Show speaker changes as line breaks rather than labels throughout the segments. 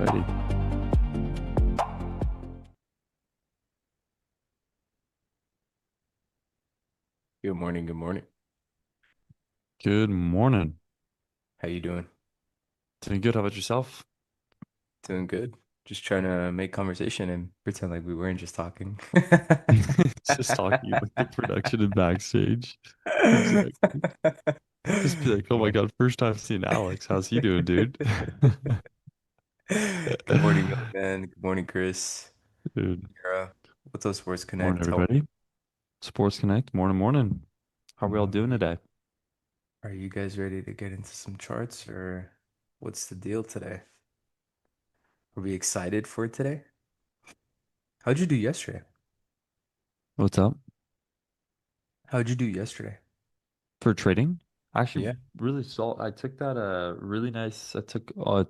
Alrighty.
Good morning. Good morning.
Good morning.
How you doing?
Doing good. How about yourself?
Doing good. Just trying to make conversation and pretend like we weren't just talking.
Just talking like the production and backstage. Exactly. Just be like, oh my God, first time seeing Alex. How's he doing, dude?
Good morning, Milkman. Good morning, Chris.
Dude,
Mira. What's up, Sports
morning,
Connect? How
everybody. Sports Connect. Morning, morning. How are we all doing
morning.
today?
Are you guys ready to get into some charts or what's the deal today? Are we excited for today? How'd you do yesterday?
What's up?
How'd you do yesterday?
For trading? I actually
Yeah.
really saw I took that really nice I took a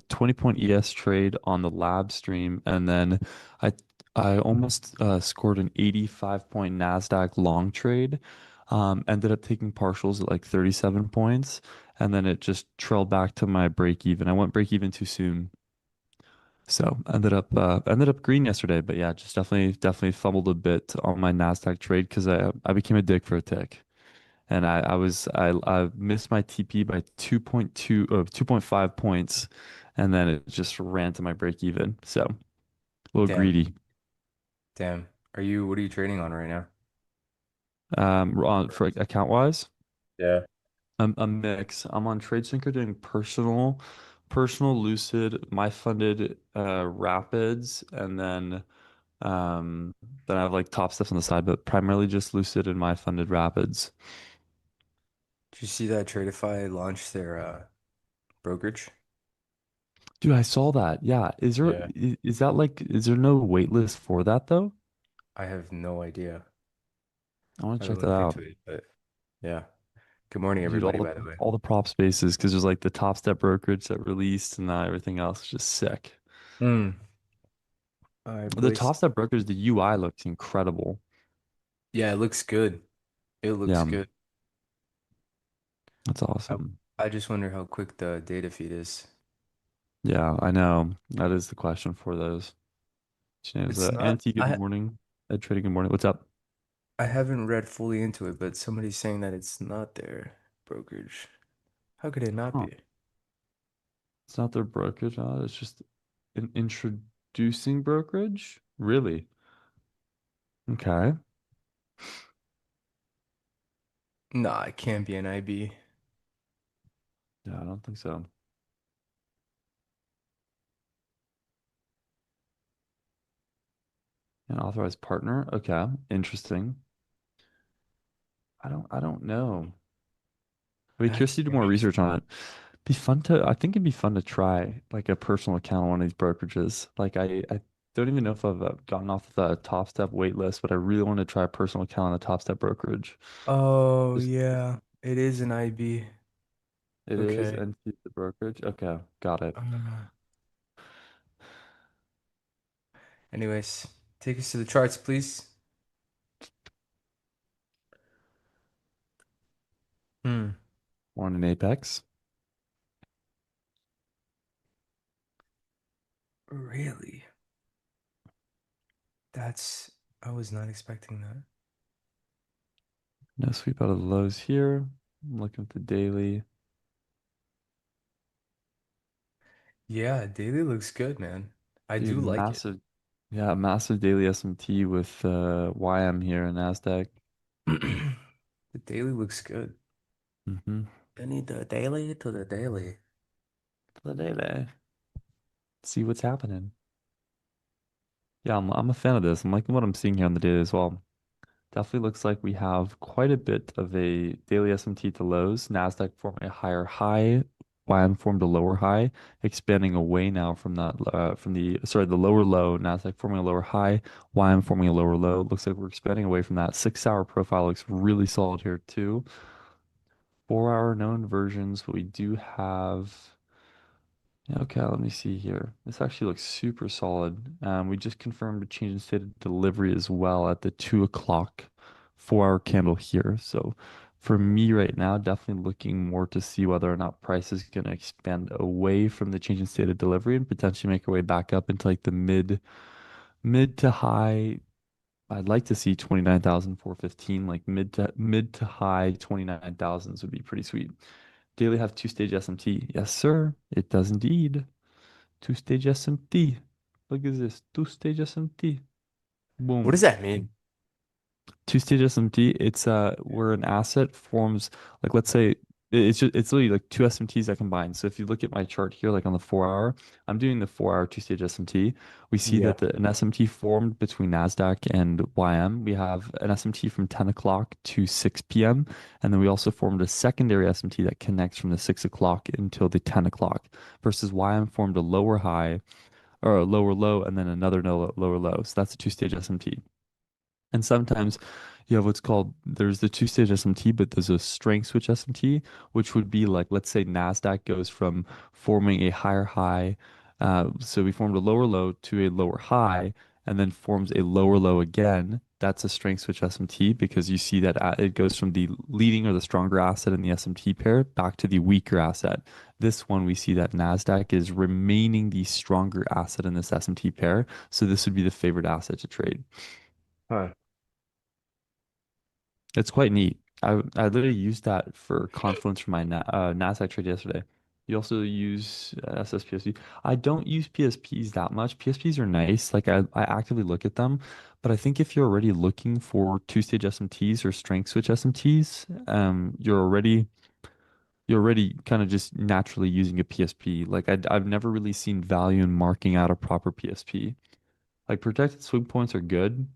20 point ES trade on the lab stream, and then I I almost scored an 85 point NASDAQ long trade. Ended up taking partials at like 37 points, and then it just trailed back to my break even. I went break even too soon. So ended up green yesterday, but yeah, just definitely fumbled a bit on my NASDAQ trade because I became a dick for a tick, and I missed my TP by 2.2 or 2.5 points, and then it just ran to my break even. So a little
Damn.
greedy.
Damn. What are you trading on right now?
For account wise,
Yeah.
a mix. I'm on TradeSync doing personal Lucid, my funded Rapids, and then I have like top stuff on the side, but primarily just Lucid and my funded Rapids.
Did you see that Tradeify launched their brokerage?
Dude, I saw that. Yeah.
Yeah.
Is that like, is there no wait list for that though?
I have no idea.
I want
I
to check
haven't
that
looked
out.
into it, but yeah. Good morning,
Dude,
everybody, by the way.
all the prop spaces, because there's like the Top Step brokerage that released, and everything else is just sick.
Hmm. I
The Top
placed.
Step brokerage, the UI looks incredible.
Yeah, it looks good. It looks
Yeah,
good.
that's
I,
awesome.
I just wonder how quick the data feed is.
Yeah, I know. That is the question for those.
It's not.
Anti, good morning. Ed Trading, good morning. What's up?
I haven't read fully into it, but somebody's saying that it's not their brokerage. How could it not
Huh.
be?
It's not their brokerage. It's just an introducing brokerage? Really? Okay.
Nah, it can't be an IB.
Yeah, I don't think so. An authorized partner? Okay. Interesting. I don't know. I'd be curious
That's
to do more research
interesting.
on it. I think it'd be fun to try like a personal account on one of these brokerages. I don't even know if I've gotten off the Top Step wait list, but I really want to try a personal account on the Top Step brokerage.
Oh,
Just
yeah. It is an IB.
it is
Okay.
and the brokerage. Okay, got it.
Uh, Anyways, take us to the charts, please. Hmm.
One in Apex.
Really? That's, I was not expecting that.
No sweep out of the lows here. I'm looking at the daily.
Yeah, daily looks good, man. I
Dude,
do like it.
massive. Yeah, massive daily SMT with YM here in Nasdaq.
The daily looks good.
Mm-hmm.
I need the daily to the daily.
The daily. See what's happening. Yeah, I'm a fan of this. I'm liking what I'm seeing here on the daily as well. Definitely looks like we have quite a bit of a daily SMT to lows. Nasdaq forming a higher high, YM formed a lower high, expanding away now from that from the lower low. Nasdaq forming a lower high, YM forming a lower low. Looks like we're expanding away from that. 6 hour profile looks really solid here too. 4 hour known versions, but we do have. Yeah, okay, let me see here. This actually looks super solid. We just confirmed a change in state of delivery as well at the 2 o'clock 4 hour candle here. So For me right now, definitely looking more to see whether or not price is going to expand away from the change in state of delivery and potentially make our way back up into like the mid to high. I'd like to see 29,415, like mid to high 29,000s would be pretty sweet. Daily have two-stage SMT. Yes, sir. It does indeed. Two-stage SMT. Look at this. Two-stage SMT.
What does
Boom.
that mean?
Two-stage SMT, it's where an asset forms, like let's say it's literally like two SMTs that combine. So if you look at my chart here, like on the 4 hour, I'm doing the 4 hour two-stage SMT. We see
Yeah.
that an SMT formed between NASDAQ and YM. We have an SMT from 10 o'clock to 6 p.m. And then we also formed a secondary SMT that connects from the 6 o'clock until the 10 o'clock versus YM formed a lower high or a lower low and then another no, lower low. So that's a two-stage SMT. And sometimes you have what's called there's the two-stage SMT, but there's a strength switch SMT, which would be like let's say NASDAQ goes from forming a higher high, so we formed a lower low to a lower high, and then forms a lower low again. That's a strength switch SMT because you see that it goes from the leading or the stronger asset in the SMT pair back to the weaker asset. This one we see that NASDAQ is remaining the stronger asset in this SMT pair, so this would be the favorite asset to trade.
Huh.
It's quite neat. I literally used that for Confluence for my NASDAQ trade yesterday. You also use SSPSP. I don't use PSPs that much. PSPs are nice. Like I actively look at them, but I think if you're already looking for two-stage SMTs or strength switch SMTs, you're already kind of just naturally using a PSP. Like I've never really seen value in marking out a proper PSP. Like protected swing points are good,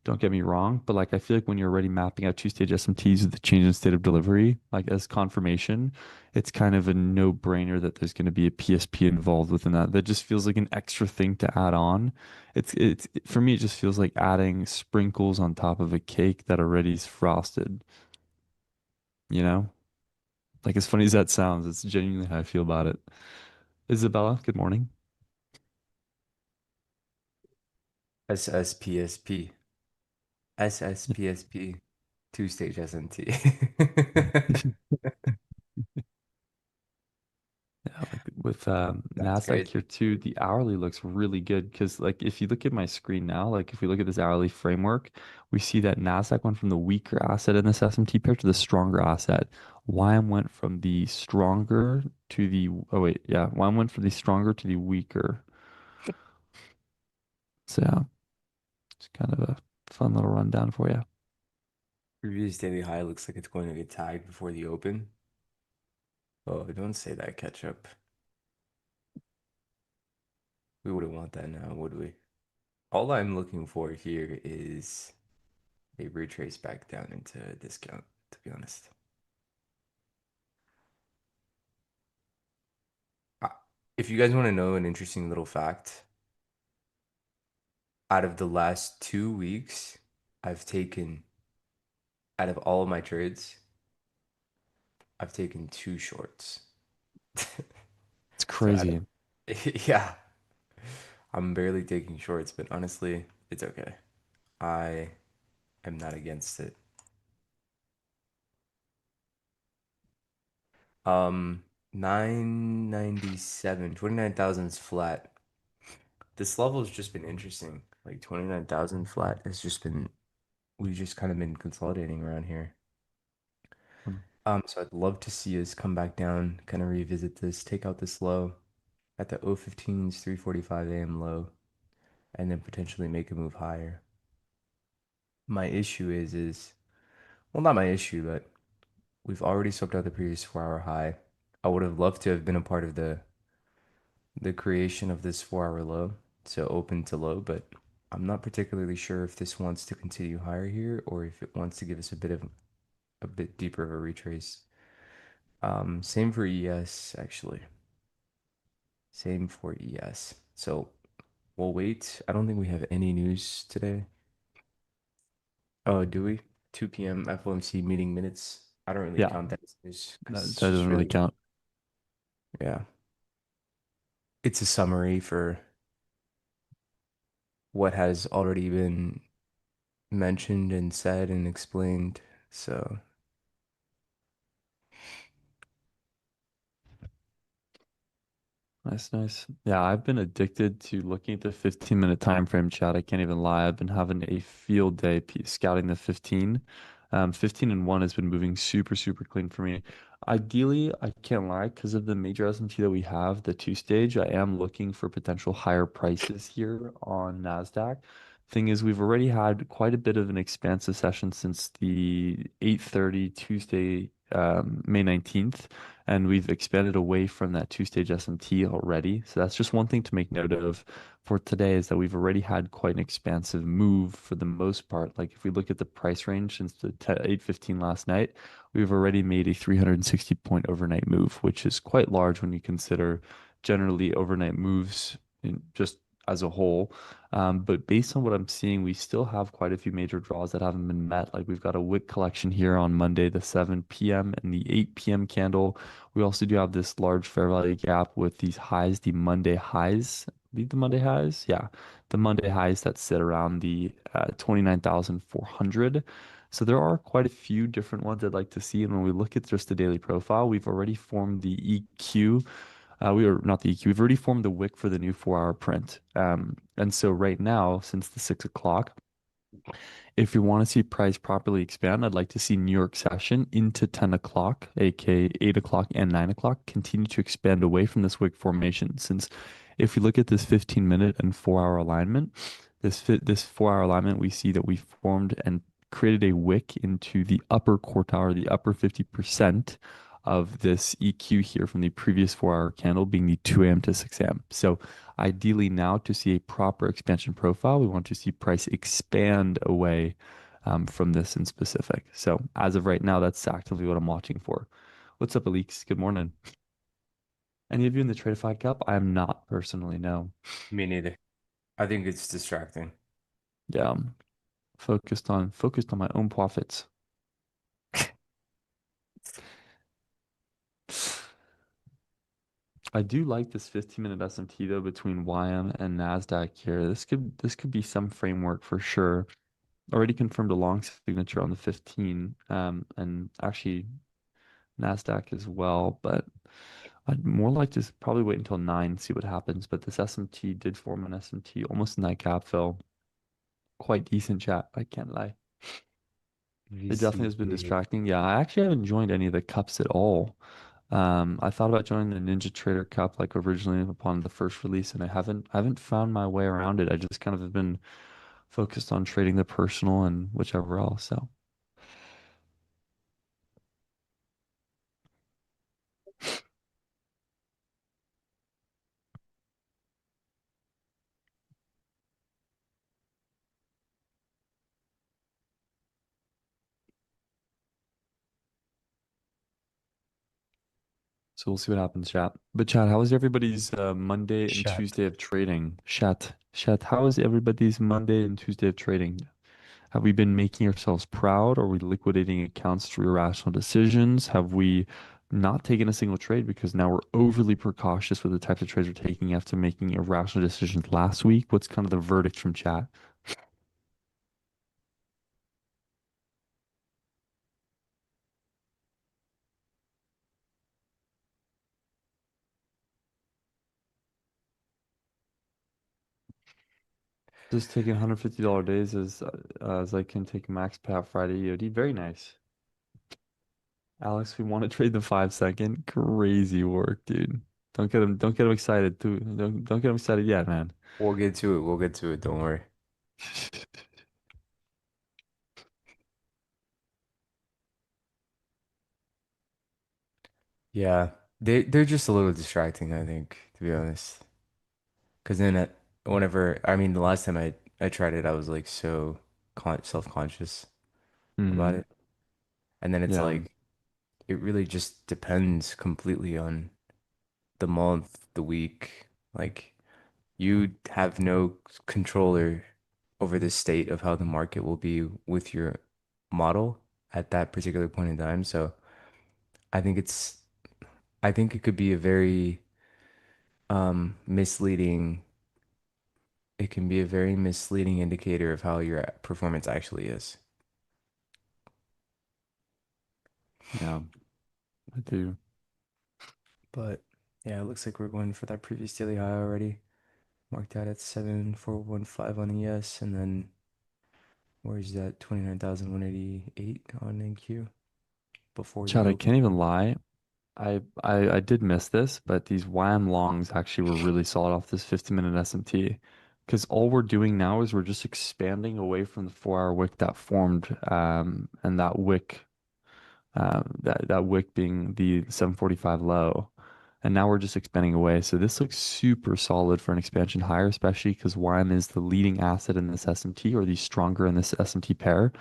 don't get me wrong, but like I feel like when you're already mapping out two-stage SMTs with the change in state of delivery, like as confirmation, it's kind of a no-brainer that there's going to be a PSP involved within that. That just feels like an extra thing to add on. For me, it just feels like adding sprinkles on top of a cake that already is frosted, you know? Like as funny as that sounds, it's genuinely how I feel about it. Isabella, good morning.
SSPSP. SSPSP. Two-stage SMT.
Yeah, like with
That's
Nasdaq
crazy.
here too, the hourly looks really good because like if you look at my screen now, like if we look at this hourly framework, we see that Nasdaq went from the weaker asset in this SMT pair to the stronger asset. YM went from the stronger to the oh wait, yeah, YM went from the stronger to the weaker. So yeah, it's kind of a fun little rundown for you.
Previous daily high looks like it's going to get tagged before the open. Oh, don't say that, ketchup. We wouldn't want that now, would we? All I'm looking for here is a retrace back down into a discount, to be honest. Uh, If you guys want to know an interesting little fact, out of the last 2 weeks, I've taken, out of all of my trades, I've taken two shorts.
It's
So out
crazy.
of, yeah, I'm barely taking shorts, but honestly, it's okay. I am not against it. 997, 29,000 is flat. This level has just been interesting. Like 29,000 flat has just been, we've just kind of been consolidating around here.
Mm.
So I'd love to see us come back down, kind of revisit this, take out this low at the 015's 3:45 a.m. low, and then potentially make a move higher. My issue is, well, not my issue, but we've already soaked out the previous 4 hour high. I would have loved to have been a part of the creation of this 4 hour low, so open to low, but I'm not particularly sure if this wants to continue higher here or if it wants to give us a bit deeper of a retrace. Same for ES actually. Same for ES. So we'll wait. I don't think we have any news today. Oh, do we? 2 p.m. FOMC meeting minutes. I don't really
Yeah,
count that as news because
that
it's just
doesn't really
really,
count.
yeah. It's a summary for what has already been mentioned and said and explained. So
Nice, nice. Yeah, I've been addicted to looking at the 15-minute time frame chat. I can't even lie. I've been having a field day scouting the 15. 15 and 1 has been moving super, super clean for me. Ideally, I can't lie, because of the major SMT that we have, the two stage, I am looking for potential higher prices here on NASDAQ. Thing is, we've already had quite a bit of an expansive session since the 8:30 Tuesday, May 19th, and we've expanded away from that two-stage SMT already. So that's just one thing to make note of for today is that we've already had quite an expansive move for the most part. Like if we look at the price range since the 8:15 last night, we've already made a 360 point overnight move, which is quite large when you consider generally overnight moves in just as a whole. But based on what I'm seeing, we still have quite a few major draws that haven't been met. Like we've got a wick collection here on Monday, the 7 p.m. and the 8 p.m. candle. We also do have this large fair value gap with these highs, the Monday highs. Leave the Monday highs? Yeah. The Monday highs that sit around the 29,400. So there are quite a few different ones I'd like to see. And when we look at just the daily profile, we've already formed the EQ. We are not the EQ. We've already formed the wick for the new 4 hour print. And so right now, since the 6 o'clock, if you want to see price properly expand, I'd like to see New York session into 10 o'clock, aka 8 o'clock and 9 o'clock, continue to expand away from this wick formation. Since if you look at this 15-minute and 4 hour alignment, this 4 hour alignment, we see that we formed and created a wick into the upper quartile or the upper 50% of this EQ here from the previous 4 hour candle being the 2 a.m. to 6 a.m. So ideally now to see a proper expansion profile, we want to see price expand away from this in specific. So as of right now, that's actively what I'm watching for. What's up, Alix? Good morning. Any of you in the Tradeify Cup? I am not personally, no.
Me neither. I think it's distracting.
Yeah, I'm focused on my own profits. I do like this 15-minute SMT though between YM and NASDAQ here. This could be some framework for sure. Already confirmed a long signature on the 15, and actually NASDAQ as well, but I'd more like to probably wait until 9, see what happens. But this SMT did form an SMT almost in that gap fill. Quite decent chat, I can't lie. It definitely has been
VCA.
distracting. Yeah, I actually haven't joined any of the cups at all. I thought about joining the Ninja Trader Cup like originally upon the first release, and I haven't found my way around it. I just kind of have been focused on trading the personal and whichever else. So we'll see what happens, chat. But chat, how was everybody's Monday and
Shut.
Tuesday of trading? Chat, how was everybody's Monday and Tuesday of trading? Have we been making ourselves proud? Are we liquidating accounts through irrational decisions? Have we not taken a single trade because now we're overly precautious with the types of trades we're taking after making irrational decisions last week? What's kind of the verdict from chat? Just taking $150 days as I can take a max payout Friday EOD. Very nice. Alex, we want to trade the 5 second. Crazy work, dude. Don't get him excited too. Don't get him excited yet, man.
We'll get to it. We'll get to it. Don't worry. Yeah, they're just a little distracting, I think, to be honest. Because then whenever I mean the last time I tried it, I was like so self-conscious about
Hmm.
it, and then it's
Yeah.
like it really just depends completely on the month, the week. Like you have no controller over the state of how the market will be with your model at that particular point in time. So I think it's I think it could be a very misleading it can be a very misleading indicator of how your performance actually is.
Yeah. I do.
But Yeah, it looks like we're going for that previous daily high already. Marked out at 7415 on ES, and then where's that 29,188 on NQ before the
Chad, I
open?
can't even lie. I did miss this, but these YM longs actually were really solid off this 50-minute SMT. Because all we're doing now is we're just expanding away from the 4-hour wick that formed, and that wick, that wick being the 745 low. And now we're just expanding away. So this looks super solid for an expansion higher, especially because YM is the leading asset in this SMT or the stronger in this SMT pair.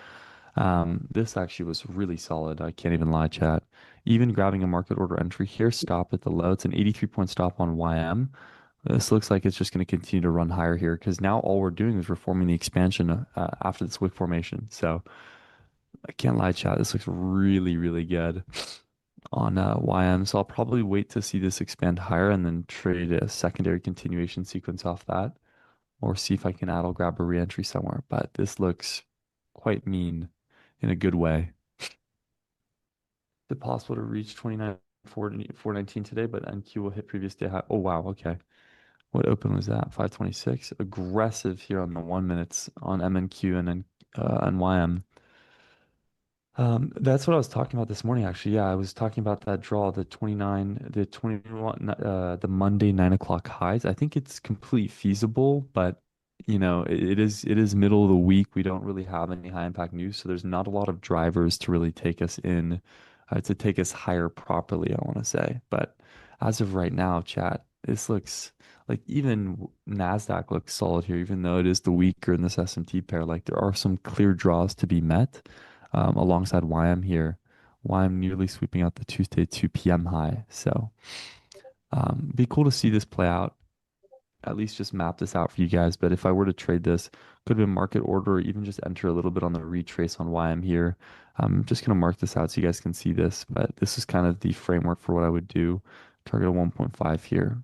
This actually was really solid. I can't even lie, chat. Even grabbing a market order entry here, stop at the low. It's an 83-point stop on YM. This looks like it's just going to continue to run higher here because now all we're doing is we're forming the expansion after this wick formation. So I can't lie, chat. This looks really, really good on YM. So I'll probably wait to see this expand higher and then trade a secondary continuation sequence off that or see if I can add, I'll grab a reentry somewhere. But this looks quite mean in a good way. Is it possible to reach 29 419 today, but NQ will hit previous day high? Oh wow, okay. What open was that? 526. Aggressive here on the 1 minutes on MNQ and then on YM. That's what I was talking about this morning, actually. Yeah, I was talking about that draw, the 29, the 21, the Monday 9 o'clock highs. I think it's completely feasible, but it is middle of the week. We don't really have any high impact news, so there's not a lot of drivers to really take us in, to take us higher properly, I want to say. But as of right now, chat, this looks like even Nasdaq looks solid here, even though it is the weaker in this S&T pair. Like there are some clear draws to be met alongside YM here. YM nearly sweeping out the Tuesday 2 p.m. high. So be cool to see this play out. At least just map this out for you guys. But if I were to trade this, could be a market order or even just enter a little bit on the retrace on YM here. I'm just going to mark this out so you guys can see this. But this is kind of the framework for what I would do. Target of 1.5 here.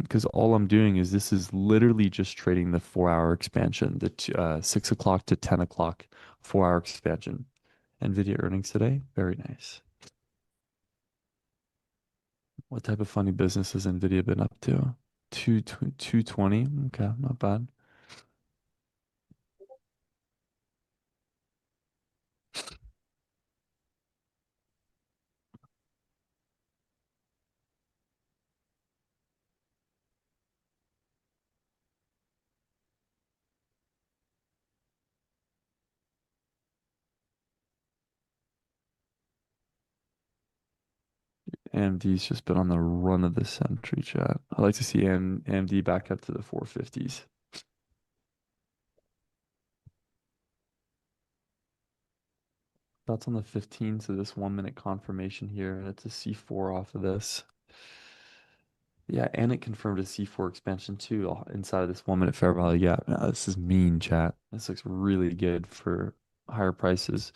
Because all I'm doing is this is literally just trading the 4-hour expansion, the 6 o'clock to 10 o'clock 4-hour expansion. NVIDIA earnings today. Very nice. What type of funny business has NVIDIA been up to? 220. Okay, not bad. AMD's just been on the run of the century, chat. I like to see AMD back up to the 450s. That's on the 15, so this 1 minute confirmation here, and it's a C4 off of this. Yeah, and it confirmed a C4 expansion too inside of this 1 minute fair value gap. Now, this is mean, chat. This looks really good for higher prices.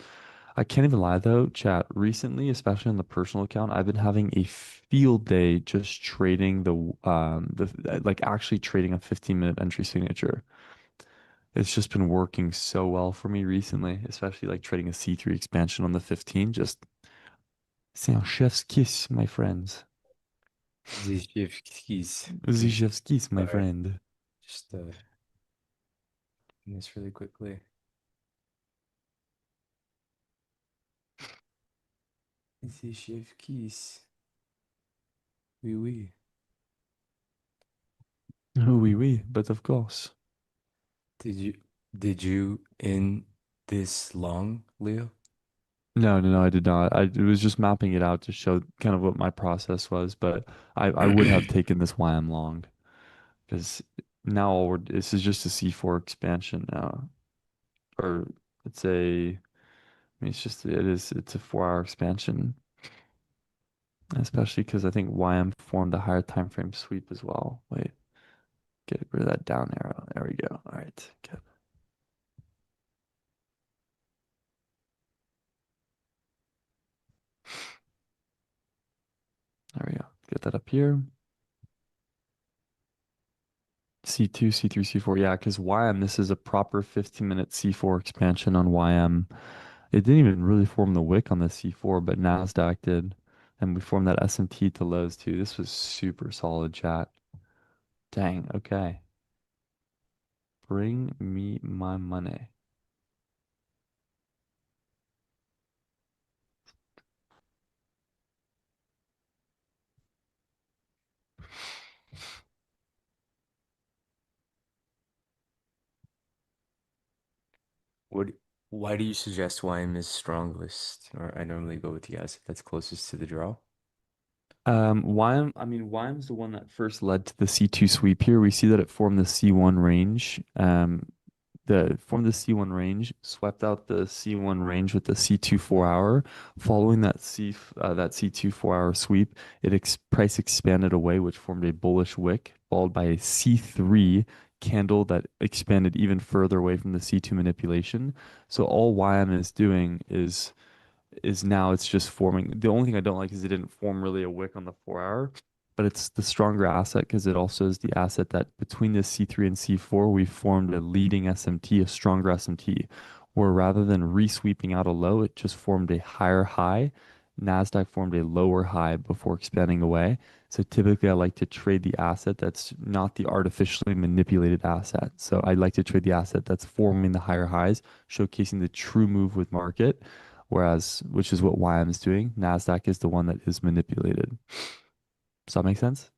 I can't even lie though, chat. Recently, especially on the personal account, I've been having a field day just trading the like actually trading a 15-minute entry signature. It's just been working so well for me recently, especially like trading a C3 expansion on the 15. Just c'est un chef's kiss, my friends.
The shift keys.
The
Okay.
chef's kiss, my
Sorry.
friend.
Just doing this really quickly. The shift keys. Oui, oui.
Oh, oui, oui, but of course.
Did you did you in this long, Leo?
No, no, no, I did not. I it was just mapping it out to show kind of what my process was, but I would have taken this YM long because now this is just a C4 expansion now, or it's I mean, it's a 4-hour expansion, especially because I think YM formed a higher time frame sweep as well. Wait, get rid of that down arrow. There we go. All right, good. There we go. Get that up here. C2, C3, C4. Yeah, because YM, this is a proper 15-minute C4 expansion on YM. It didn't even really form the wick on the C4, but NASDAQ did. And we formed that SMT to lows too. This was super solid chat. Dang, okay. Bring me my money.
What why do you suggest YM is strongest? Or I normally go with the asset that's closest to the draw.
I mean, Wyme's the one that first led to the C2 sweep here. We see that it formed the C1 range. Formed the C1 range, swept out the C1 range with the C2 4 hour. Following that C2 4 hour sweep, price expanded away, which formed a bullish wick, followed by a C3 candle that expanded even further away from the C2 manipulation. So all YM is doing is now it's just forming. The only thing I don't like is it didn't form really a wick on the 4 hour, but it's the stronger asset because it also is the asset that between the C3 and C4, we formed a leading SMT, a stronger SMT, where rather than re-sweeping out a low, it just formed a higher high. NASDAQ formed a lower high before expanding away. So typically I like to trade the asset that's not the artificially manipulated asset. So I like to trade the asset that's forming the higher highs, showcasing the true move with market. Whereas, which is what YM is doing, NASDAQ is the one that is manipulated. Does that make sense?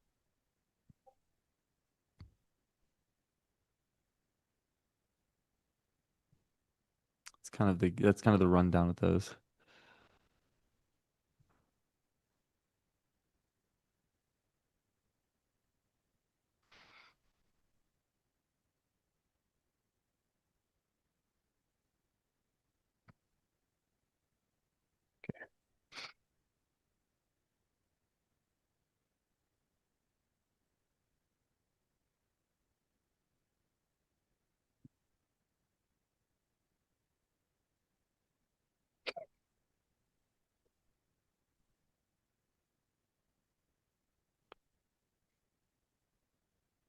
That's kind of the rundown with those.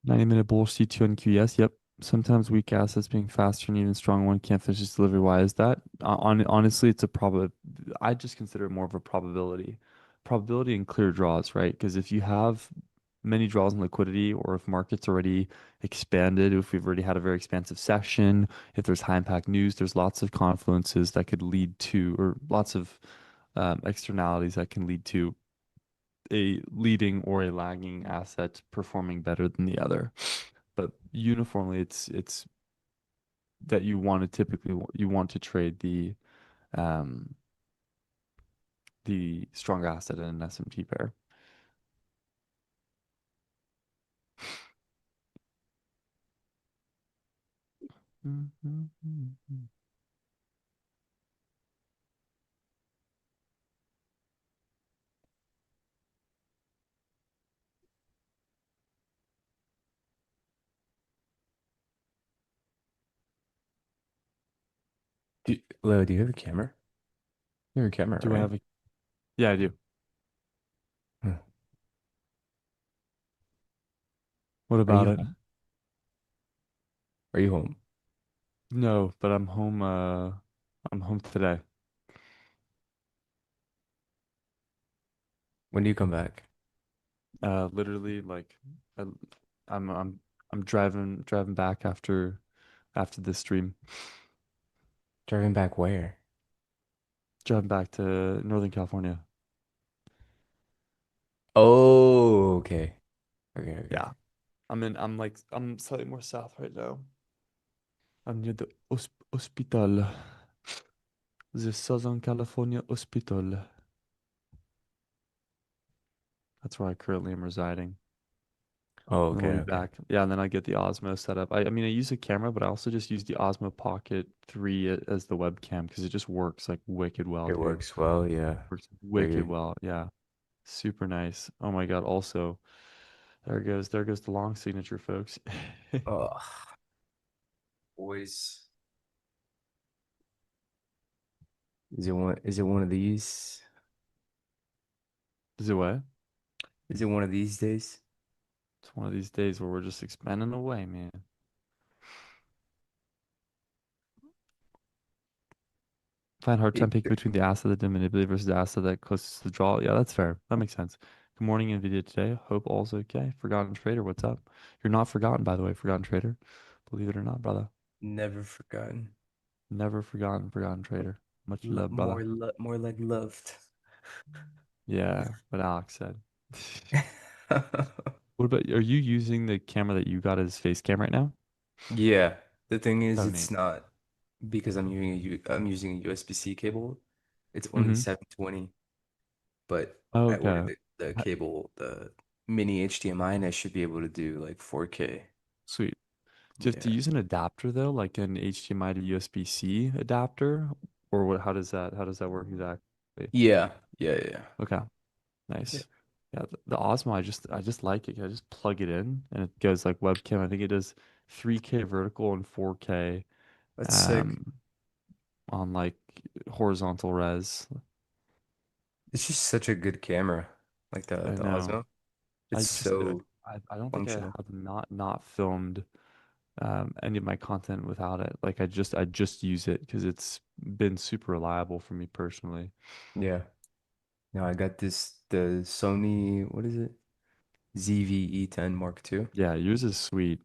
90-minute bullish C2 and QES. Yep. Sometimes weak assets being faster and even strong one can't finish its delivery. Why is that? Honestly, it's a probab. I just consider it more of a probability. Probability and clear draws, right? Because if you have many draws in liquidity, or if markets already expanded, if we've already had a very expansive session, if there's high impact news, there's lots of confluences that could lead to, or lots of externalities that can lead to a leading or a lagging asset performing better than the other. But uniformly, it's that you want to trade um the strong asset in an SMT pair.
Leo, do you have a camera? You have a camera,
Do I
right?
have a Yeah, I do.
Huh.
What
Are you
about it?
home? Are you home?
No, but I'm home today.
When do you come back?
Literally like I, I'm I'm I'm driving back after this stream.
Driving back where?
Driving back to Northern California.
Oh, okay. Okay, okay.
Yeah. I'm slightly more south right now. I'm near the hospital, the Southern California Hospital. That's where I currently am residing.
Oh,
And then
okay,
we'll be
okay.
back. Yeah, and then I get the Osmo set up. I mean, I use a camera, but I also just use the Osmo Pocket 3 as the webcam because it just works like wicked well,
It
dude.
works well, yeah.
Works wicked
Figured.
well. Yeah. Super nice. Oh my God. Also, there goes the long signature, folks.
Oh, boys. Is it one of these?
Is it what?
Is it one of these days?
It's one of these days where we're just expanding away, man. Find hard time
It-
picking between the asset that did manipulate versus the asset that closest to the draw. Yeah, that's fair. That makes sense. Good morning, NVIDIA today. Hope all's okay. Forgotten Trader, what's up? You're not forgotten, by the way, Forgotten Trader. Believe it or not, brother.
Never forgotten.
Never forgotten, Forgotten Trader. Much love, brother.
More like loved.
Yeah, what Alex said. What about, are you using the camera that you got as face cam right now?
Yeah, the thing is,
Oh,
it's
neat.
not because I'm using a USB-C cable. It's only
Mm-hmm.
720, but I ordered
Okay.
the
Ha-
cable, the mini HDMI, and I should be able to do like 4K.
Sweet. Do you have to
Yeah.
use an adapter though, like an HDMI to USB-C adapter? Or what, how does that work exactly?
Yeah. Yeah. Yeah.
Okay.
Yeah.
Nice. Yeah, the Osmo, I just like it. I just plug it in and it goes like webcam. I think it does 3K vertical and 4K
That's sick.
um on like horizontal res.
It's just such a good camera, like
I
the
know.
Osmo. It's so
I don't think I
functional.
have not filmed any of my content without it. Like I just use it because it's been super reliable for me personally.
Yeah. Now I got the Sony, what is it? ZV-E10 Mark II.
Yeah, yours is sweet,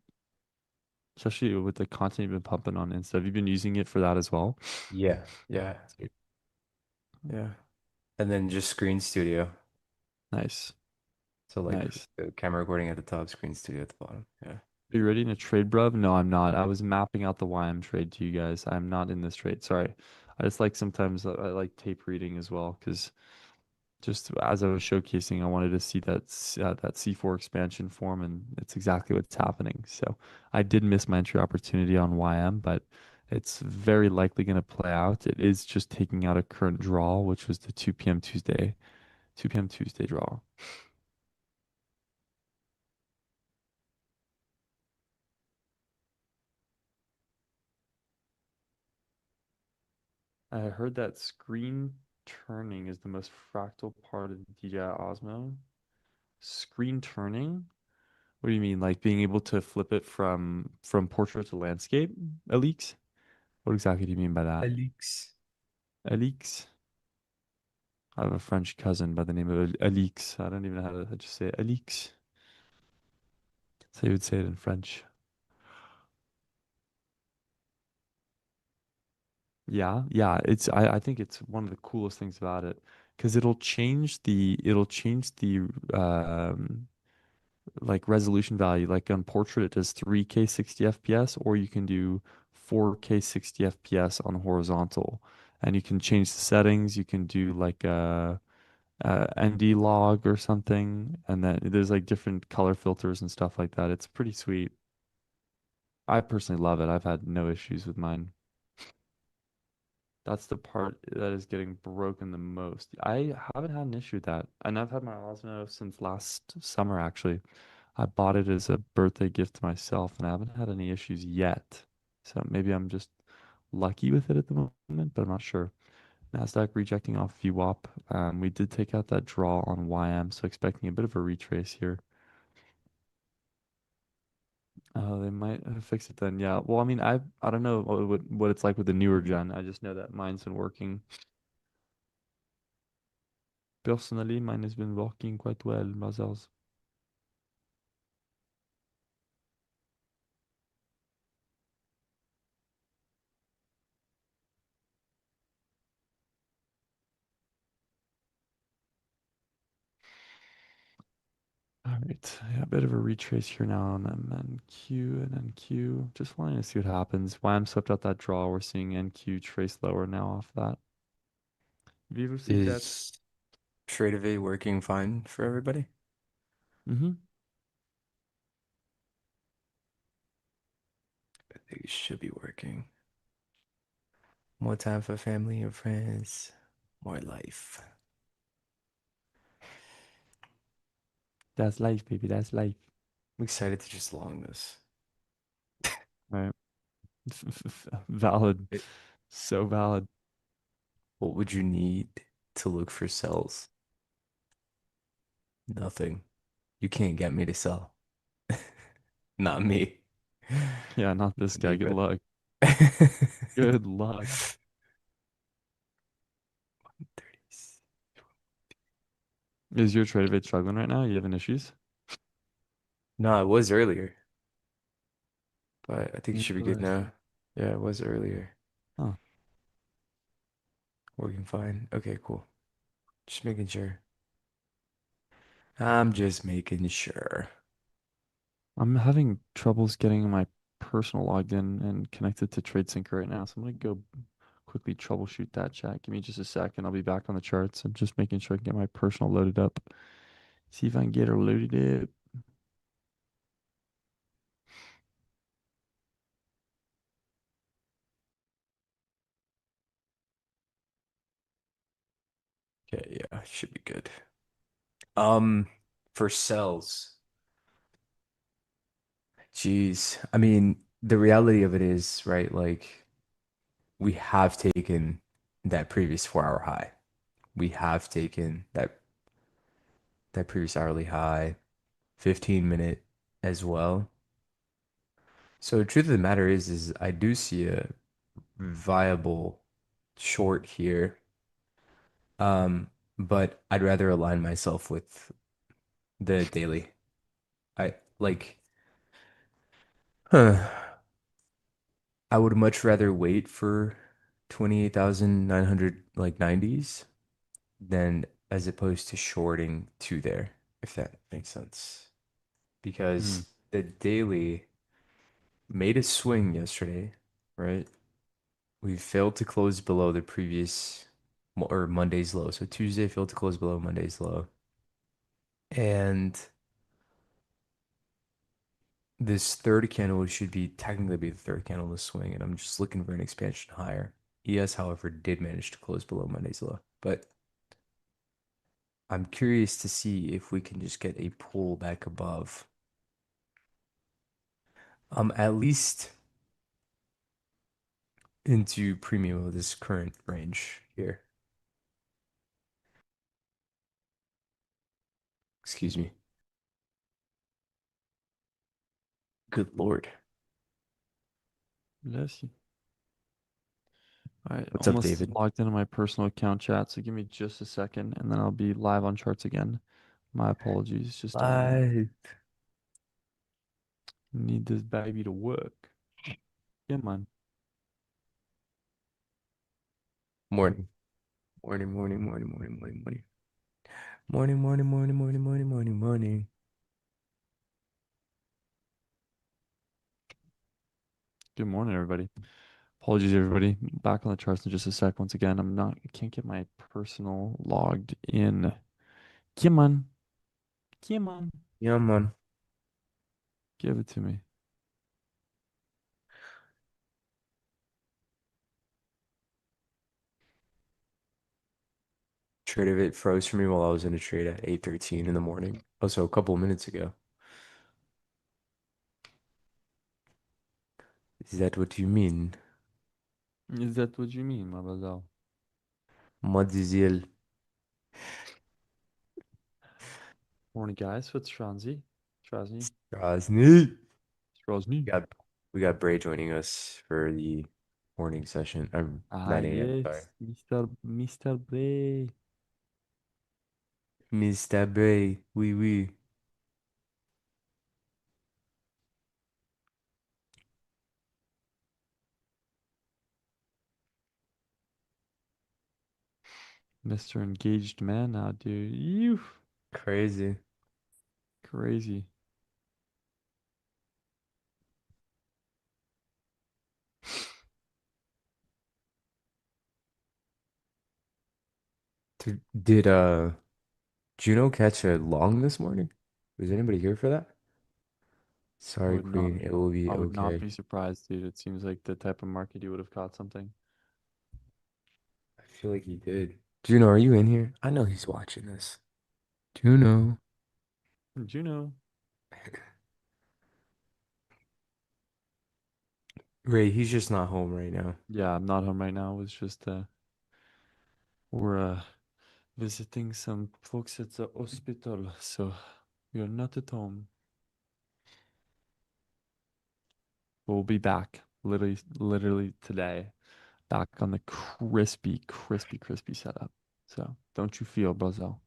especially with the content you've been pumping on Insta. Have you been using it for that as well?
Yeah. Yeah.
Sweet.
Yeah. And then just Screen Studio.
Nice.
So like
Nice.
the camera recording at the top, Screen Studio at the bottom. Yeah.
Are you ready in a trade, bruv? No, I'm not. I was mapping out the YM trade to you guys. I'm not in this trade. Sorry. I just like sometimes I like tape reading as well because just as I was showcasing, I wanted to see that C4 expansion form, and it's exactly what's happening. So I did miss my entry opportunity on YM, but it's very likely going to play out. It is just taking out a current draw, which was the 2 p.m. Tuesday, 2 p.m. Tuesday draw. I heard that screen turning is the most fractal part of DJI Osmo. Screen turning? What do you mean? Like being able to flip it from portrait to landscape, Alix? What exactly do you mean by that?
Alix.
Alix? I have a French cousin by the name of Alix. I don't even know how to just say it. Alix. So you would say it in French. Yeah, yeah. I think it's one of the coolest things about it because it'll change the like resolution value. Like on portrait, it does 3K 60 FPS, or you can do 4K 60 FPS on horizontal. And you can change the settings. You can do like a ND log or something, and then there's like different color filters and stuff like that. It's pretty sweet. I personally love it. I've had no issues with mine. That's the part that is getting broken the most. I haven't had an issue with that, and I've had my Osmo since last summer actually. I bought it as a birthday gift to myself, and I haven't had any issues yet. So maybe I'm just lucky with it at the moment, but I'm not sure. NASDAQ rejecting off VWAP. We did take out that draw on YM, so expecting a bit of a retrace here. Oh, they might have fixed it then. Yeah. Well, I mean, I don't know what it's like with the newer gen. I just know that mine's been working. Personally, mine has been working quite well, brothers. All right. Yeah, a bit of a retrace here now on NQ and NQ. Just wanting to see what happens. YM swept out that draw. We're seeing NQ trace lower now off that. Vivo see that.
Is Trade of A working fine for everybody?
Mm-hmm.
I think it should be working. More time for family and friends. More life.
That's life, baby. That's life.
I'm excited to just long this.
Right. Valid.
It-
So valid.
What would you need to look for cells? Nothing. You can't get me to sell. Not me.
Yeah, not this
Not me,
guy. Good
bro.
luck. Good luck. Is your trade of it struggling right now? You having issues?
No, it was earlier, but I think it should be good now.
Interesting.
Yeah, it was earlier.
Huh.
Working fine. Okay, cool. Just making sure. I'm just making sure.
I'm having troubles getting my personal logged in and connected to TradeSync right now, so I'm gonna go quickly troubleshoot that chat. Give me just a second. I'll be back on the charts. I'm just making sure I can get my personal loaded up. See if I can get her loaded up.
Okay, yeah, should be good. Um, for cells, geez, I mean, the reality of it is, right, like we have taken that previous 4 hour high. We have taken that previous hourly high, 15-minute as well. So the truth of the matter is I do see a viable short here. Um, but I'd rather align myself with the daily. I like, huh. I would much rather wait for 28,900 like 90s than as opposed to shorting to there, if that makes sense.
Hmm.
Because the daily made a swing yesterday, right? We failed to close below the previous or Monday's low. So Tuesday failed to close below Monday's low. And this third candle should be technically be the third candle in the swing, and I'm just looking for an expansion higher. ES, however, did manage to close below Monday's low, but I'm curious to see if we can just get a pull back above. At least into premium of this current range here. Excuse me. Good Lord.
Bless you. All right,
What's up,
almost
David?
logged into my personal account chat, so give me just a second and then I'll be live on charts again. My apologies, just
Live.
need this baby to work. Yeah, man.
Morning. Morning, morning, morning, morning, morning, morning. Morning, morning, morning, morning, morning, morning, morning.
Good morning, everybody. Apologies, everybody. Back on the charts in just a sec. Once again, I can't get my personal logged in. Come on. Come on.
Yeah, man.
Give it to me.
Trade of it froze for me while I was in a trade at 8:13 in the morning. Also, a couple of minutes ago. Is that what you mean?
Is that what you mean, mademoiselle?
Mademoiselle.
Morning, guys. What's Stranzi? Strazi?
Rosny.
Strazni?
We got we got Bray joining us for the morning session.
Ah,
9 a.m. Sorry.
yes. Mr. Bray.
Mr. Bray. Oui, oui.
Mr. Engaged Man now, dude. You
Crazy.
crazy.
Did Juno catch a long this morning? Was anybody here for that?
I
Sorry,
would not
Queen. It will be
I would not
okay.
be surprised, dude. It seems like the type of market you would have caught something.
I feel like he did. Juno, are you in here? I know he's watching this. Juno.
Juno.
Ray, he's just not home right now.
Yeah, I'm not home right now. It was just we're visiting some folks at the hospital, so we are not at home. We'll be back literally today, back on the crispy setup. So don't you feel, Brazil?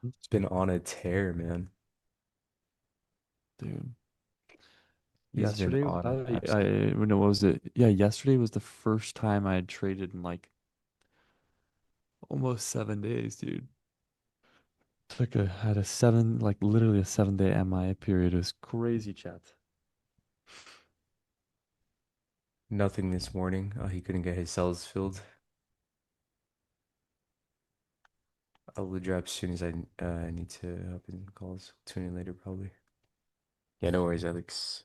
It's been on a tear, man.
Dude.
He's been
Yesterday,
on an
no, what was it? Yeah, yesterday was the first time I had traded in like almost 7 days, dude. Had a seven, like literally a 7 day MIA period. It was crazy, chat.
nothing this morning. He couldn't get his cells filled. I'll drop as soon as I need to hop in calls. Tune in later, probably. Yeah, no worries, Alex.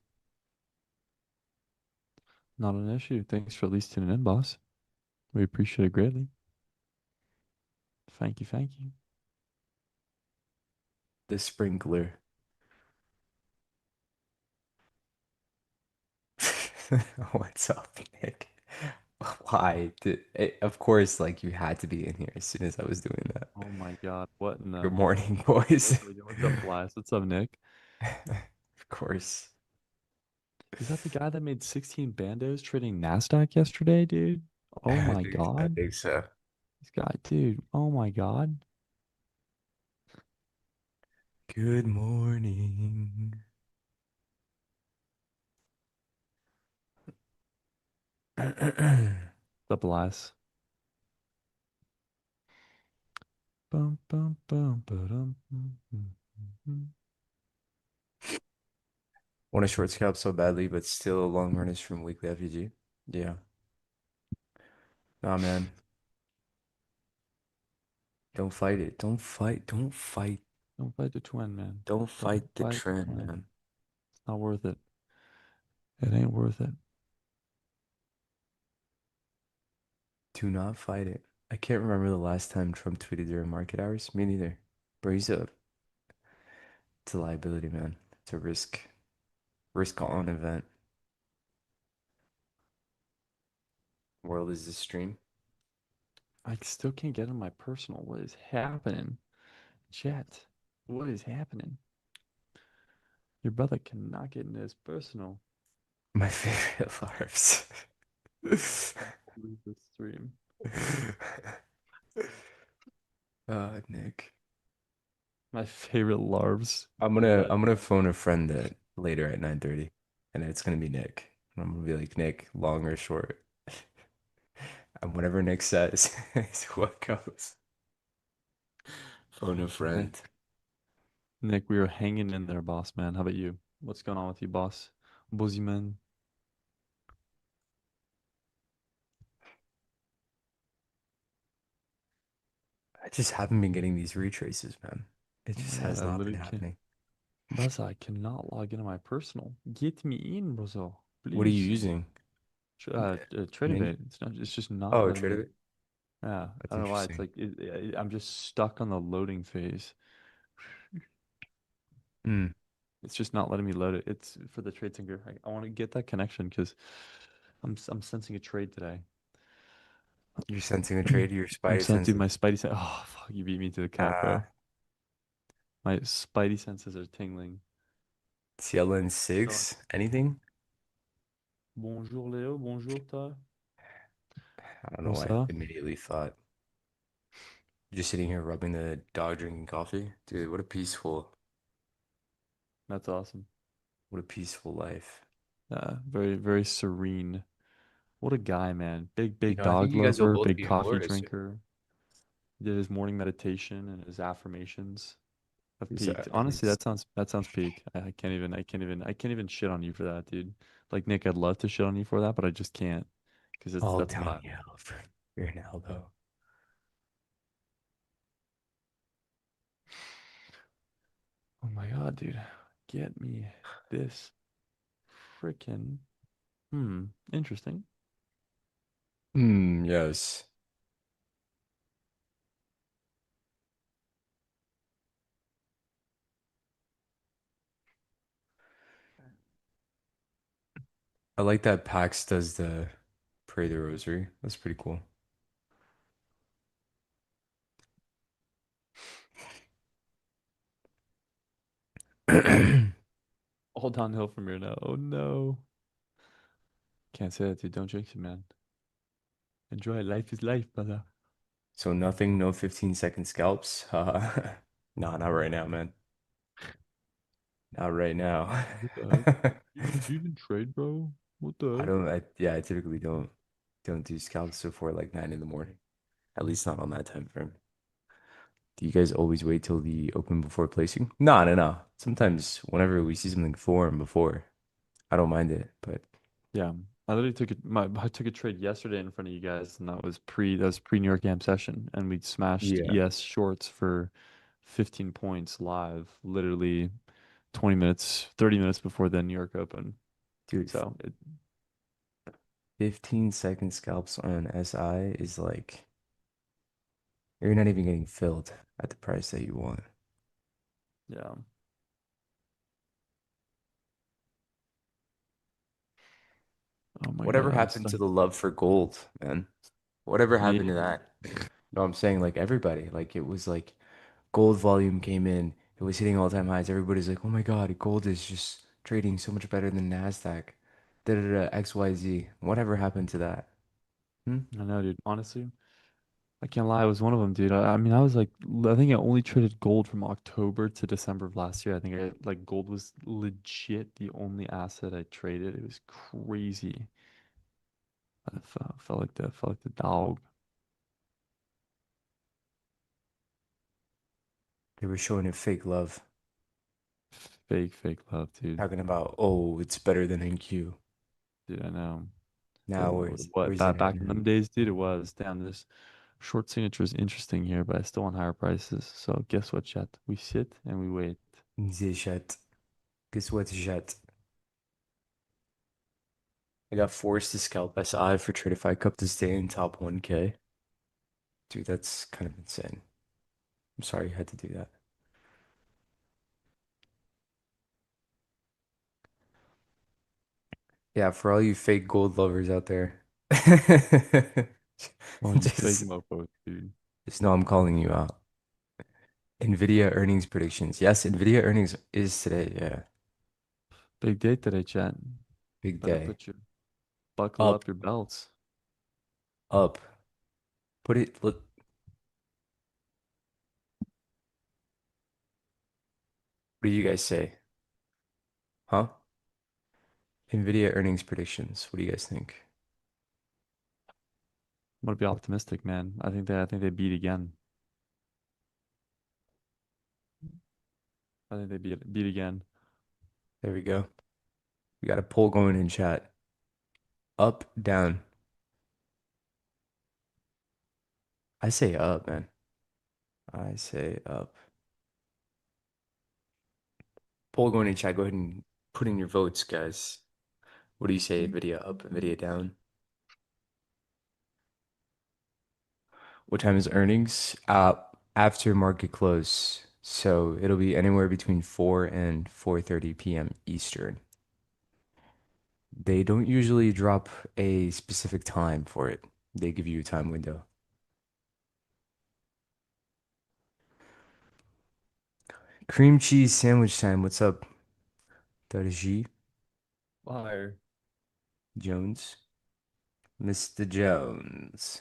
Not an issue. Thanks for at least tuning in, boss. We appreciate it greatly. Thank you, thank you.
The sprinkler. What's up, Nick? Why? Of course, like you had to be in here as soon as I was doing that.
Oh my God, what in
Good
the?
morning,
What
boys.
are we doing? What's up, Blast? What's up, Nick?
Of course.
Is that the guy that made 16 bandos trading NASDAQ yesterday, dude? Oh
I
my
I
God.
think so.
This guy, dude. Oh my God.
Good morning.
The Blast. Bum, bum, bum, ba-dum, mm.
Want a short scalp so badly, but still a long run is from weekly FEG. Yeah. Nah, man. Don't fight it. Don't fight. Don't fight.
Don't fight the twin, man.
Don't
Don't
fight the
fight the
trend,
twin.
man.
It's not worth it. It ain't worth it.
Do not fight it. I can't remember the last time Trump tweeted during market hours. Me neither. Brace up. It's a liability, man. It's a risk on event. World is this stream.
I still can't get in my personal. What is happening? Chat. What is happening? Your brother cannot get into his personal.
My favorite larps.
Leave the stream.
Nick.
My favorite larves.
I'm gonna phone a friend that later at 9:30, and it's gonna be Nick. And I'm gonna be like, Nick, long or short. And whatever Nick says is what goes. Phone a friend.
Nick, we are hanging in there, boss man. How about you? What's going on with you, boss? Buzzy man.
I just haven't been getting these retraces, man. It
Oh my
just
God,
has
I
not been
literally can't.
happening.
Boss, I cannot log into my personal. Get me in, bozo.
What are you
Please.
using?
Trading
Ninja?
bait. It's just not
Oh,
letting
trade of
me.
it.
Yeah, I
That's
don't know why. It's
interesting.
like I'm just stuck on the loading phase.
Hmm.
It's just not letting me load it. It's for the trade sinker. I want to get that connection because I'm sensing a trade today.
You're sensing a trade, your
I'm
spidey
sensing
senses.
my spidey sense. Oh fuck! You beat me to the cat, bro. My spidey senses are tingling.
CLN
So
6, anything?
bonjour Léo, bonjour toi.
I don't know
What's
why I
up?
immediately thought. Just sitting here rubbing the dog drinking coffee. Dude,
That's awesome.
what a peaceful life.
Very very serene. What a guy, man. Big
You
big
know, I think
dog
you guys will
lover,
both
big
be in
coffee
Florida soon.
drinker. Did his morning meditation and his affirmations. Have
He's,
peaked. Honestly,
he's
that sounds peak. I can't even shit on you for that, dude. Like Nick, I'd love to shit on you for that, but I just can't because it's
all
that's not.
downhill from here now, though.
Oh my God, dude. Get me this freaking interesting.
Hmm, yes. I like that Pax does the Pray the Rosary. That's pretty cool.
All downhill from here now. Oh no. Can't say that, dude. Don't jinx it, man. Enjoy. Life is life, brother.
So nothing, no 15-second scalps. Haha. No, not right now, man. Not right now.
What the heck? Do you even trade, bro? What the
I
heck?
don't, yeah, I typically don't do scalps before like 9 in the morning. At least not on that time frame. Do you guys always wait till the open before placing? No, no, no. Sometimes whenever we see something form before, I don't mind it. But
Yeah, I literally I took a trade yesterday in front of you guys, and that was pre New York Am session, and we smashed
yeah,
ES shorts for 15 points live, literally 20 minutes, 30 minutes before the New York Open.
dude,
So it,
15-second scalps on SI is like you're not even getting filled at the price that you want.
yeah. Oh my
Whatever
God, I'm
happened
stuck.
to the love for gold, man? Whatever happened
Me,
to that? No, I'm saying like everybody. Like it was like gold volume came in. It was hitting all-time highs. Everybody's like, "Oh my God, gold is just trading so much better than Nasdaq." Da da da XYZ. Whatever happened to that? Hmm?
I know, dude. Honestly, I can't lie. I was one of them, dude. I mean, I was like, I think I only traded gold from October to December of last year. I think like gold was legit the only asset I traded. It was crazy. Felt like the dog.
They were showing it fake love,
Fake love, dude.
talking about, "Oh, it's better than NQ."
Dude, I know.
Now
What
where's it
back in them
Henry?
days, dude? It was damn. This short signature is interesting here, but I still want higher prices. So guess what, chat? We sit and we wait.
The jet. Guess what, jet? I got forced to scalp SI for Tradeify Cup to stay in top 1K. Dude, that's kind of insane. I'm sorry you had to do that. Yeah, for all you fake gold lovers out there,
Oh, you fake
just,
mofos, dude.
just know I'm calling you out. NVIDIA earnings predictions. Yes, NVIDIA earnings is today. Yeah,
Big day today, chat.
big
Better
day.
put your buckle
Up,
up your belts.
up. Put it, look, what do you guys say? Huh? NVIDIA earnings predictions. What do you guys think?
I'm gonna be optimistic, man. I think they beat again. I think they beat again.
There we go. We got a poll going in chat. Up, down. I say up, man. I say up. Poll going in chat. Go ahead and put in your votes, guys. What do you say? NVIDIA up, NVIDIA down? What time is earnings? After market close. So it'll be anywhere between 4 and 4:30 p.m. Eastern. They don't usually drop a specific time for it. They give you a time window. Cream cheese sandwich time. What's up, Darji
Fire.
Jones? Mr. Jones.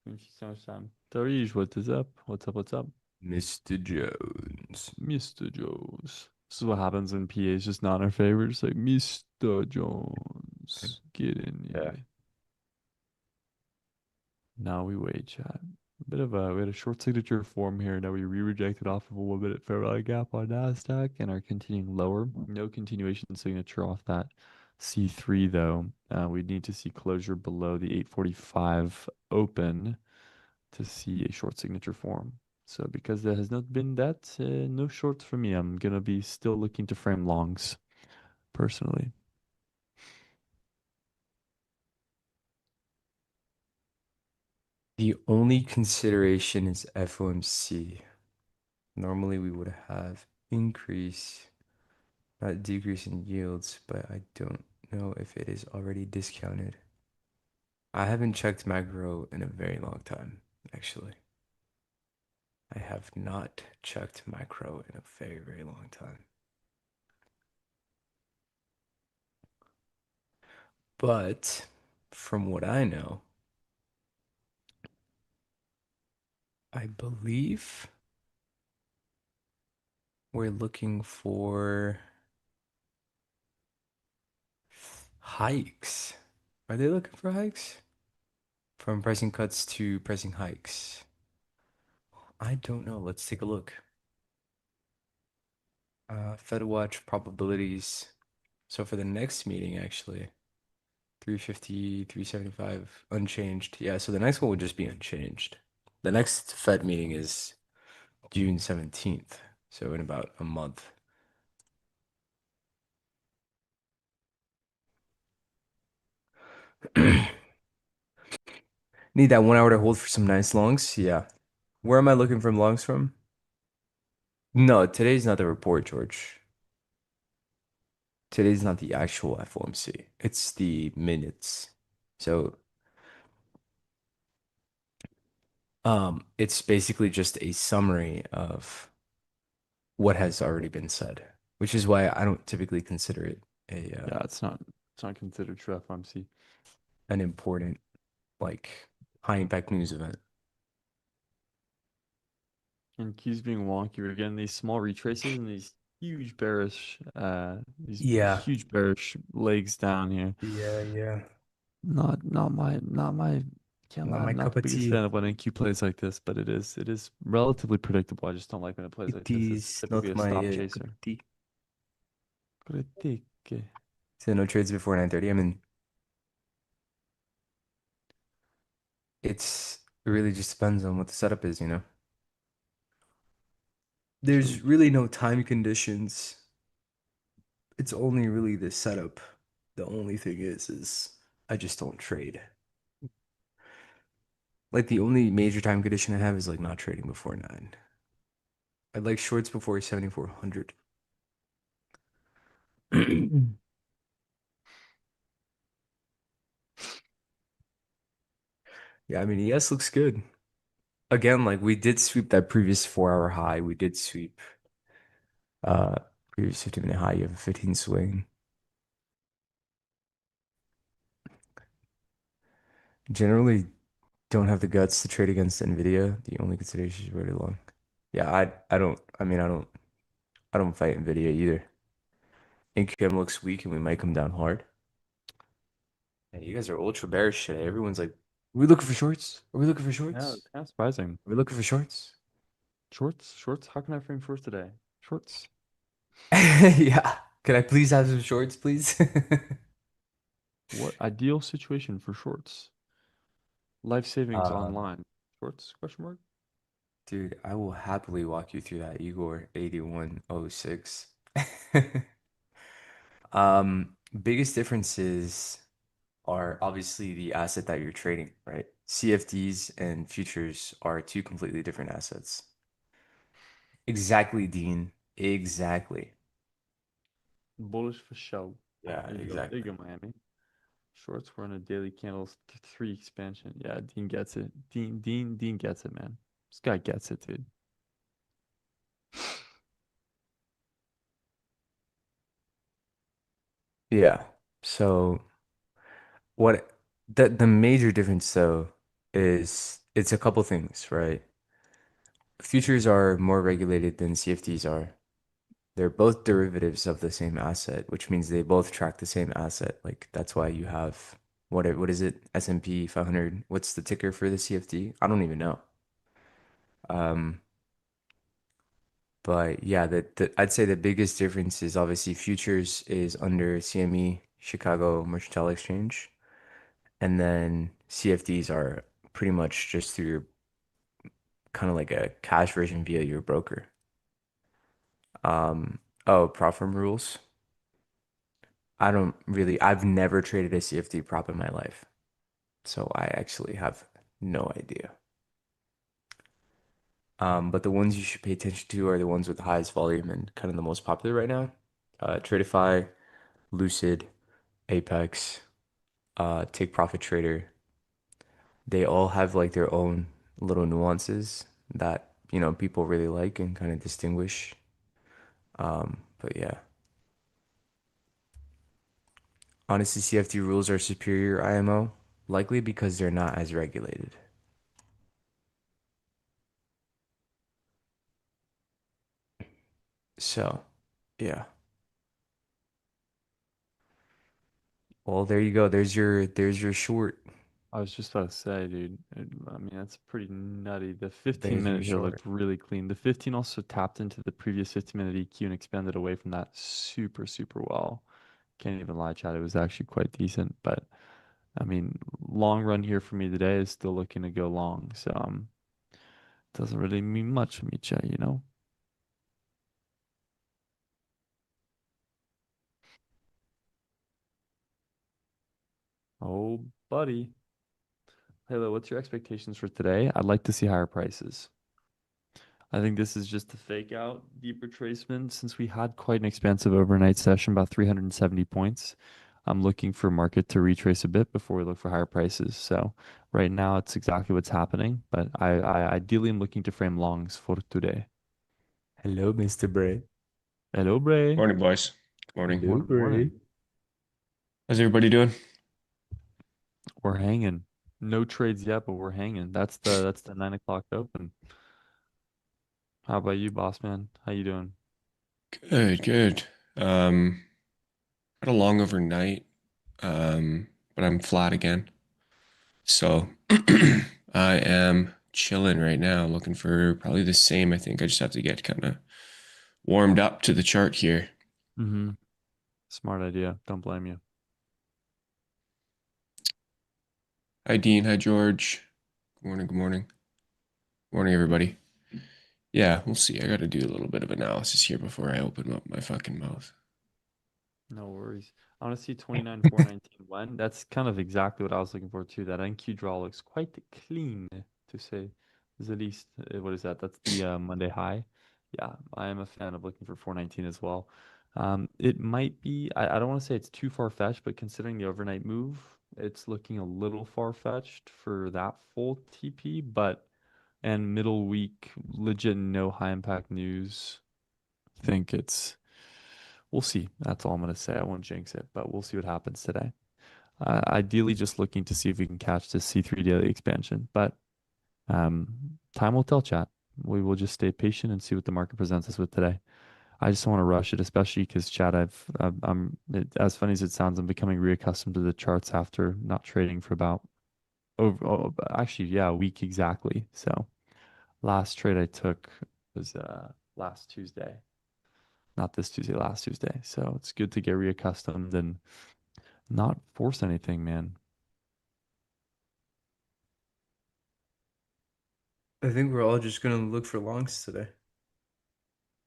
Thank you so much, Sam. Tarish, what is up? What's up? What's up?
Mr. Jones.
Mr. Jones. This is what happens when PA is just not in our favor. Just like Mr. Jones. Get in
Yeah.
here. Now we wait, chat. A bit of a we had a short signature form here that we re-rejected off of a 1 minute fair value gap on Nasdaq and are continuing lower. No continuation signature off that C3 though. We need to see closure below the 845 open to see a short signature form. So because there has not been that, no shorts for me. I'm gonna be still looking to frame longs personally.
The only consideration is FOMC. Normally we would have increase, not decrease in yields, but I don't know if it is already discounted. I haven't checked macro in a very long time, actually. I have not checked macro in a very, very long time. But from what I know, I believe we're looking for hikes. Are they looking for hikes? From pricing cuts to pricing hikes. I don't know. Let's take a look. Fed watch probabilities. So for the next meeting, actually, 350, 375, unchanged. Yeah, so the next one would just be unchanged. The next Fed meeting is June 17th, so in about a month. Need that 1 hour to hold for some nice longs? Yeah. Where am I looking for longs from? No, today's not the report, George. Today's not the actual FOMC. It's the minutes. So, it's basically just a summary of what has already been said, which is why I don't typically consider it a
Yeah, it's not considered true FOMC.
an important like high impact news event.
And keeps being wonky. We're getting these small retraces and these
Yeah.
huge bearish legs down here.
Yeah, yeah.
Not my can't
Not
lie,
my
I'm not
cup
the
of
biggest
tea.
fan of when NQ plays like this, but it is relatively predictable. I just don't like when it plays
It
like this. It's
is
typically
not
a
my
stop
cup
chaser.
of tea.
Critique.
So no trades before 9:30. I mean, it really just depends on what the setup is, you know? There's
True.
really no time conditions. It's only really the setup. The only thing is I just don't trade. Like the only major time condition I have is like not trading before 9. I like shorts before 7,400. Yeah, I mean, ES looks good. Again, like we did sweep that previous 4 hour high. We did sweep uh previous 50-minute high. You have a 15 swing. Generally don't have the guts to trade against NVIDIA. The only consideration is very long. Yeah, I don't fight NVIDIA either. InQM looks weak and we might come down hard. Yeah, you guys are ultra bearish today. Everyone's like, are we looking for shorts? Are we looking for
Yeah,
shorts?
it's kind of surprising.
Are we looking for shorts?
Shorts. How can I frame shorts today? Shorts.
Yeah. Can I please have some shorts, please?
What ideal situation for shorts? Life savings
Um,
online. Shorts? Question mark.
dude, I will happily walk you through that Igor 8106. Biggest differences are obviously the asset that you're trading, right? CFDs and futures are two completely different assets. Exactly, Dean. Exactly.
Bullish for show.
Yeah,
There you go. There you
exactly.
go, Miami. Shorts were on a daily candles three expansion. Yeah, Dean gets it. Dean gets it, man. This guy gets it, dude.
Yeah. So what the major difference though is it's a couple things, right? Futures are more regulated than CFDs are. They're both derivatives of the same asset, which means they both track the same asset. Like that's why you have what is it? S&P 500. What's the ticker for the CFD? I don't even know. Um, but yeah, I'd say the biggest difference is obviously futures is under CME, Chicago Mercantile Exchange, and then CFDs are pretty much just through your kind of like a cash version via your broker. Oh, prop firm rules. I've never traded a CFD prop in my life. So I actually have no idea. But the ones you should pay attention to are the ones with the highest volume and kind of the most popular right now. Tradify, Lucid, Apex, Take Profit Trader. They all have like their own little nuances that, people really like and kind of distinguish. But yeah, honestly, CFD rules are superior IMO, likely because they're not as regulated. So, yeah. Well, there you go. There's your short.
I was just about to say, dude, I mean, that's pretty nutty. The 15
There's your
minute here
short.
looked really clean. The 15 also tapped into the previous 15-minute EQ and expanded away from that super, super well. Can't even lie, Chad. It was actually quite decent. But I mean, long run here for me today is still looking to go long. So doesn't really mean much for me, Chad. Oh, buddy. Hello, what's your expectations for today? I'd like to see higher prices. I think this is just to fake out deep retracement since we had quite an expansive overnight session, about 370 points. I'm looking for market to retrace a bit before we look for higher prices. So right now it's exactly what's happening, but I ideally am looking to frame longs for today.
Hello, Mr. Bray.
Hello, Bray.
Morning, boys. Morning.
Hello,
Morning,
Bray.
morning.
How's everybody doing?
We're hanging. No trades yet, but we're hanging. That's the 9 o'clock open. How about you, boss man? How you doing?
Good, good. Um, Had a long overnight, but I'm flat again. So I am chilling right now, looking for probably the same. I think I just have to get kind of warmed up to the chart here.
Mm-hmm. Smart idea. Don't blame you.
Hi, Dean. Hi, George. Good morning. Good morning. Morning, everybody. Yeah, we'll see. I got to do a little bit of analysis here before I open up my fucking mouth.
No worries. I want to see 29,419 when. That's kind of exactly what I was looking for too. That NQ draw looks quite clean to say the least. What is that? That's the Monday high. Yeah, I am a fan of looking for 419 as well. It might be, I don't want to say it's too far-fetched, but considering the overnight move, it's looking a little far-fetched for that full TP, and middle week, legit no high impact news. I think we'll see. That's all I'm going to say. I won't jinx it, but we'll see what happens today. Ideally, just looking to see if we can catch this C3 daily expansion, but time will tell, chat. We will just stay patient and see what the market presents us with today. I just don't want to rush it, especially because, Chad, as funny as it sounds, I'm becoming reaccustomed to the charts after not trading for about actually, yeah, a week exactly. So last trade I took was last Tuesday, not this Tuesday, last Tuesday. So it's good to get reaccustomed and not force anything, man.
I think we're all just gonna look for longs today.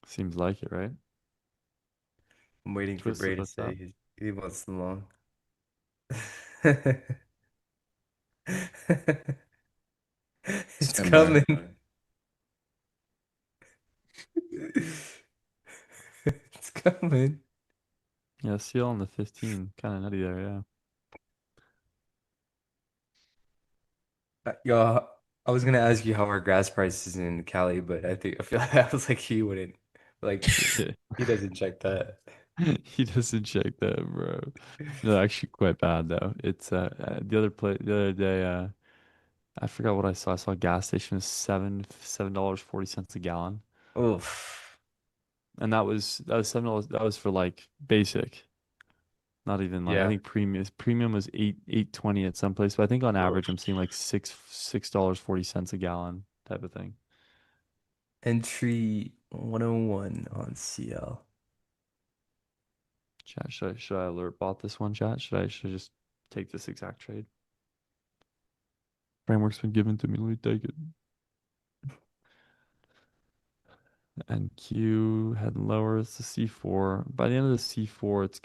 Seems like it, right?
I'm waiting for Bray
Twisted,
to
what's up?
say he wants the long. It's
Stand by.
coming. It's coming.
Yeah, seal on the 15. Kind of nutty there, yeah.
Yo, I was gonna ask you how our gas prices in Cali, but I feel like I was like he wouldn't like he doesn't check that.
He doesn't check that, bro. No, actually quite bad though. It's the other day, I forgot what I saw. I saw a gas station was $7.40 a gallon.
Oof.
And that was $7. That was for like basic. Not even like I
Yeah.
think premium was 8.20 at some place, but I think on average
Oof.
I'm seeing like $6.40 a gallon type of thing.
Entry 101 on CL.
Chat, should I alert bot this one, chat? Should I just take this exact trade? Framework's been given to me. Let me take it. And Q head lower. It's the C4. By the end of the C4,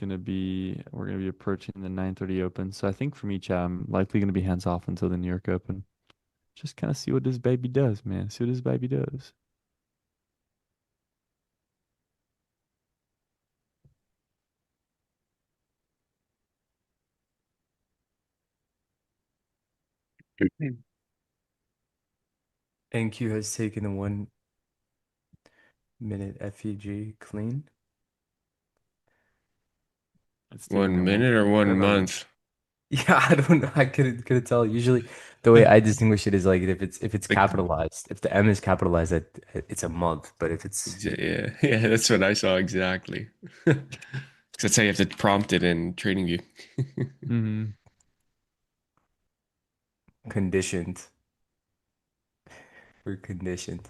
we're gonna be approaching the 9:30 open. So I think for me, chat, I'm likely gonna be hands off until the New York Open. Just kind of see what this baby does, man. See what this baby does.
NQ has taken the 1 minute FEG clean.
It's taking
One
the one.
minute or
No,
one
no.
month?
Yeah, I don't know. I couldn't tell. Usually, the way I distinguish it is like if it's
Like,
capitalized, if the M is capitalized, it's a month. But if it's
yeah, yeah, that's what I saw exactly. 'Cause that's how you have to prompt it in TradingView.
Hmm.
conditioned, we're conditioned.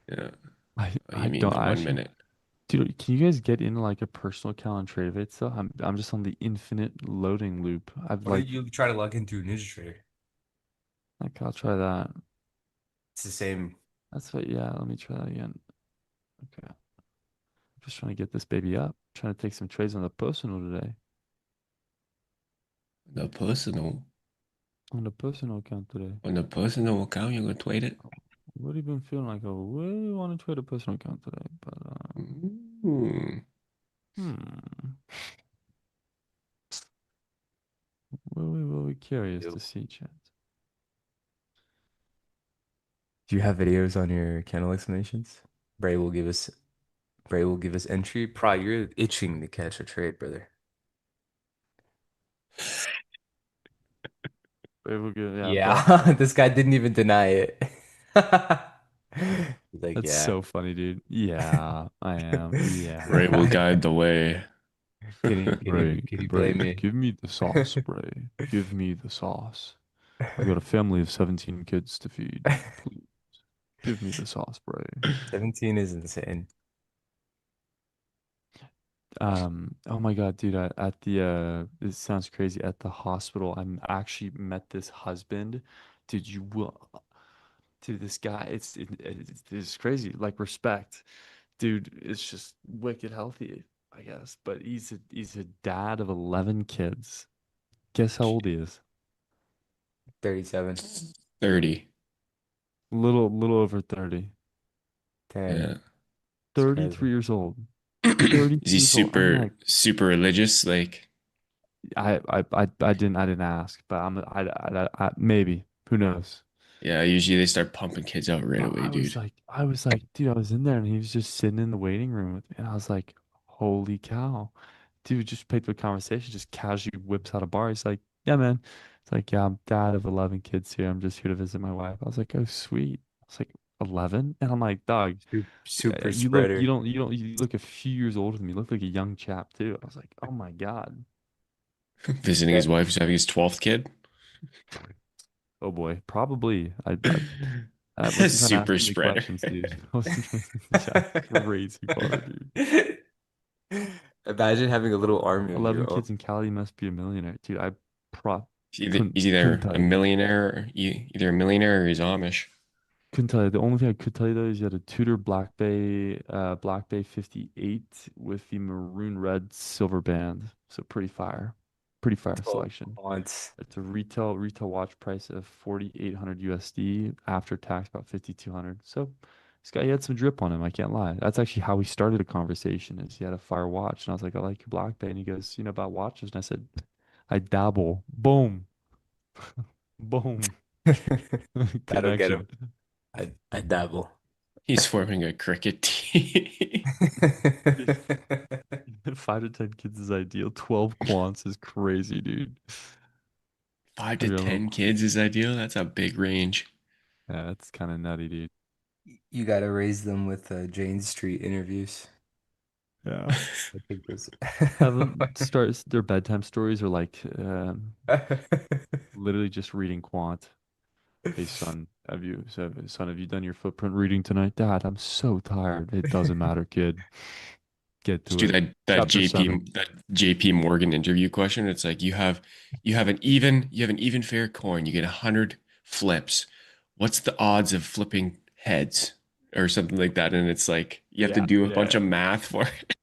Yeah.
I
Oh,
I
you mean
don't
the
I
one
actually,
minute?
dude. Can you guys get into like a personal account and trade it still? I'm just on the infinite loading loop. I've
Why don't
like,
you try to log into NinjaTrader?
I'll try that.
It's the same.
That's what. Yeah, let me try that again. Okay, I'm just trying to get this baby up. Trying to take some trades on the personal today.
The personal
On the personal account today.
on the personal account, you're gonna tweet it.
I've already been feeling like I really want to trade a personal account today, but
Mm.
hmm, will be curious to
Do
see, chat.
you have videos on your candle explanations? Bray will give us Bray will give us entry. You're itching to catch a trade, brother.
But we'll get, yeah, bro.
Yeah, this guy didn't even deny it. He's like,
That's
yeah.
so funny, dude. Yeah, I am.
Ray will
Yeah.
guide the way.
Can you
Bray,
blame me?
give me the sauce, Bray. Give me the sauce. I got a family of 17 kids to feed. Please, give me the sauce, Bray.
17 is insane.
Oh my God, dude, at the this sounds crazy. At the hospital, I'm actually met this husband. Dude, you will, dude, this guy, it's crazy. Like respect. Dude, it's just wicked healthy, I guess. But he's a dad of 11 kids. Guess how old he is?
37,
30.
Little over 30.
Dang,
Yeah.
it's
33
crazy.
years old.
Is
33
he
years old. I'm
super
like,
super religious? Like,
I didn't ask, but maybe. Who knows?
yeah, usually they start pumping kids out right
But
away, dude.
I was like, dude, I was in there and he was just sitting in the waiting room with me, and I was like, holy cow. Dude just picked up a conversation, just casually whips out a bar. He's like, yeah, man. It's like, yeah, I'm dad of 11 kids here. I'm just here to visit my wife. I was like, oh, sweet. I was like, 11? And I'm like, dog,
Super
you
spreader.
don't, you look a few years older than me. You look like a young chap too. I was like, oh my God.
Visiting his wife who's having his 12th kid.
Oh boy, probably. I wasn't trying to ask
Super
too many
spreader.
questions, dude. I wasn't trying to, yeah, crazy bar, dude.
Imagine having a little army of
11
your own.
kids in Cali must be a millionaire. Dude, I pro
He's
couldn't
either
tell
a
you.
millionaire or either a millionaire or he's Amish.
Couldn't tell you. The only thing I could tell you though is you had a Tudor Black Bay 58 with the maroon red silver band. So pretty fire. Pretty fire
12
selection.
quants.
It's a retail watch price of 4,800 USD after tax about 5,200. So this guy he had some drip on him, I can't lie. That's actually how we started a conversation is he had a fire watch and I was like, I like your Black Bay and he goes, you know about watches? And I said, I dabble. Boom. Boom.
That'll get him.
Connection.
I dabble.
He's forming a cricket team.
5 to 10 kids is ideal. 12 quants is crazy, dude.
Five
Have
to
your own.
10 kids is ideal. That's a big range.
Yeah, that's kind of nutty, dude.
You gotta raise them with Jane Street interviews.
Yeah.
I think this.
Have them start their bedtime stories are like literally just reading quant. Hey son, have you done your footprint reading tonight? Dad, I'm so tired. It doesn't matter, kid. Get
Just
to
do
it.
that
Chapter
JP
7.
that JP Morgan interview question. It's like you have an even fair coin. You get 100 flips. What's the odds of flipping heads or something like that? And it's like you have to
Yeah,
do a bunch
yeah.
of math for it.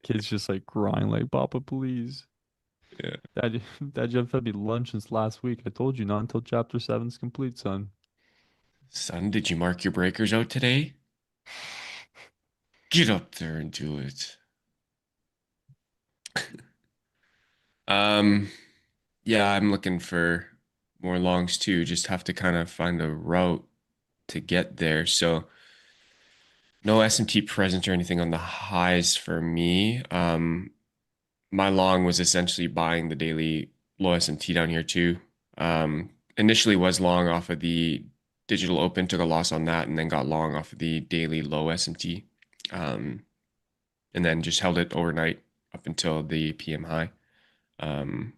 Kids just like crying like, Papa, please.
Yeah.
Dad, Dad, you haven't fed me lunch since last week. I told you not until chapter 7's complete, son.
Son, did you mark your breakers out today? Get up there and do it. Um, yeah, I'm looking for more longs too. Just have to kind of find a route to get there. So no SMT presence or anything on the highs for me. My long was essentially buying the daily low SMT down here too. Initially was long off of the digital open, took a loss on that, and then got long off of the daily low SMT. Um, and then just held it overnight up until the PM high. Um,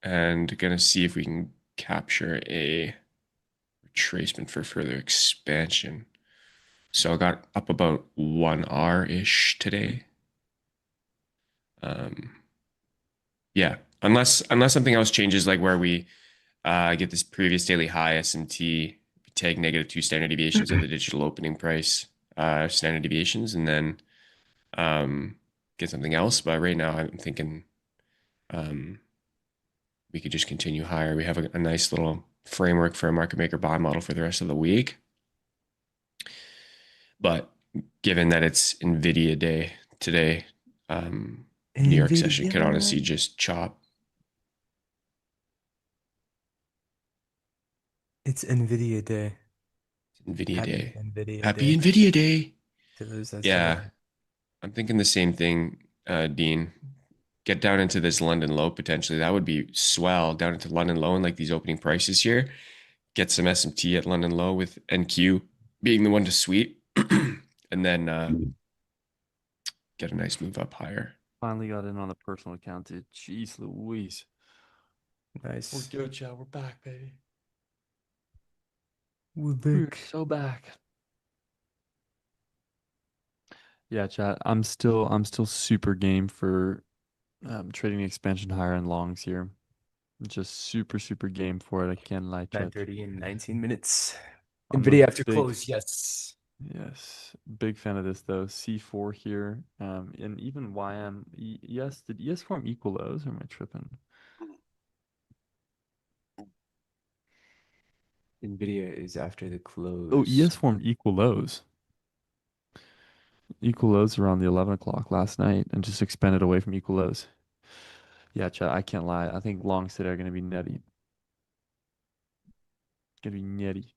and gonna see if we can capture a retracement for further expansion. So I got up about 1R-ish today. Um, yeah, unless something else changes, like where we get this previous daily high SMT, take -2 standard deviations of the digital opening price, standard deviations, and then get something else. But right now, I'm thinking um, we could just continue higher. We have a nice little framework for a market maker buy model for the rest of the week. But given that it's NVIDIA day today, New York session could honestly
NVIDIA.
just chop.
It's NVIDIA Day.
NVIDIA
Happy
day.
NVIDIA
Happy
Day
NVIDIA day.
to those that
Yeah,
celebrate.
I'm thinking the same thing, Dean. Get down into this London low potentially. That would be swell down into London low and like these opening prices here. Get some SMT at London low with NQ being the one to sweep, and then get a nice move up higher.
Finally got in on the personal account, dude. Jeez Louise. We're
Nice.
good, chat. We're back, baby.
We're
We're
back.
so back. Yeah, chat. I'm still super game for trading the expansion higher and longs here. Just super game for it. I can't lie, chat.
9:30 in 19 minutes.
I'm a
NVIDIA after
big
close, yes.
yes, big fan of this though. C4 here, and even YM. Yes, did ES form equal lows or am I tripping?
NVIDIA is after the
Oh,
close.
ES formed equal lows. Equal lows around the 11 o'clock last night and just expanded away from equal lows. Yeah, chat, I can't lie. I think longs today are going to be nutty. Going to be nutty.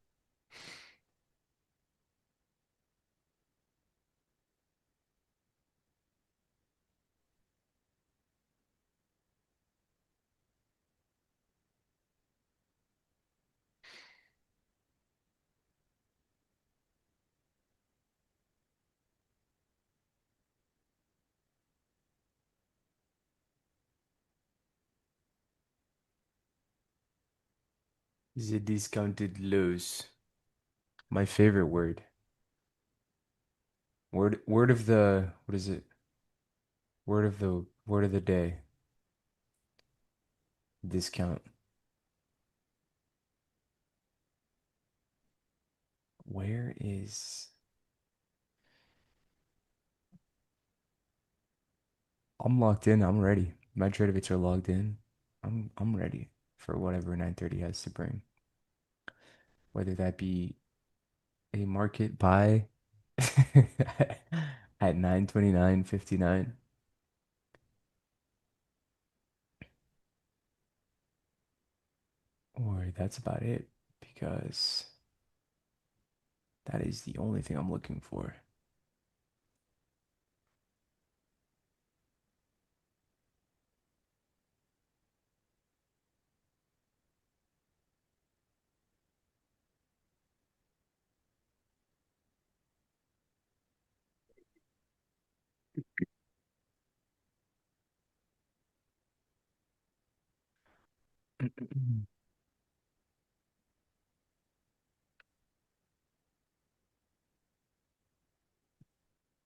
The discounted lows. My favorite word. Word of the what is it? Word of the day. Discount. Where is I'm locked in, I'm ready. My trade are logged in. I'm ready for whatever 9:30 has to bring. Whether that be a market buy at 9:29.59, or that's about it because that is the only thing I'm looking for.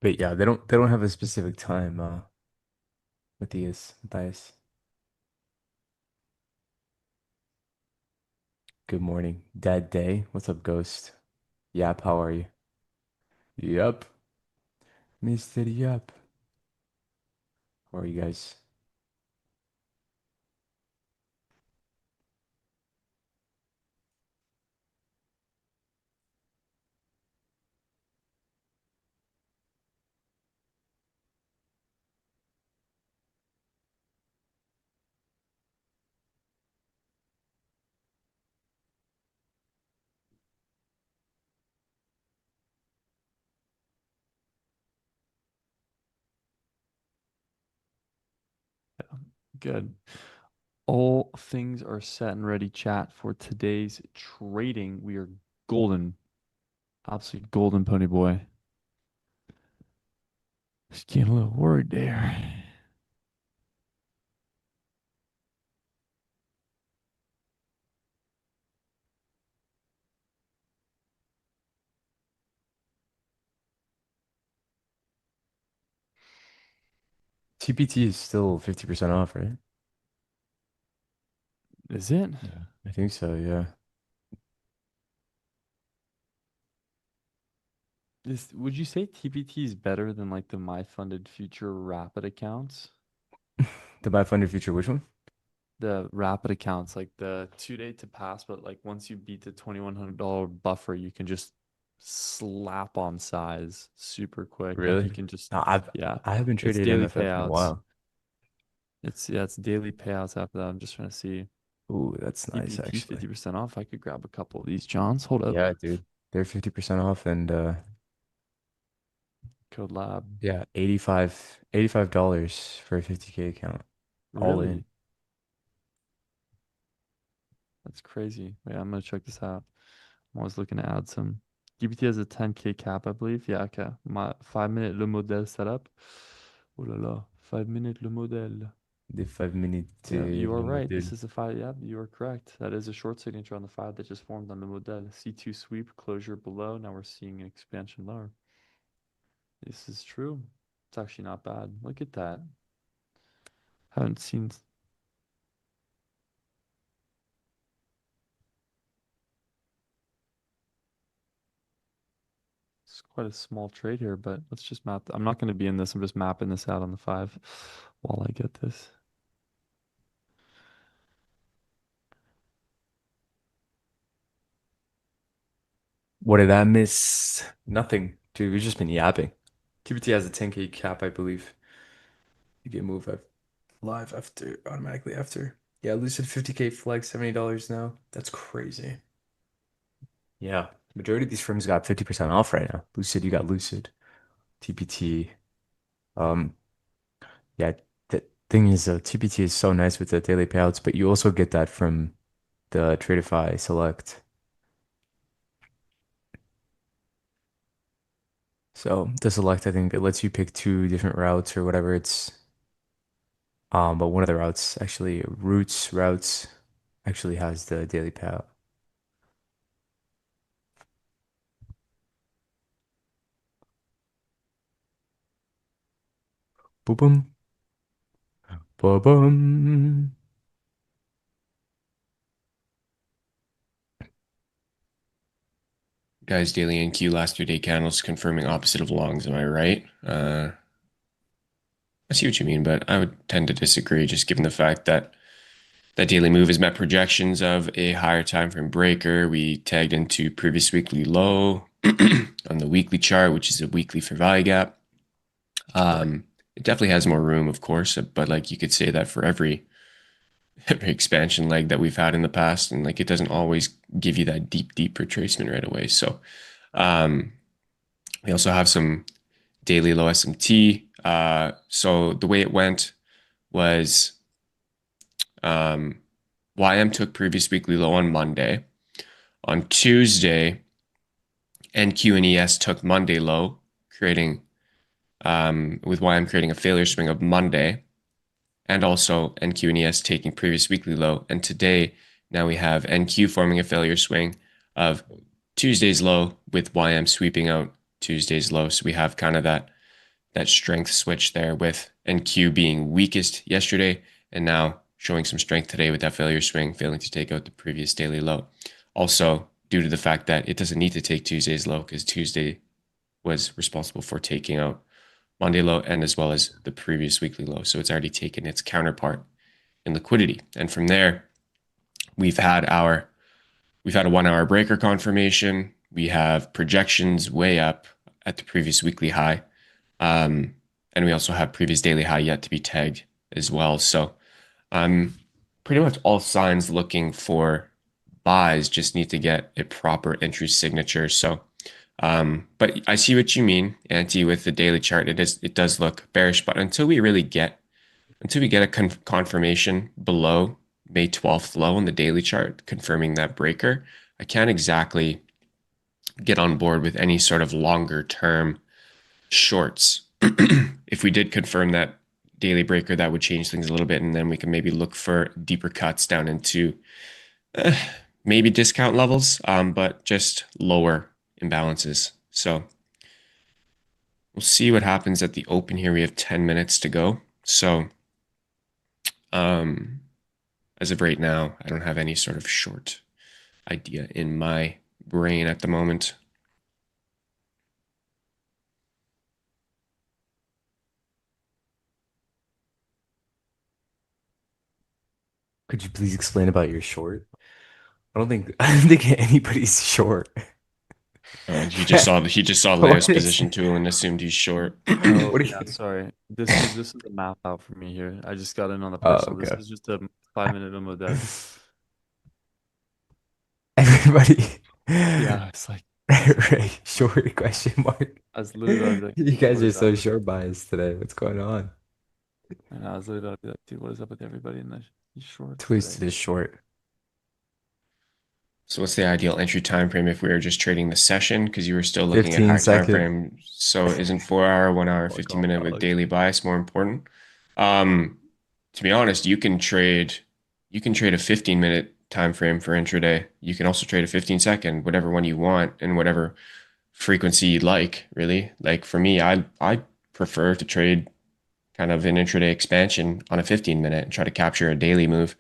But yeah, they don't have a specific time Matthias. Good morning. Dad Day. What's up, Ghost? Yap, how are you? Yup. Mr. Yup. How are you guys?
Good. All things are set and ready, chat, for today's trading. We are golden. Absolutely golden, pony boy. Just getting a little worried there.
TPT is still 50% off, right?
Is it?
Yeah, I think so, yeah.
Would you say TPT is better than like the My Funded Future Rapid accounts?
The buy funded future, which one?
The rapid accounts, like the 2 day to pass, but like once you beat the $2,100 buffer, you can just slap on size super quick. Like you
Really?
can just,
No, I've
yeah,
I haven't
it's
traded
daily
MFF in a
payouts.
while.
It's daily payouts after that. I'm just trying to see.
Ooh, that's nice
TPT
actually.
50% off. I could grab a couple of these Johns. Hold up.
Yeah, dude. They're 50% off and
Code Lab.
yeah, $85 for a 50K account. All in.
Really? That's crazy. Wait, I'm gonna check this out. I'm always looking to add some. TPT has a 10K cap, I believe. Yeah, okay. My 5 minute le modèle setup. Oh là là. 5 minute le modèle.
The 5 minute
Yeah, you are
le
right.
modèle.
This is a five. Yeah, you are correct. That is a short signature on the five that just formed on the model. C2 sweep, closure below. Now we're seeing an expansion lower. This is true. It's actually not bad. Look at that. Haven't seen. It's quite a small trade here, but let's just map. I'm not going to be in this. I'm just mapping this out on the five while I get this.
What did I miss? Nothing. Dude, we've just been yapping. TBT has a 10K cap, I believe. You get move up live after automatically after. Yeah, Lucid 50K flex, $70 now. That's crazy. Yeah. Majority of these firms got 50% off right now. Lucid, you got Lucid. TPT. Um, yeah, the thing is TPT is so nice with the daily payouts, but you also get that from the Tradeify Select. So the Select, I think it lets you pick two different routes or whatever it's but one of the routes actually routes actually has the daily payout. Boom boom boom boom.
Guys, daily NQ last 2 day candles confirming opposite of longs. Am I right? I see what you mean, but I would tend to disagree just given the fact that that daily move has met projections of a higher time frame breaker. We tagged into previous weekly low on the weekly chart, which is a weekly fair value gap. It definitely has more room, of course, but like you could say that for every expansion leg that we've had in the past, and like it doesn't always give you that deep retracement right away. So um, we also have some daily low SMT. So the way it went was um, YM took previous weekly low on Monday. On Tuesday, NQ and ES took Monday low, creating with YM creating a failure swing of Monday, and also NQ and ES taking previous weekly low. And today, now we have NQ forming a failure swing of Tuesday's low with YM sweeping out Tuesday's low. So we have kind of that strength switch there with NQ being weakest yesterday and now showing some strength today with that failure swing, failing to take out the previous daily low. Also, due to the fact that it doesn't need to take Tuesday's low because Tuesday was responsible for taking out Monday low and as well as the previous weekly low. So it's already taken its counterpart in liquidity. And from there, we've had our we've had a 1 hour breaker confirmation. We have projections way up at the previous weekly high. And we also have previous daily high yet to be tagged as well. So pretty much all signs looking for buys just need to get a proper entry signature. So but I see what you mean, Anti, with the daily chart. It does look bearish, but until we get a confirmation below May 12th low on the daily chart, confirming that breaker. I can't exactly get on board with any sort of longer term shorts. If we did confirm that daily breaker, that would change things a little bit, and then we can maybe look for deeper cuts down into uh, maybe discount levels, but just lower imbalances. So we'll see what happens at the open here. We have 10 minutes to go. So um, as of right now, I don't have any sort of short idea in my brain at the moment.
Could you please explain about your short? I don't think anybody's short.
He just saw
What
Leo's
is
position tool and assumed he's short.
Oh
what are
yeah,
you?
sorry. This is a map out for me here. I just got in on the
Oh,
personal. This
okay.
is just a 5 minute demo dev.
Everybody.
Yeah, it's like it's like
Right, short question mark.
I was literally like,
You
dude,
guys
what
are
is
so
up?
short biased today. What's going on?
And I was literally like, dude, what is up with everybody in the shorts today?
Twisted is short.
So what's the ideal entry time frame if we were just trading the session? Because you were still looking at
15
high time
second.
frame. So isn't 4 hour, 1 hour,
Fuck
15
off,
minute with
dog.
daily bias more important? Um, to be honest, you can trade a 15-minute time frame for intraday. You can also trade a 15-second, whatever one you want, and whatever frequency you'd like, really. Like for me, I prefer to trade kind of an intraday expansion on a 15 minute and try to capture a daily move.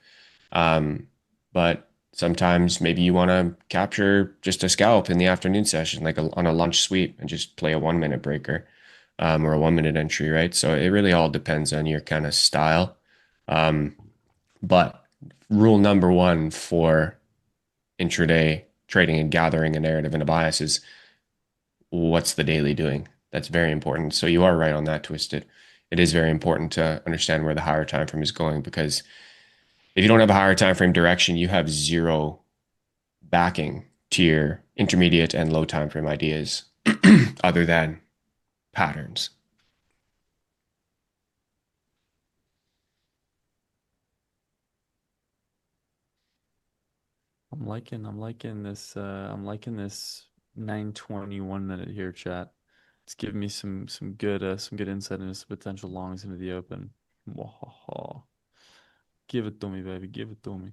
But sometimes maybe you want to capture just a scalp in the afternoon session, like on a lunch sweep, and just play a 1 minute breaker, or a 1 minute entry, right? So it really all depends on your kind of style. Um, but rule number one for intraday trading and gathering a narrative and a bias is what's the daily doing? That's very important. So you are right on that, Twisted. It is very important to understand where the higher time frame is going, because if you don't have a higher time frame direction, you have zero backing to your intermediate and low time frame ideas other than patterns.
I'm liking this 9:21 minute here, chat. It's giving me some good insight into some potential longs into the open. Mwahaha. Give it to me, baby. Give it to me.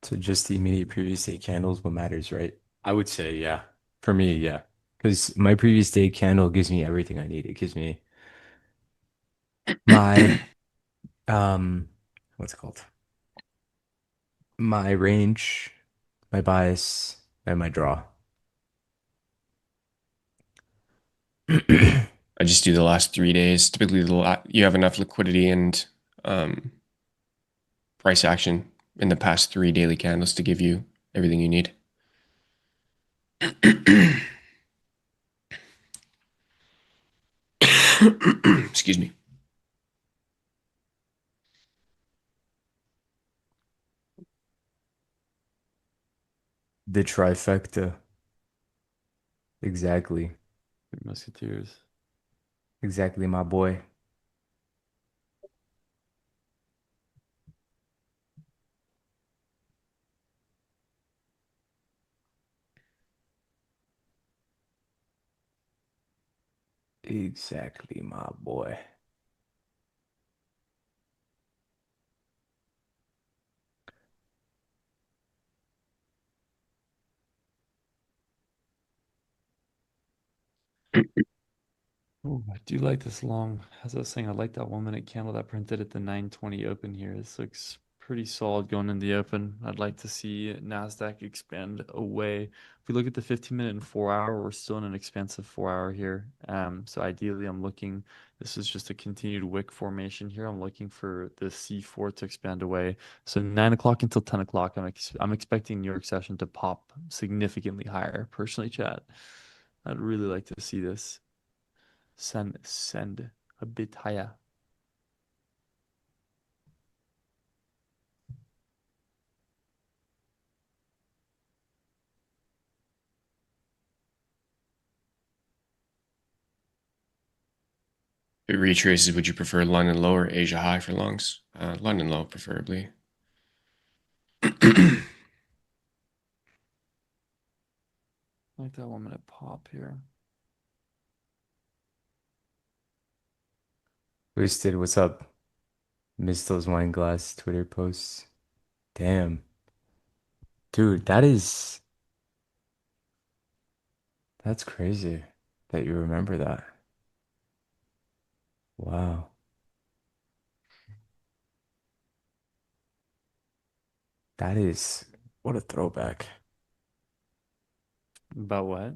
So just the immediate previous day candles, what matters, right? I would say, yeah. For me, yeah. Because my previous day candle gives me everything I need. It gives me my what's it called? My range, my bias, and my draw.
I just do the last 3 days. Typically, you have enough liquidity and um, price action in the past three daily candles to give you everything you need. Excuse me.
The trifecta. Exactly.
Three Musketeers.
Exactly, my boy. Exactly, my boy.
Oh, I do like this long. As I was saying, I like that 1 minute candle that printed at the 9:20 open here. This looks pretty solid going in the open. I'd like to see NASDAQ expand away. If we look at the 15 minute and 4 hour, we're still in an expansive 4 hour here. So ideally, this is just a continued wick formation here. I'm looking for the C4 to expand away. So 9 o'clock until 10 o'clock, I'm expecting New York session to pop significantly higher. Personally, chat, I'd really like to see this send a bit higher.
If it retraces, would you prefer London low or Asia high for longs? London low, preferably.
Like that 1 minute pop here.
Wasted, what's up? Missed those wine glass Twitter posts. Damn. Dude, that's crazy that you remember that. Wow. That is what a throwback.
About what?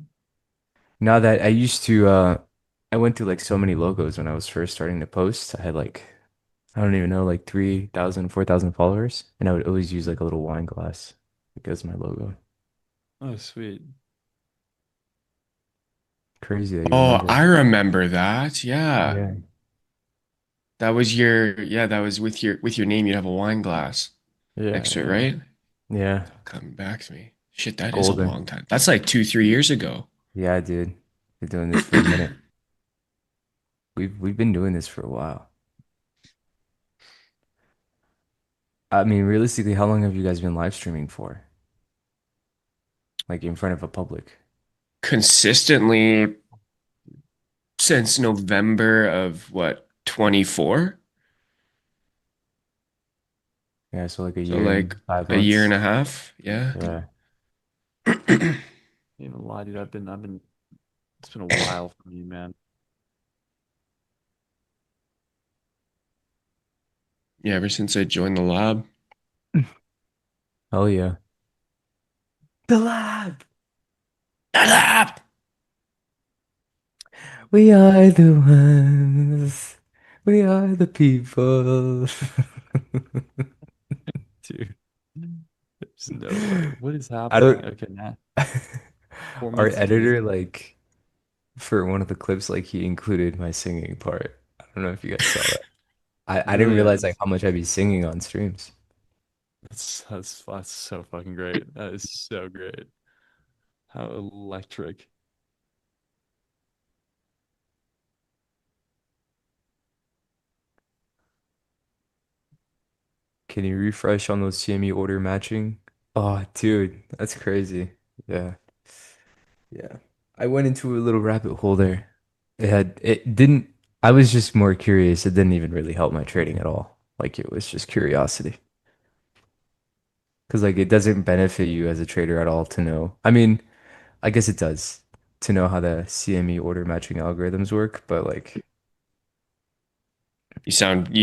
Now that I went through like so many logos when I was first starting to post. I had like I don't even know, like 3,000, 4,000 followers, and I would always use like a little wine glass because my logo.
Oh, sweet.
Crazy that you
Oh,
remember.
I remember that. Yeah.
Yeah.
That was with your name, you'd have a wine glass
Yeah,
next to it,
yeah.
right?
Yeah.
Coming back to me. Shit, that is a
Golden.
long time. That's like 2, 3 years ago.
Yeah, dude. Been doing this for a minute. We've been doing this for a while. I mean, realistically, how long have you guys been live streaming for? Like in front of a public?
Consistently since November of what, 24?
Yeah, so like a
So
year
like
and five
a year and
months.
a half. Yeah.
Yeah.
Ain't gonna lie, dude. It's been a while for me, man.
Yeah, ever since I joined the lab.
Oh yeah. The lab.
The lab!
We are the ones. We are the people.
Dude, there's no way. What is
I
happening?
don't.
Okay, now four
Our
minutes into this.
editor, like, for one of the clips, like, he included my singing part. I don't know if you guys saw that. I didn't
Really
realize, like,
nice.
how much I'd be singing on streams.
That's so fucking great. That is so great. How electric.
Can you refresh on those CME order matching? Oh, dude, that's crazy. Yeah. Yeah. I went into a little rabbit hole there. It didn't, I was just more curious. It didn't even really help my trading at all. Like it was just curiosity. Because like it doesn't benefit you as a trader at all to know. I mean, I guess it does to know how the CME order matching algorithms work, but like,
You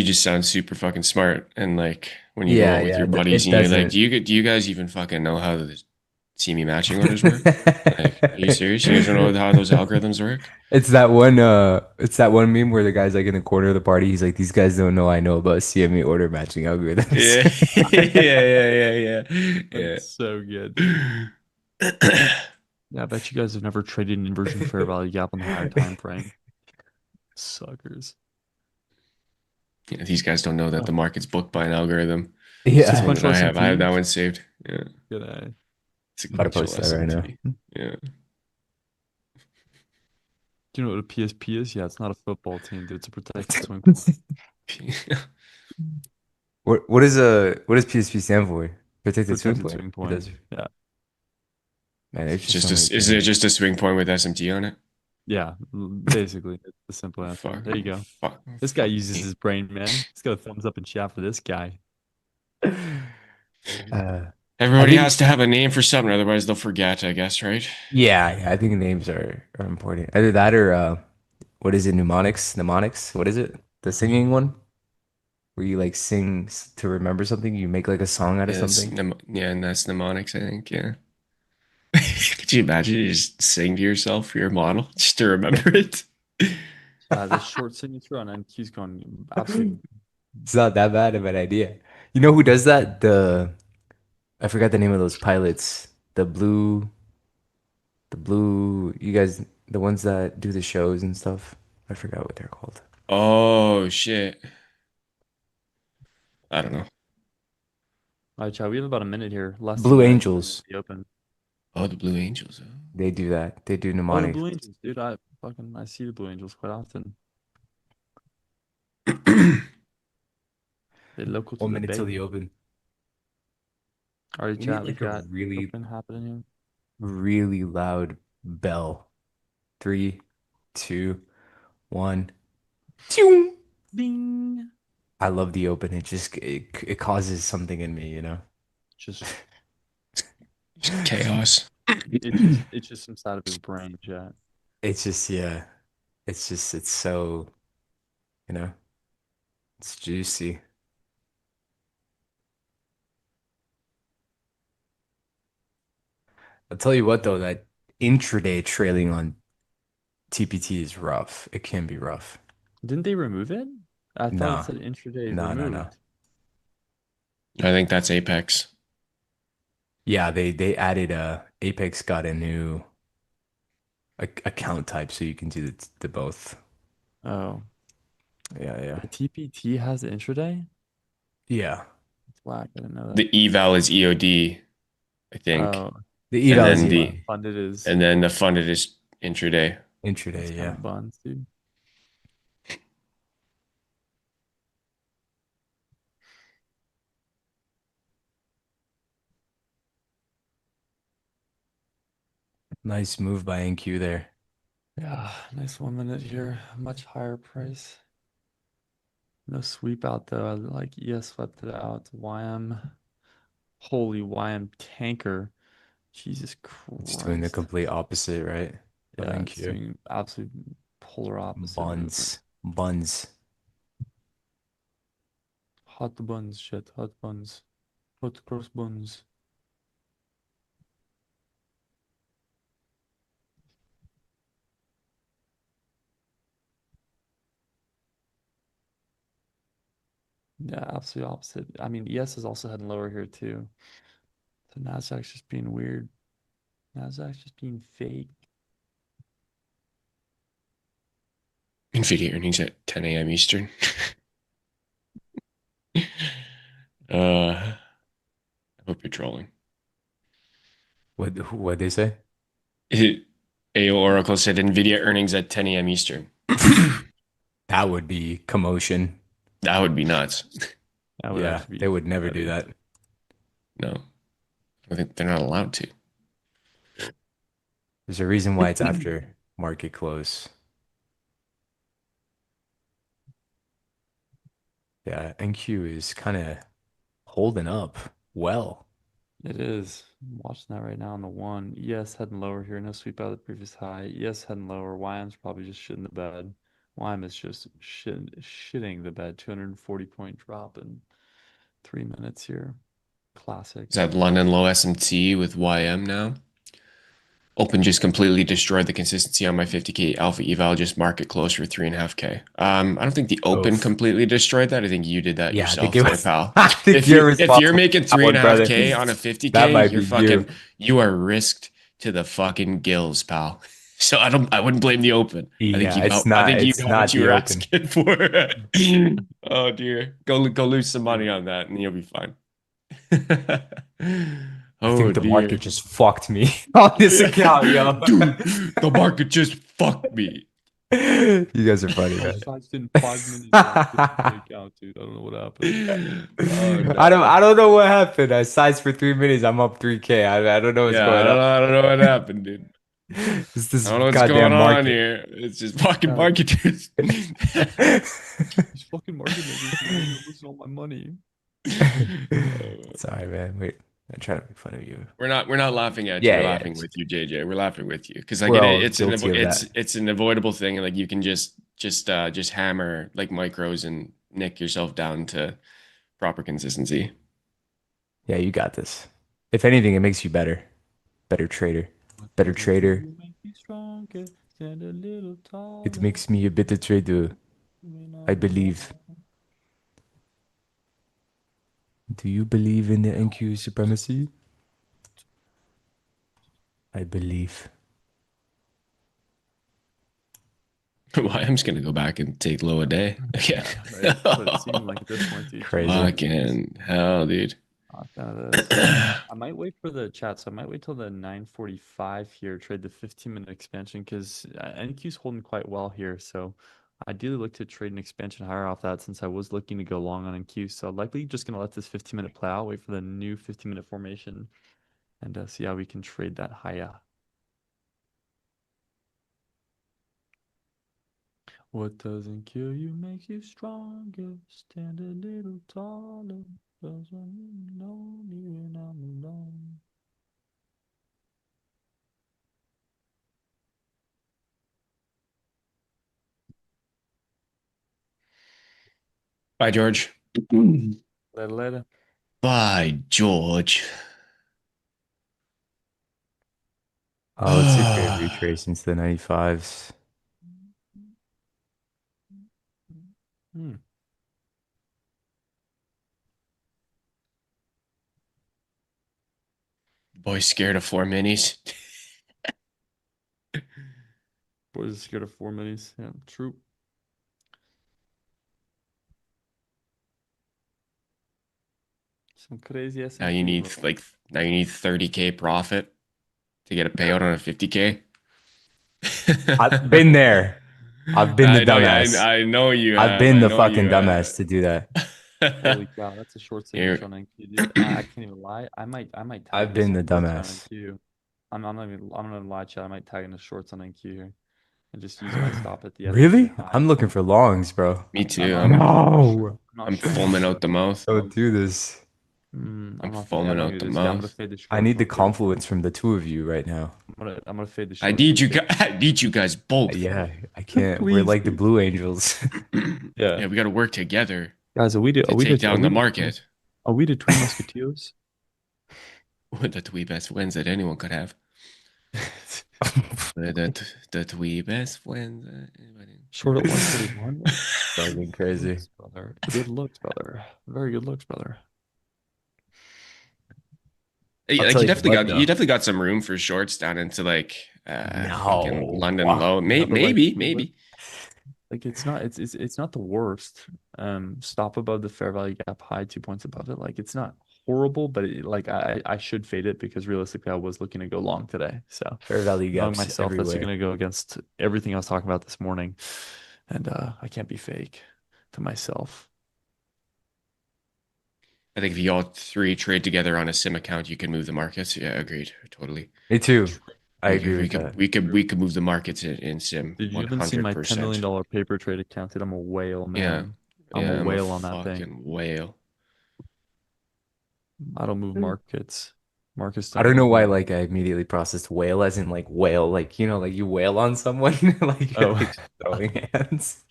just sound super fucking smart. And like when you go
yeah,
out with
yeah,
your buddies
it
and you're like,
doesn't.
do you guys even fucking know how the see me matching orders work? Like, are you serious? You guys don't know how those algorithms work?
It's that one meme where the guy's like in the corner of the party, he's like, these guys don't know I know about CME order matching algorithms.
Yeah. Yeah.
That's so good, dude.
Yeah.
Yeah, I bet you guys have never traded an inversion fair value gap on the higher time frame. Suckers.
Yeah, these guys don't know that
Oh,
the market's booked by an algorithm. It's the one
Yeah,
that
sequential
I have
S&P.
that one saved. Yeah.
Good eye.
I'm about to
Sequential
post that right now.
SMT. Yeah.
Do you know what a PSP is? Yeah, it's not a football team, dude. It's a protected swing point.
What does PSP stand for? Protected swim
Protected
point.
swing
It
point.
does.
Yeah.
Man, there's
It's
just so
just
many
is it
things.
just a swing point with SMT on it?
Yeah. Basically, it's the simple answer.
Fuck,
There you go.
fuck,
This guy
fuck
uses
me.
his brain, man. Let's go a thumbs up and chat for this guy.
I
Everybody
think
has to have a name for something, otherwise they'll forget, I guess, right?
yeah, I think names are important. Either that or what is it? Mnemonics? Mnemonics? What is it? The singing one? Where you like sing to remember something, you make like a song out of something.
Yeah, and that's mnemonics, I think. Yeah. Could you imagine you just sing to yourself for your model just to remember it?
This short signature on NQ's going absolutely.
It's not that bad of an idea. You know who does that? I forgot the name of those pilots. You guys, the ones that do the shows and stuff. I forgot what they're called.
Oh shit. I don't know.
All right, Chad, we have about a minute here. Less than a
Blue
minute until
Angels.
the open.
Oh, the Blue Angels. Oh.
They do that. They do
Oh, the
mnemonics.
Blue Angels, dude. I see the Blue Angels quite often. They local to
1
the
minute till
bay.
the open.
All right,
We need
chat. We
like a
got
really,
open happening
really loud bell. 3, 2, 1.
here. Ding.
I love the open. It causes something in me, you know?
Just
Chaos.
it's just inside of his brain, chat.
It's just, yeah. It's so, you know, it's juicy. I'll tell you what though, that intraday trailing on TPT is rough. It can be rough.
Didn't they remove it? I thought it
No,
said intraday
no.
removed.
I think that's Apex.
Yeah, they added Apex got a new account type so you can do the both.
Oh,
Yeah.
the TPT has the intraday?
Yeah.
It's whack. I didn't know that.
The eval is EOD, I think.
Oh,
The
And
eval is
then
EOD.
funded is
the funded is intraday.
that's
Intraday,
kind
yeah.
of buns, dude.
Nice move by NQ there.
Yeah, nice 1 minute here. Much higher price. No sweep out though. I like ES swept it out. YM. Holy YM tanker. Jesus
It's doing the
Christ.
complete opposite, right? Of
Yeah, it's
NQ.
doing absolute polar opposite movement.
Buns.
Hot buns, shit. Hot buns. Hot cross buns. Yeah, absolute opposite. I mean, ES is also heading lower here too. So Nasdaq's just being weird. Nasdaq's just being fake.
NVIDIA earnings at 10 a.m. Eastern. I hope you're trolling.
What'd they say?
AO Oracle said NVIDIA earnings at 10 a.m. Eastern.
That would be commotion.
That would be nuts.
That would
Yeah,
actually
they
be
would never do
nutty.
that.
No, I think they're not allowed to.
There's a reason why it's after market close. Yeah, NQ is kind of holding up well.
It is. I'm watching that right now on the one. ES heading lower here. No sweep out of the previous high. ES heading lower. YM's probably just shitting the bed. YM is just shitting the bed. 240 point drop in 3 minutes here. Classic.
Is that London low SMT with YM now? Open just completely destroyed the consistency on my 50K alpha eval, just market close for 3.5K. I don't think the open
Oof.
completely destroyed that. I think you did that
Yeah, I think
yourself
it
there,
was.
pal.
I think you're
If you're
responsible
making
for that
three and
one,
a half
brother.
K on a
That
50K,
might be you.
you are risked to the fucking gills, pal. So I wouldn't blame the open.
Yeah,
I think you
it's
got what
not
you
the
were
open.
asking for. Oh dear. Go lose some money on that and you'll be fine.
I
Oh
think the market
dear.
just fucked me on this account, yo.
Dude, the market just fucked me.
You guys are funny,
I
man.
sized in 5 minutes on a 50K account, dude. I don't know what happened.
Oh
I
no.
don't know what happened. I sized for 3 minutes. I'm up 3K. I don't know what's
Yeah,
going on.
I don't know what happened, dude.
It's
I
this
don't know what's going
goddamn
on
market.
here. It's just fucking
Yeah,
marketers.
these fucking market makers, man. I'm losing all my money.
Sorry, man. Wait, I'm trying to make fun of you.
We're not laughing at you.
Yeah,
We're
yeah.
laughing with you, JJ. We're laughing with you because like
We're all guilty of that.
it's an avoidable thing, and like you can just hammer like micros and nick yourself down to proper consistency.
Yeah, you got this. If anything, it makes you better. Better trader. Better
Whatever
trader.
will make you stronger, stand a little
It
taller.
makes me a better trader.
When
I
I'm
believe.
wrong.
Do you believe in the NQ supremacy? I believe.
Well, I'm just gonna go back and take low a day. Okay.
Yeah, right. That's what it's seeming like at this point, dude.
Crazy.
Fucking hell, dude.
Not a fan of this. I might wait for the chat, so I might wait till the 9:45 here, trade the 15-minute expansion because NQ's holding quite well here. So ideally look to trade an expansion higher off that since I was looking to go long on NQ. So likely just gonna let this 15-minute play out, wait for the new 15-minute formation, and see how we can trade that higher. What doesn't kill you makes you stronger. Stand a little taller. Doesn't mean lonely when I'm alone.
Bye, George.
Later, later.
Bye, George.
Let's see if we have retrace into the 95s.
Hmm.
Boy, scared of 4 minis.
Boys are scared of 4 minis. Yeah, true. Some crazy
Now you
S&P,
need
bro.
like now you need 30K profit to get a payout on a 50K.
I've been there. I've been the
I know,
dumbass.
I know you
I've
have.
been
I
the
know you
fucking
have.
dumbass to do that.
Holy cow, that's a short signature
Here,
on NQ, dude. I can't even lie. I might tag
I've
into
been
some
the
shorts here on
dumbass.
NQ. I'm not gonna lie, Chad. I might tag into shorts on NQ here and just use my stop at the
Really?
estimated high.
I'm looking for longs, bro.
me too.
No.
I'm not
I'm
sure if I'm
foaming
gonna
out
go
the
against
mouth.
this
Don't
though.
do this.
I'm
I'm
foaming
not
out
gonna
the
do this. Yeah, I'm gonna
mouth.
fade the
I
shorts.
need
I'm
the
gonna fade the shorts.
confluence from the two of you right now.
I'm gonna fade the
I
shorts.
need you guys. I need you guys both.
Yeah, I can't. We're
Please,
like the
please.
Blue Angels.
Yeah,
Yeah, we got to work together
guys,
to take down the market.
are we the Twin Musketeers?
The twee best friends that anyone could have. The twee best friends.
Short at 141.
Fucking
Good
crazy.
looks, brother. Good looks, brother. Very good looks, brother.
I'll
Like
tell you what
you
though.
definitely got some room for shorts down into like fucking
No.
London low.
Yeah, but
Maybe.
like it's not the worst. Stop above the fair value gap high, 2 points above it. Like it's not horrible, but like I should fade it because realistically I was looking to go long today. So
Fair value
knowing
gaps
myself, that's
everywhere.
gonna go against everything I was talking about this morning, and I can't be fake to myself.
I think if you all three trade together on a sim account, you can move the markets. Yeah, agreed. Totally.
Me too.
True.
I agree with that.
True.
We could move the markets in sim
Did you even see my $10
100%.
million paper trade account? Dude, I'm a whale,
Yeah.
man. I'm a
Yeah, I'm a
whale on that thing.
fucking whale.
I don't move markets. Markets
I
don't
don't know
move
why,
me.
like, I immediately processed whale as in like whale, like, like you wail on someone, like you're
Oh,
like throwing hands.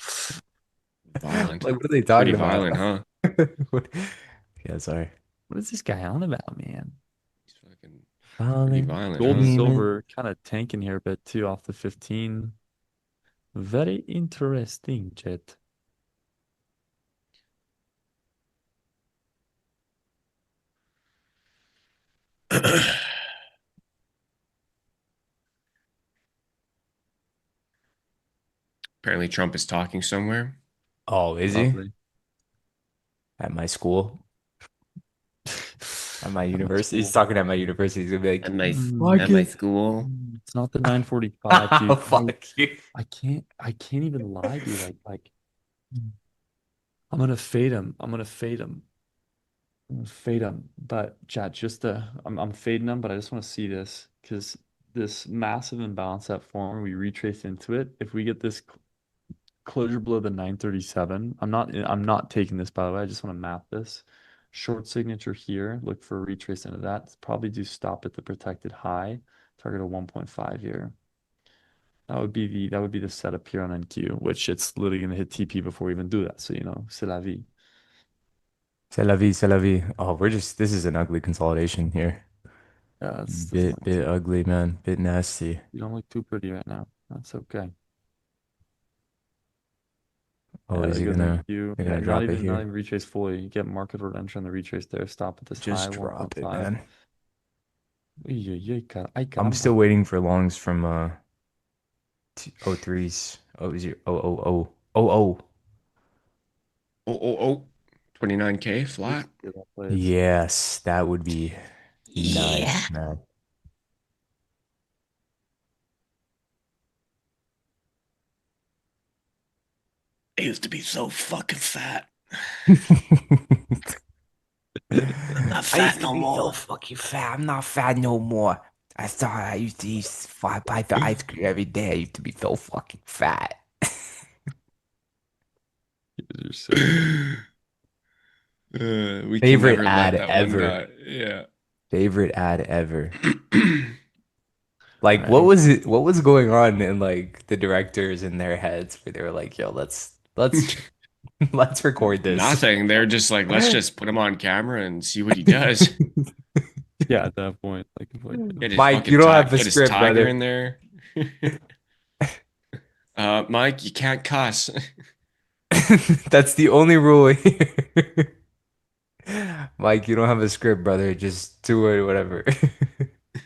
Violent.
Like, what are they
Pretty
talking about?
violent, huh?
What- Yeah, sorry.
what is this guy on about, man?
He's fucking pretty
Falling,
violent,
Gold and
huh?
dreaming.
silver kind of tanking here a bit too off the 15. Very interesting, Jet.
Apparently Trump is talking somewhere.
Oh, is he?
Lovely.
At my school? At my
At my
university? He's
school.
talking at my university. He's gonna be like,
At
fuck
my
it.
school.
It's not the 945, dude.
Fuck you.
I can't even lie, dude. Like I'm gonna fade him. I'm gonna fade him. I'm gonna fade him. But chat, I'm fading him, but I just want to see this because this massive imbalance that form we retrace into it. If we get this closure below the 937, I'm not taking this by the way. I just want to map this. Short signature here. Look for a retrace into that. Probably do stop at the protected high. Target a 1.5 here. That would be the setup here on NQ, which it's literally gonna hit TP before we even do that. So c'est la vie.
C'est la vie, c'est la vie. Oh, this is an ugly consolidation here.
Yeah, that's
Bit ugly, man. Bit nasty.
you don't look too pretty right now. That's okay.
Oh,
Yeah,
is
there
he
goes
gonna,
NQ.
they're
Yeah,
gonna
not
drop it
even not
here?
even retrace fully. You get market order entry on the retrace there. Stop at this high
Just drop it,
1.5.
man.
Ay,
I'm
caramba.
still waiting for longs from O threes. Oh, zero, oh, oh, oh, oh, oh.
Oh. 29K flat.
See how that plays.
Yes, that would be
Yeah.
nice, man.
I used to be so fucking fat. I'm not
I used
fat
to
no
be so
more.
fucking fat. I'm not fat no more. I thought I used to eat 5 pints of ice cream every day. I used to be so fucking fat.
You're so funny.
We can
Favorite
never let
ad
that one
ever.
go. Yeah.
Favorite ad ever.
All
Like, what
right.
was it? What was going on in like the directors in their heads where they were like, "Yo, let's let's record this."
Nothing. They're just like, let's just put him on camera and see what he does.
Yeah, at that point, like
Mike, you don't have a
Get his
script,
tiger
brother.
in there. Mike, you can't cuss.
That's the only rule here. Mike, you don't have a script, brother. Just do it, whatever.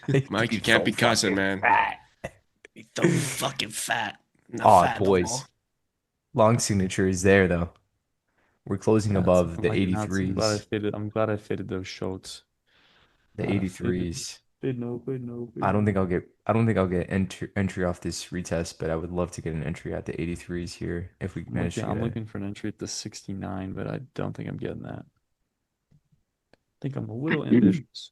I used to
Mike,
be
you can't
so
be cussing,
fucking
man.
fat.
He's so fucking fat. I'm not
Oh,
fat no more.
boys. Long signature is there, though. We're closing
that's
above
I'm
the
liking that. I'm glad I
83s.
fitted. I'm glad I fitted those shorts.
The
Glad I fitted.
83s.
Fit no, fit no,
I
fit
don't think
no.
I'll get entry off this retest, but I would love to get an entry at the 83s here if we manage to get
I'm
a
looking for an entry at the 69, but I don't think I'm getting that. I think I'm a little ambitious.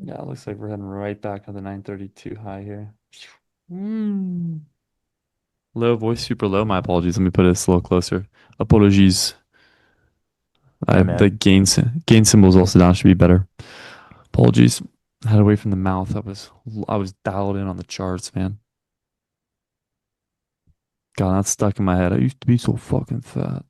Yeah, it looks like we're heading right back to the 932 high here. Mm. Low voice, super low. My apologies. Let me put it a little closer. Apologies.
My
The
man.
gain symbols also down should be better. Apologies. I had away from the mouth. I was dialed in on the charts, man. God, that's stuck in my head. I used to be so fucking fat.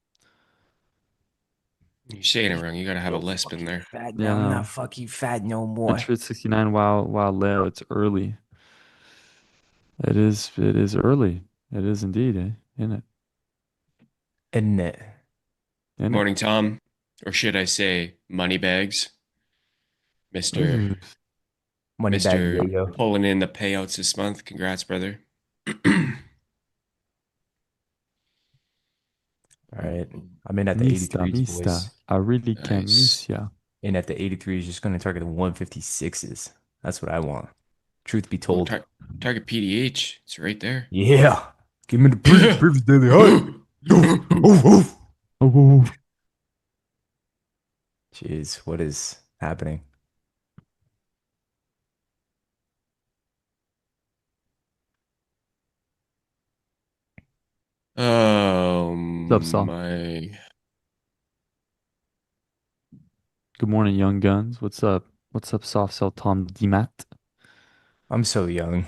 You're saying it
Used
wrong.
to
You
be
gotta have a
so
lisp in
fucking
there.
fat.
Yeah,
Now I'm not
no.
fucking fat no more.
Entry at 69 while low. It's early. It is early. It is indeed, in it.
Isn't it?
Good
In it.
morning, Tom. Or should I say Moneybags? Mr.
Ooh.
Money bag,
Mr.
yeah, yo.
pulling in the payouts this month. Congrats, brother.
All right. I'm in at the
Mista,
83s,
Mista.
boys.
I really can
Nice.
miss ya.
In at the 83s, just gonna target the 156s. That's what I want. Truth be
Oh,
told.
target PDH. It's right there.
Yeah. Give me the previous daily high. Oof, oof, oof.
Oh, whoa, whoa.
Jeez, what is happening?
Oh
What's up, Saul?
my.
Good morning, young guns. What's up? What's up, soft cell Tom DMAT?
I'm so young.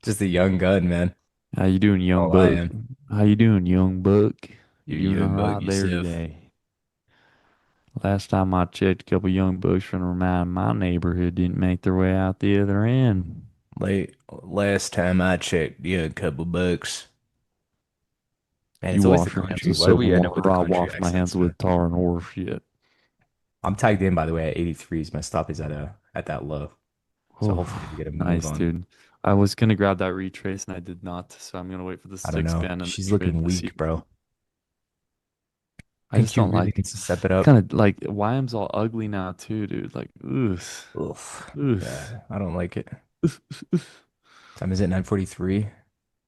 Just a young gun, man.
How you doing, young
All I
buck?
am.
How you doing, young buck? You
You're a
doing all
young bug
right there
yourself.
today? Last time I checked, a couple young bucks from around my neighborhood didn't make their way out the other end.
Last time I checked, yeah, a couple bucks. Man,
You
it's always the
wash your hands
country.
with
Why do
soap
we
and
end up with
water.
the
I
country
wash my
accents,
hands
man?
with tar and horse shit.
I'm tagged in, by the way, at 83s. My stop is at that low. So
Oh,
hopefully we get a move
nice,
on.
dude. I was gonna grab that retrace and I did not, so I'm gonna wait for this
I
to
don't know.
expand and then
She's
trade
looking
the
weak,
CP.
bro.
I just
Think you
don't
really
like
need to step it up?
kind of like YM's all ugly now too, dude. Like, oof,
Oof.
oof,
Yeah, I don't like it.
oof, oof.
Time is at 9:43.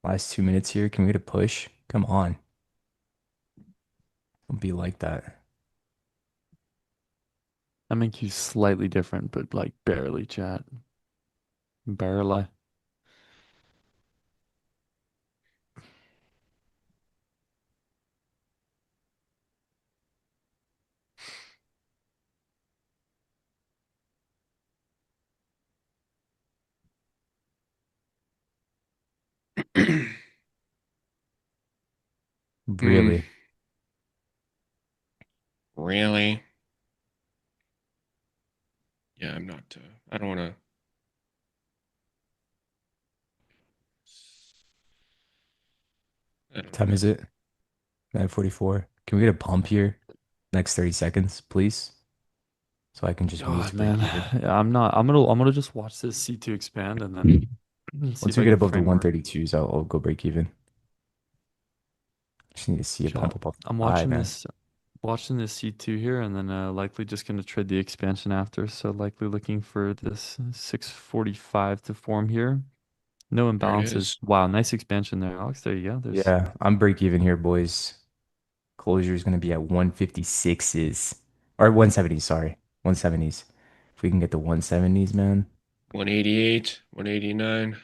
Last 2 minutes here. Can we get a push? Come on. Don't be like that.
MNQ's slightly different, but like barely, chat. Barely.
Hmm,
Really.
really? Yeah, I'm not. I don't want to. I don't
Time
know.
is it? 9:44. Can we get a pump here? Next 30 seconds, please. So I can just move
God,
to
man.
break even.
Yeah, I'm not. I'm gonna just watch this C2 expand and then see
Once
if
we
I
get
can
above the
framework.
132s, I'll go break even. Just need to see a
Chat.
pump above
I'm
the high,
watching
man.
this. Watching this C2 here, and then likely just going to trade the expansion after. So likely looking for this 645 to form here. No
There it
imbalances.
is.
Wow, nice expansion there, Alex. There you go. There's
Yeah, I'm break even here, boys. Closure is gonna be at 156s or 170s, sorry. 170s. If we can get the 170s, man.
188, 189,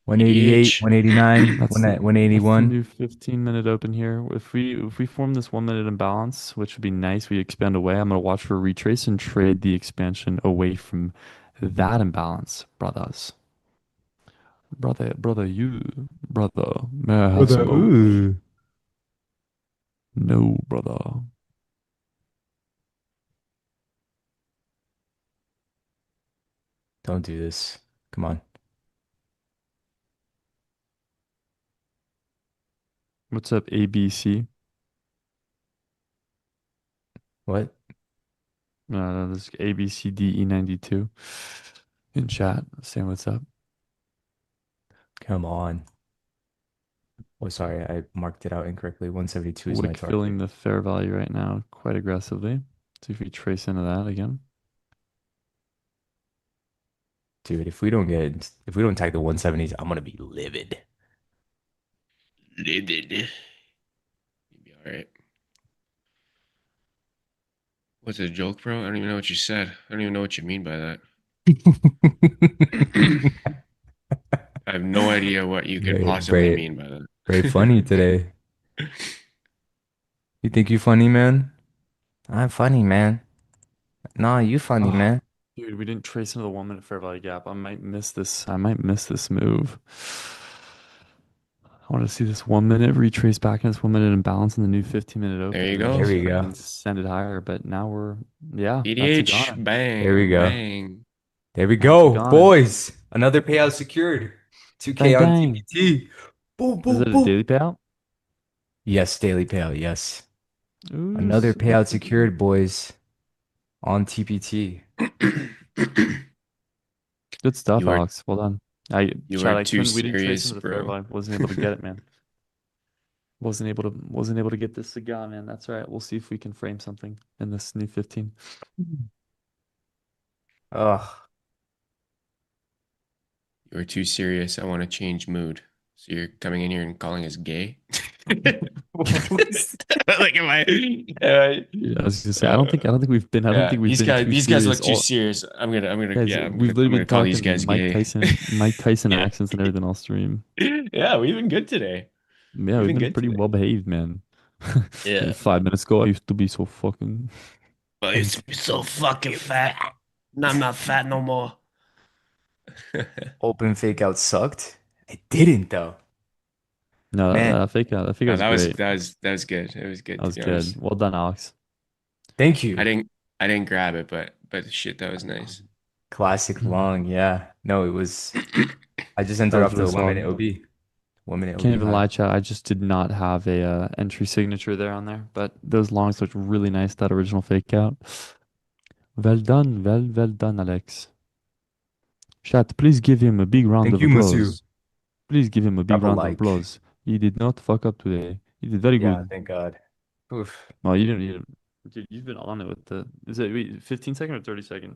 188,
EDH.
189,
that's the
181.
new 15-minute open here. If we form this 1 minute imbalance, which would be nice, we expand away. I'm gonna watch for a retrace and trade the expansion away from that imbalance, brothers. Brother, may I have
Brother,
some O's?
ooh.
No, brother.
Don't do this. Come on.
What's up, ABC?
What?
This ABCDE92 in chat saying what's up.
Come on. Oh, sorry, I marked it out incorrectly. 172 is my
Wick filling
target.
the fair value right now quite aggressively. See if we trace into that again.
Dude, if we don't tag the 170s, I'm gonna be livid.
Livid. You'll be all right. What's a joke, bro? I don't even know what you said. I don't even know what you mean by that. I have no idea what you could
Very,
possibly
very,
mean by that.
very funny today. You think you funny, man? I'm funny, man. Nah, you funny,
Oh,
man.
dude, we didn't trace into the 1 minute fair value gap. I might miss this. I might miss this move. I want to see this 1 minute retrace back in this 1 minute imbalance in the new 15-minute
There
open
you
and then
There
go.
just
we go.
fucking send it higher. But now yeah, that's a
EDH.
goner.
There we
Bang.
go.
Bang.
There we
That's a
go,
goner.
boys. Another payout secured. 2K
Bang,
on
bang.
TPT. Boom,
Is
boom,
it a
boom.
daily payout?
Yes, daily payout. Yes.
Ooh,
Another payout
sweet.
secured, boys, on TPT.
Good stuff,
You are
Alex. Well done.
you are
Chad,
too
we didn't trace
serious,
into the fair
bro.
value. Wasn't able to get it, man. Wasn't able to get this cigar, man. That's all right. We'll see if we can frame something in this new 15.
Ugh.
You are too serious. I want to change mood. So you're coming in here and calling us gay? Like,
Yeah, I was gonna say
uh,
I don't think
yeah,
we've been too
these guys
serious.
look too
All
serious.
guys, we've literally
I'm gonna
been
call these
talking
guys gay.
Mike Tyson
Yeah.
accents and everything all stream.
Yeah, we've been good today.
Yeah,
We've
we've
been
been
good
pretty
today.
well behaved, man.
Yeah.
5 minutes ago, I used to be so fucking.
But I used to be so fucking fat. Now I'm not fat no more.
Open fake out sucked. It didn't though.
No,
Man,
that fake out
No,
was great.
that was good. It was good
That
to
was
be
good.
honest.
Well done, Alex.
thank
I
you.
didn't I didn't grab it, but shit, that was nice.
Classic long, yeah. No, it was. I just
That
entered
was
off
really
the 1 minute
solid.
OB. 1 minute
Can't
OB
even
high.
lie, chat. I just did not have a entry signature there on there, but those longs looked really nice. That original fake out. Well done, Alex. Chat, please give him a big round
Thank
of
you, monsieur.
applause. Please give him a big
Drop a
round of
like.
applause. He did not fuck up today. He did very
Yeah,
good.
thank God. Oof.
No, you didn't. Dude, you've been on it with the. Is it wait, 15 second or 30 second?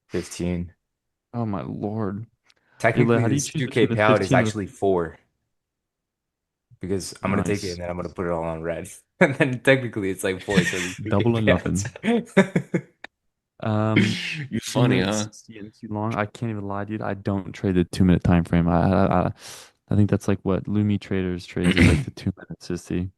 15.
Oh my lord.
Technically,
How do you
this
choose
2K
between the
payout is
15 and the
actually 4 because I'm gonna take it
nice?
and then I'm gonna put it all on red. And then technically it's like 4, so there's 2K
Double or nothing.
payouts.
You
Two
funny,
minutes
huh?
60 and too long. I can't even lie, dude. I don't trade the 2 minute time frame. I think that's like what Lumi Traders trades is like the 2 minute 60.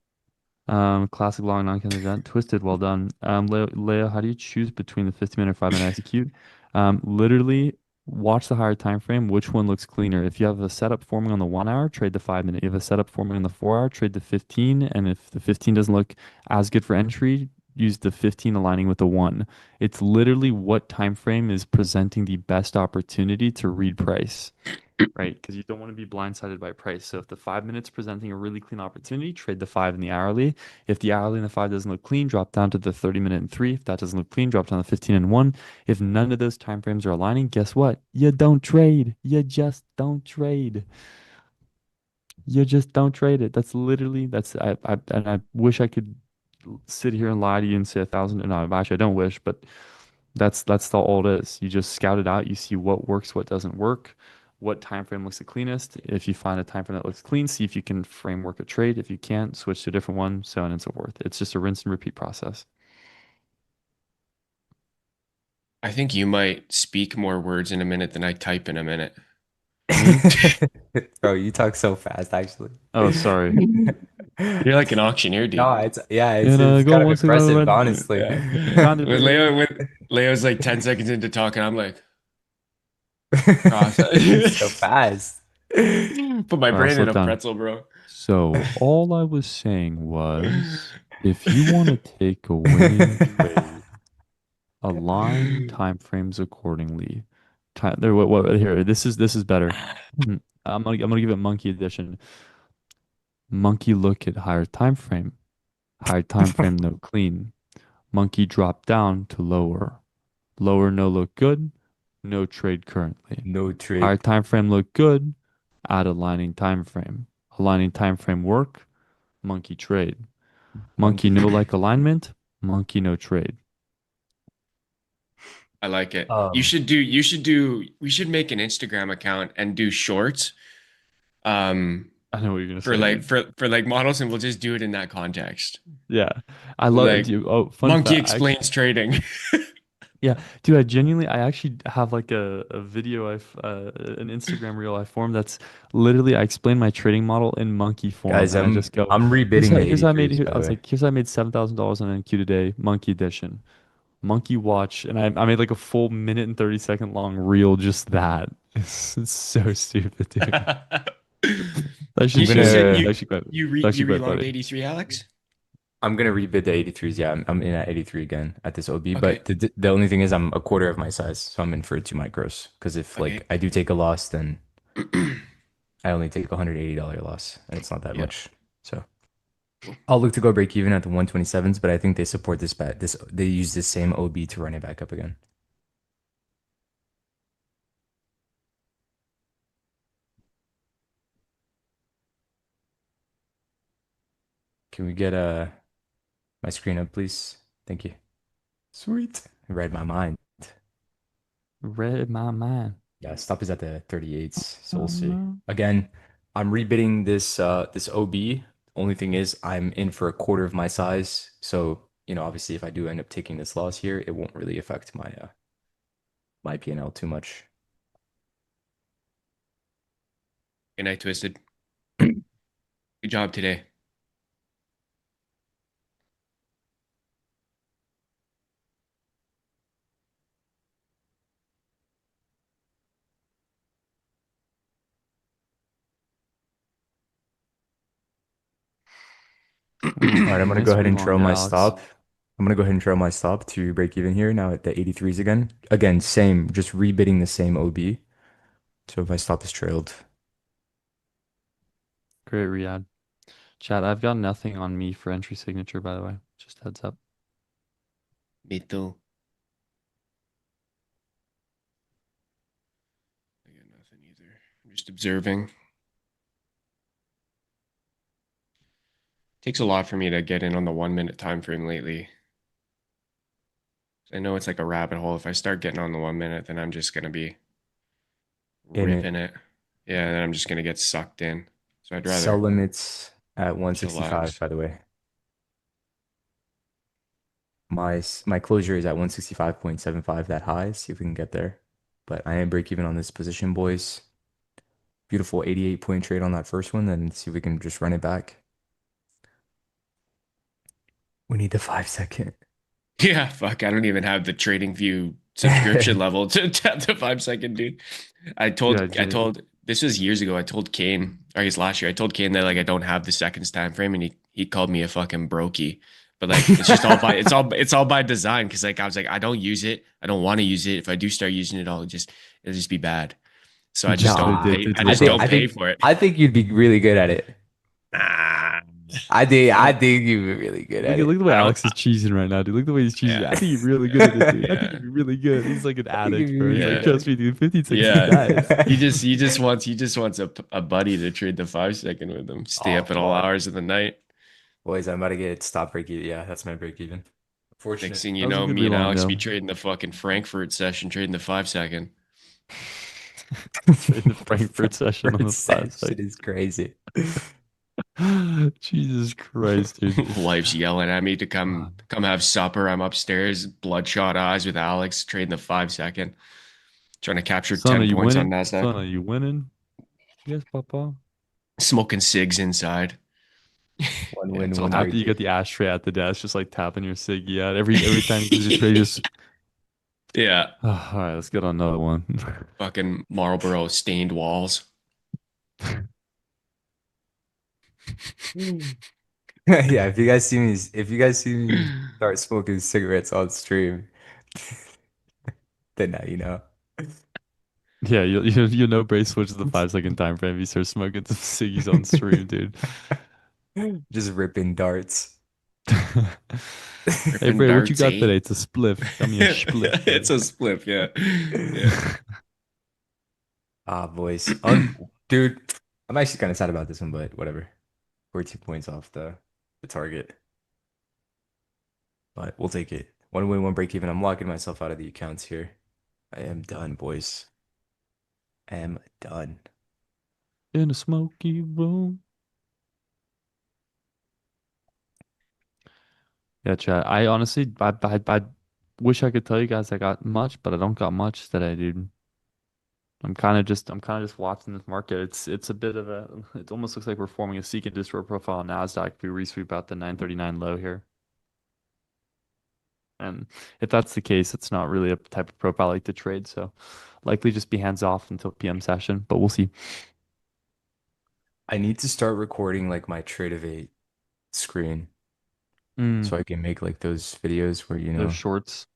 Classic long non-count event. Twisted, well done. Leo, how do you choose between the 50-minute or 5 minute execute? Literally watch the higher time frame. Which one looks cleaner? If you have a setup forming on the 1 hour, trade the 5 minute. If you have a setup forming on the 4 hour, trade the 15. And if the 15 doesn't look as good for entry, use the 15 aligning with the one. It's literally what time frame is presenting the best opportunity to read price, right? Because you don't want to be blindsided by price. So if the 5 minutes presenting a really clean opportunity, trade the five and the hourly. If the hourly and the five doesn't look clean, drop down to the 30 minute and three. If that doesn't look clean, drop down to 15 and one. If none of those time frames are aligning, guess what? You don't trade. You just don't trade. You just don't trade it. That's literally that's I and I wish I could sit here and lie to you and say 1,000. No, actually, I don't wish, but that's all it is. You just scout it out. You see what works, what doesn't work, what time frame looks the cleanest. If you find a time frame that looks clean, see if you can framework a trade. If you can't, switch to a different one, so on and so forth. It's just a rinse and repeat process.
I think you might speak more words in a minute than I type in a minute.
Me?
Bro, you talk so fast, actually.
Oh, sorry.
You're like an auctioneer, dude.
No, it's yeah, it's
And
it's
go
kind of
once around the
impressive,
red.
honestly.
Yeah.
Round it.
When Leo's like 10 seconds into talking, I'm like,
So
process.
fast.
Put my
All right, I'll
brain
slow
in
it
a
down.
pretzel, bro.
So all I was saying was, if you want to take a winning trade, align timeframes accordingly. Time there. What here? This is better. I'm gonna give it monkey edition. Monkey look at higher time frame. Higher time frame no clean. Monkey drop down to lower. Lower no look good. No trade currently.
No
Higher
trade.
time frame look good. Add aligning time frame. Aligning time frame work. Monkey trade. Monkey
Monkey.
no like alignment. Monkey no trade.
I like it.
Um,
We should make an Instagram account and do shorts um
I know what you're gonna
for
say.
like models, and we'll just do it in that context.
Yeah, I love it,
Like
dude. Oh, fun
Monkey
fact.
explains trading.
Yeah, dude. I actually have like a video an Instagram reel I formed that's literally I explain my trading model in monkey form,
guys,
and I
I'm
just go,
I'm rebidding the
here's how I made.
83s, by
I
the
was
way.
like, here's how I made $7,000 on NQ today, monkey edition. Monkey watch, and I made like a full minute and 30-second long reel just that. It's so stupid, dude. That
I'm
shit's
gonna
You
actually quite
relonged
funny.
83, Alex?
I'm gonna rebid the 83s. Yeah, I'm in at 83 again at this OB.
Okay.
But the only thing is I'm a quarter of my size, so I'm in for 2 micros. Because if like
Okay.
I do take a loss, then I only take $180 loss, and it's not that
Yeah.
much. So
Cool.
I'll look to go break even at the 127s, but I think they support this bet. They use this same OB to run it back up again. Can we get my screen up, please? Thank you. Sweet. Read my mind.
Read my mind.
Yeah, stop is at the 38s, so we'll
Oh,
see.
no.
Again, I'm rebidding this OB. Only thing is I'm in for a quarter of my size. So, obviously if I do end up taking this loss here, it won't really affect my P&L too much.
Good night, Twisted. Good job today.
All right, I'm gonna go
Nice
ahead and
relong
trail
there,
my
Alex.
stop. I'm gonna go ahead and trail my stop to break even here now at the 83s again. Again, same, just rebidding the same OB. So if my stop is trailed,
Great, Riyadh. Chat, I've got nothing on me for entry signature, by the way. Just heads up.
Me too. I got nothing either. I'm just observing. Takes a lot for me to get in on the 1 minute time frame lately. I know it's like a rabbit hole. If I start getting on the 1 minute, then I'm just gonna be
in it,
ripping it. Yeah, then I'm just gonna get sucked in. So I'd
sell
rather
limits at 165,
chillax.
by the way. My closure is at 165.75, that high. See if we can get there. But I am break even on this position, boys. Beautiful 88-point trade on that first one. Then see if we can just run it back. We need the 5 second.
Yeah, fuck. I don't even have the Trading View subscription level to tap the 5 second, dude.
Yeah,
I
Jimmy.
told this was years ago. I told Kane, or I guess last year, I told Kane that like I don't have the seconds time frame, and he called me a fucking brokey. But like it's just all by it's all by design because like I was like I don't use it. I don't want to use it. If I do start using it, it'll just be bad. So
You
I just
just get
don't pay.
addicted to
I
the
just don't
I
pay
think
process.
for it.
I think you'd be really good at it.
Nah.
I
I
think you'd be really good at
Look
it.
at the way
I don't.
Alex is cheesing right now, dude. Look at the way he's cheesing.
Yeah.
I think you're really good at it, dude. I think
Yeah.
you'd be really good. He's like an
I think you'd
addict,
be
bro. He's
really
like,
Yeah.
trust
good.
me, dude. 15 seconds, he
Yeah.
dies.
He just wants a buddy to trade the 5 second with him. Stay
Oh,
up at all
fuck.
hours of the night.
Boys, I'm about to get stop break even. Yeah, that's my break even.
Next
Fortunate.
thing
That
you
was a
know,
good
me and
rewind
Alex be
though.
trading the fucking Frankfurt session, trading the 5 second.
Trade the Frankfurt session on the five
Shit
second.
is crazy.
Jesus Christ, dude.
Life's yelling at me to come
God.
come have supper. I'm upstairs, bloodshot eyes with Alex, trading the 5 second, trying to capture
Son, are
10
you
points on
winning?
NASDAQ.
Son, are you winning? Yes, Papa.
Smoking cigs inside.
One
Yeah,
win,
it's all
one
After
good.
break
you get the
even.
ashtray at the desk, just like tapping your ciggy out. Every time you lose a trade, just
Yeah,
all right, let's get on another one.
fucking Marlboro stained walls.
Mm. Yeah, if you guys see me start smoking cigarettes on stream, then now you know.
Yeah, you know Bray switches the 5 second time frame. He starts smoking some ciggies on stream, dude.
Just ripping darts.
Hey
Ripping
Bray, what you
darts,
got
eh?
today? It's a spliff. Got me a spliff,
It's
bud.
a spliff, yeah. Yeah.
Ah, boys. Dude, I'm actually kind of sad about this one, but whatever. We're 2 points off the target, but we'll take it. One win, one break even. I'm locking myself out of the accounts here. I am done, boys. I am done.
In a smoky room. Yeah, chat. I honestly, I wish I could tell you guys I got much, but I don't got much today, dude. I'm kind of just watching this market. It's a bit of a, it almost looks like we're forming a seek and destroy profile on Nasdaq if we resweep out the 939 low here. And if that's the case, it's not really a type of profile I like to trade. So likely just be hands off until PM session, but we'll see.
I need to start recording like my Trade of Eight screen
Mm,
so I can make like those videos where
those shorts.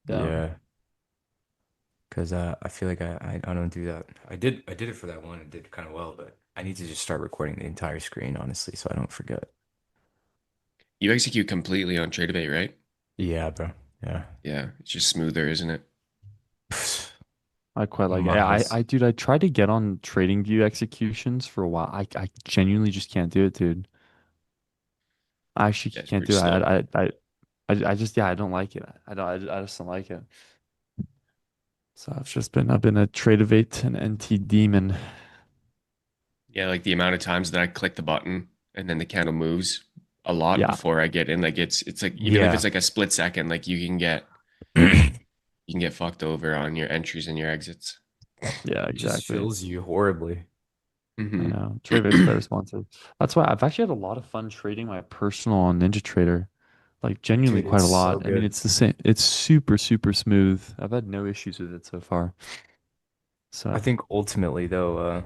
Yeah.
yeah, because I feel like I don't do that. I did it for that one. It did kind of well, but I need to just start recording the entire screen honestly, so I don't forget.
You execute completely on Trade Debate, right?
Yeah, bro. Yeah.
Yeah, it's just smoother, isn't it?
I quite like it.
Miles.
Dude, I tried to get on trading view executions for a while. I genuinely just can't do it, dude. I actually
Yeah, it's
can't
pretty
do it.
slow.
I just, yeah, I don't like it. I just don't like it. So I've been a trade of eight and NT demon.
Yeah, like the amount of times that I click the button and then the candle moves a lot
Yeah,
before I get in. Like it's like even if it's
Yeah.
like a split second, like you can get fucked over on your entries and your exits.
yeah,
It just
exactly.
fills you horribly.
I
Hmm.
know. Trade of eight's quite responsive. That's why I've actually had a lot of fun trading my personal on Ninja Trader. Like genuinely
Dude,
quite
it's
a
so
lot. I mean,
good.
it's the same. It's super, super smooth. I've had no issues with it so far.
I
So
think ultimately though,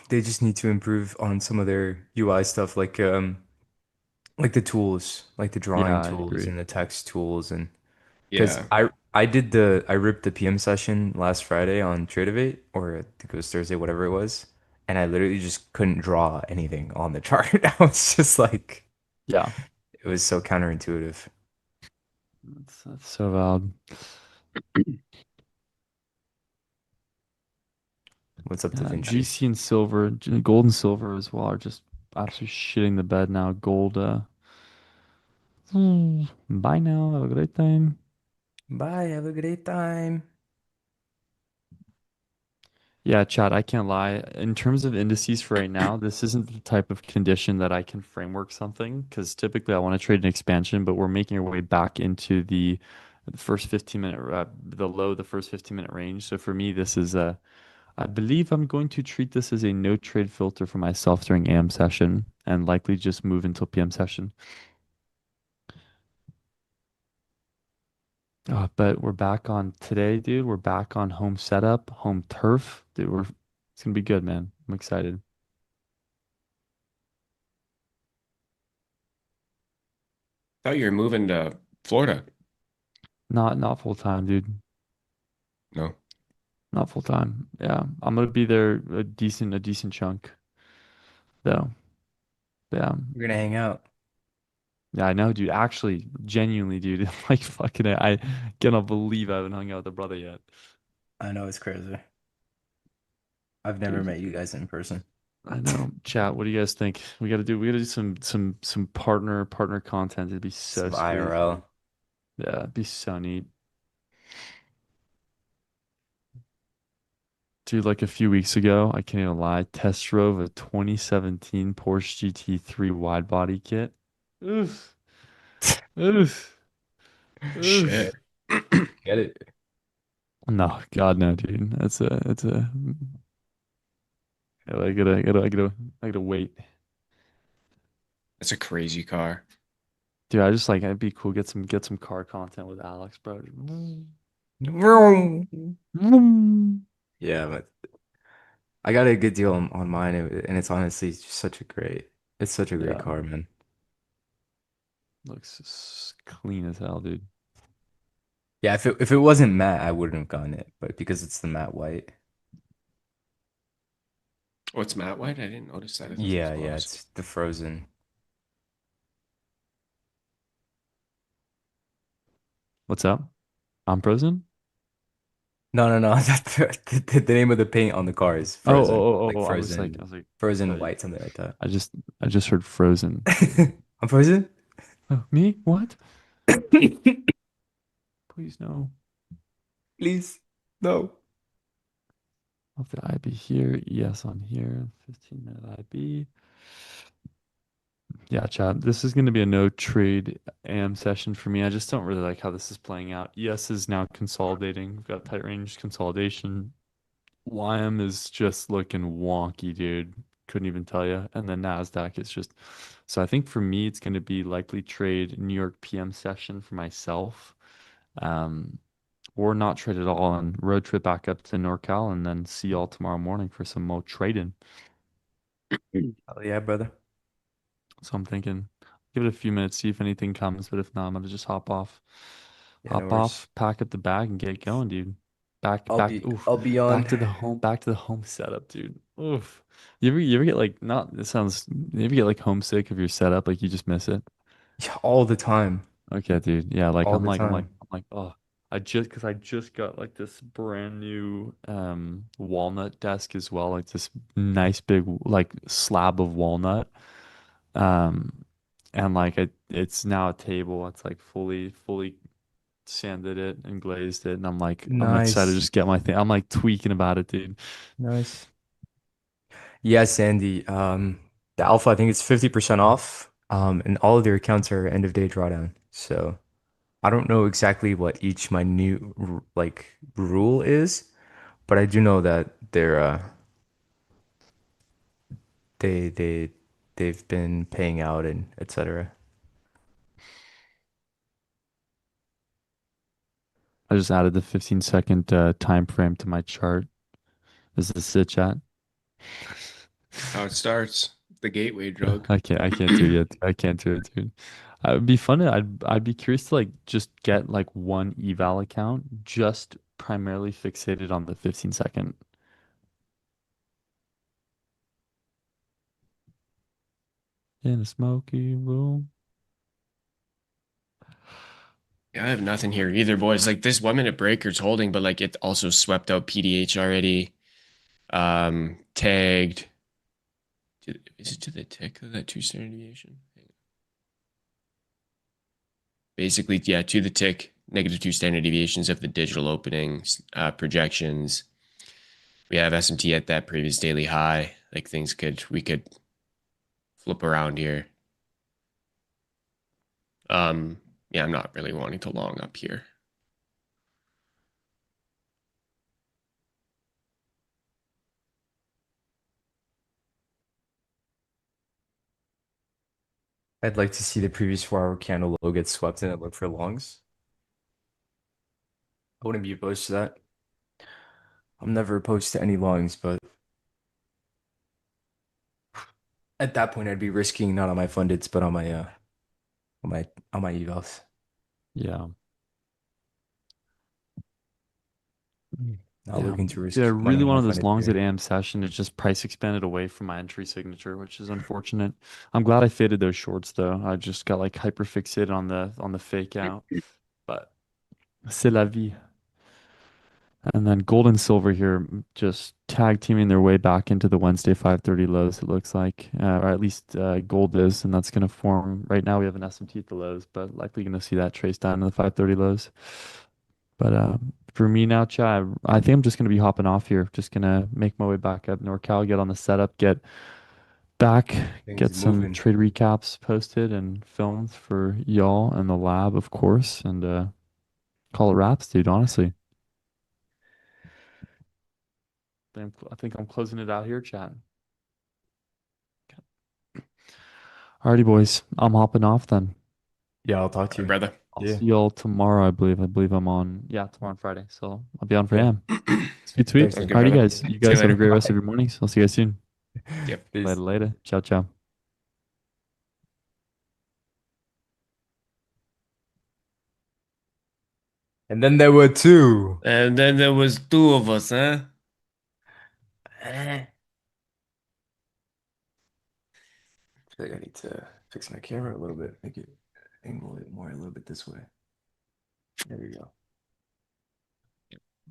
they just need to improve on some of their UI stuff like the tools, like the
yeah,
drawing
I
tools
agree.
and the text tools and because
Yeah.
I ripped the PM session last Friday on Tradeovate or I think it was Thursday, whatever it was, and I literally just couldn't draw anything on the chart. I was just like
Yeah,
it was so counterintuitive.
that's so valid.
What's up, Da
Yeah,
Vinci?
GC and silver, gold and silver as well are just absolutely shitting the bed now. Gold, bye now. Have a great time.
Bye, have a great time.
Yeah, Chad, I can't lie. In terms of indices for right now, this isn't the type of condition that I can framework something because typically I want to trade an expansion, but we're making our way back into the first 15 minute, the first 15-minute range. So for me, this is I believe I'm going to treat this as a no trade filter for myself during AM session and likely just move until PM session. But we're back on today, dude. We're back on home setup, home turf. Dude, it's gonna be good, man. I'm excited.
Thought you were moving to Florida.
Not full time, dude.
No.
Not full time. Yeah, I'm gonna be there a decent chunk though. Yeah,
We're gonna hang out.
yeah, I know, dude. Actually, genuinely, dude. Like fucking, I cannot believe I haven't hung out with a brother yet,
I know it's crazy. I've never
dude.
met you guys in person.
I know. Chat, what do you guys think? We gotta do some partner content. It'd be so
Some
sweet.
IRL.
Yeah, it'd be so neat. Dude, like a few weeks ago, I can't even lie, test drove a 2017 Porsche GT3 wide body kit. Oof. Oof.
Shit.
Oof.
Get it?
No, God no, dude. That's a I gotta wait.
That's a crazy car.
Dude, I just like it'd be cool get some car content with Alex, bro.
Yeah, but I got a good deal on mine, and it's honestly just it's such a great
Yeah,
car, man.
looks clean as hell, dude.
Yeah, if it wasn't matte, I wouldn't have gotten it, but because it's the matte white.
Oh, it's matte white? I didn't notice that. I thought it was
Yeah, yeah,
gloss.
it's the frozen.
What's up? I'm frozen?
No, no, no. The name of the paint on the car is
Oh,
frozen,
oh, oh,
like
oh, I was like,
frozen,
I was like,
frozen
uh,
white, something like that.
I just, I just heard frozen.
I'm frozen.
Oh, me? What? Please no.
Please, no.
Of the IB here, yes on here, 15-minute IB. Yeah, chat. This is going to be a no trade AM session for me. I just don't really like how this is playing out. ES is now consolidating. We've got tight range consolidation. YM is just looking wonky, dude. Couldn't even tell you. And then NASDAQ is just. So I think for me, it's going to be likely trade New York PM session for myself. Um, or not trade at all and road trip back up to NorCal and then see y'all tomorrow morning for some more trading.
Oh yeah, brother.
So I'm thinking, give it a few minutes, see if anything comes, but if not, I'm gonna just hop off.
Yeah, no
Hop
worries.
off, pack up the bag and get going, dude.
I'll be
Oof,
I'll be on.
back to the home setup, dude. Oof. You ever get like not it sounds you ever get like homesick of your setup, like you just miss it?
Yeah, all the time,
Okay, dude. Yeah, like
all the time.
oh, because I just got like this brand new walnut desk as well, like this nice big like slab of walnut. Um and like it's now a table. It's like fully sanded it and glazed it and I'm excited to
Nice,
just get my thing. I'm like tweaking about it, dude.
nice. Yeah, Sandy. The alpha, I think it's 50% off. And all of their accounts are end of day drawdown. So I don't know exactly what each minute like rule is, but I do know that they they they've been paying out and etc.
I just added the 15-second time frame to my chart. This is it, chat.
How it starts. The gateway drug.
I can't do it yet. I can't do it, dude. It would be fun. I'd be curious to like just get like one eval account just primarily fixated on the 15-second. In a smoky room.
Yeah, I have nothing here either, boys. Like this 1 minute breaker's holding, but like it also swept out PDH already. Tagged. Is it to the tick of that 2 standard deviation? Basically, yeah, to the tick, -2 standard deviations of the digital openings, projections. We have SMT at that previous daily high. Like we could flip around here. Yeah, I'm not really wanting to long up here.
I'd like to see the previous 4 hour candle low get swept in and look for longs. I wouldn't be opposed to that. I'm never opposed to any longs, but at that point I'd be risking not on my fundeds, but on my on my evals.
Yeah.
Not
Yeah.
looking to risk
Yeah,
money
really
on
one
my
of those
funded
longs at
here.
AM session. It's just price expanded away from my entry signature, which is unfortunate. I'm glad I faded those shorts though. I just got like hyper fixated on the fake out. But c'est la vie. And then gold and silver here just tag teaming their way back into the Wednesday 530 lows, it looks like, or at least gold is, and that's going to form. Right now we have an SMT at the lows, but likely going to see that trace down to the 530 lows. But for me now, Chad, I think I'm just going to be hopping off here. Just going to make my way back up NorCal, get on the setup, get back,
Things
get some
moving.
trade recaps posted and filmed for y'all and the lab, of course, and call it wraps, dude, honestly. I think I'm closing it out here, chat. Alrighty, boys. I'm hopping off then.
Yeah, I'll talk
All
to
right,
you.
brother.
I'll
Yeah.
see y'all tomorrow, I believe. I believe I'm on, yeah, tomorrow and Friday. So I'll be on for
Yeah.
AM. Sweet, sweet.
Sounds
Thursday.
good,
Alrighty,
brother.
guys. You
See you
guys have a
later.
great rest of
Bye.
your mornings. I'll see you guys soon.
Yep.
Later,
Peace.
later. Ciao, ciao.
And then there were two.
And then there was two of us, huh?
I feel like I need to fix my camera a little bit, make it angle it more a little bit this way. There we go.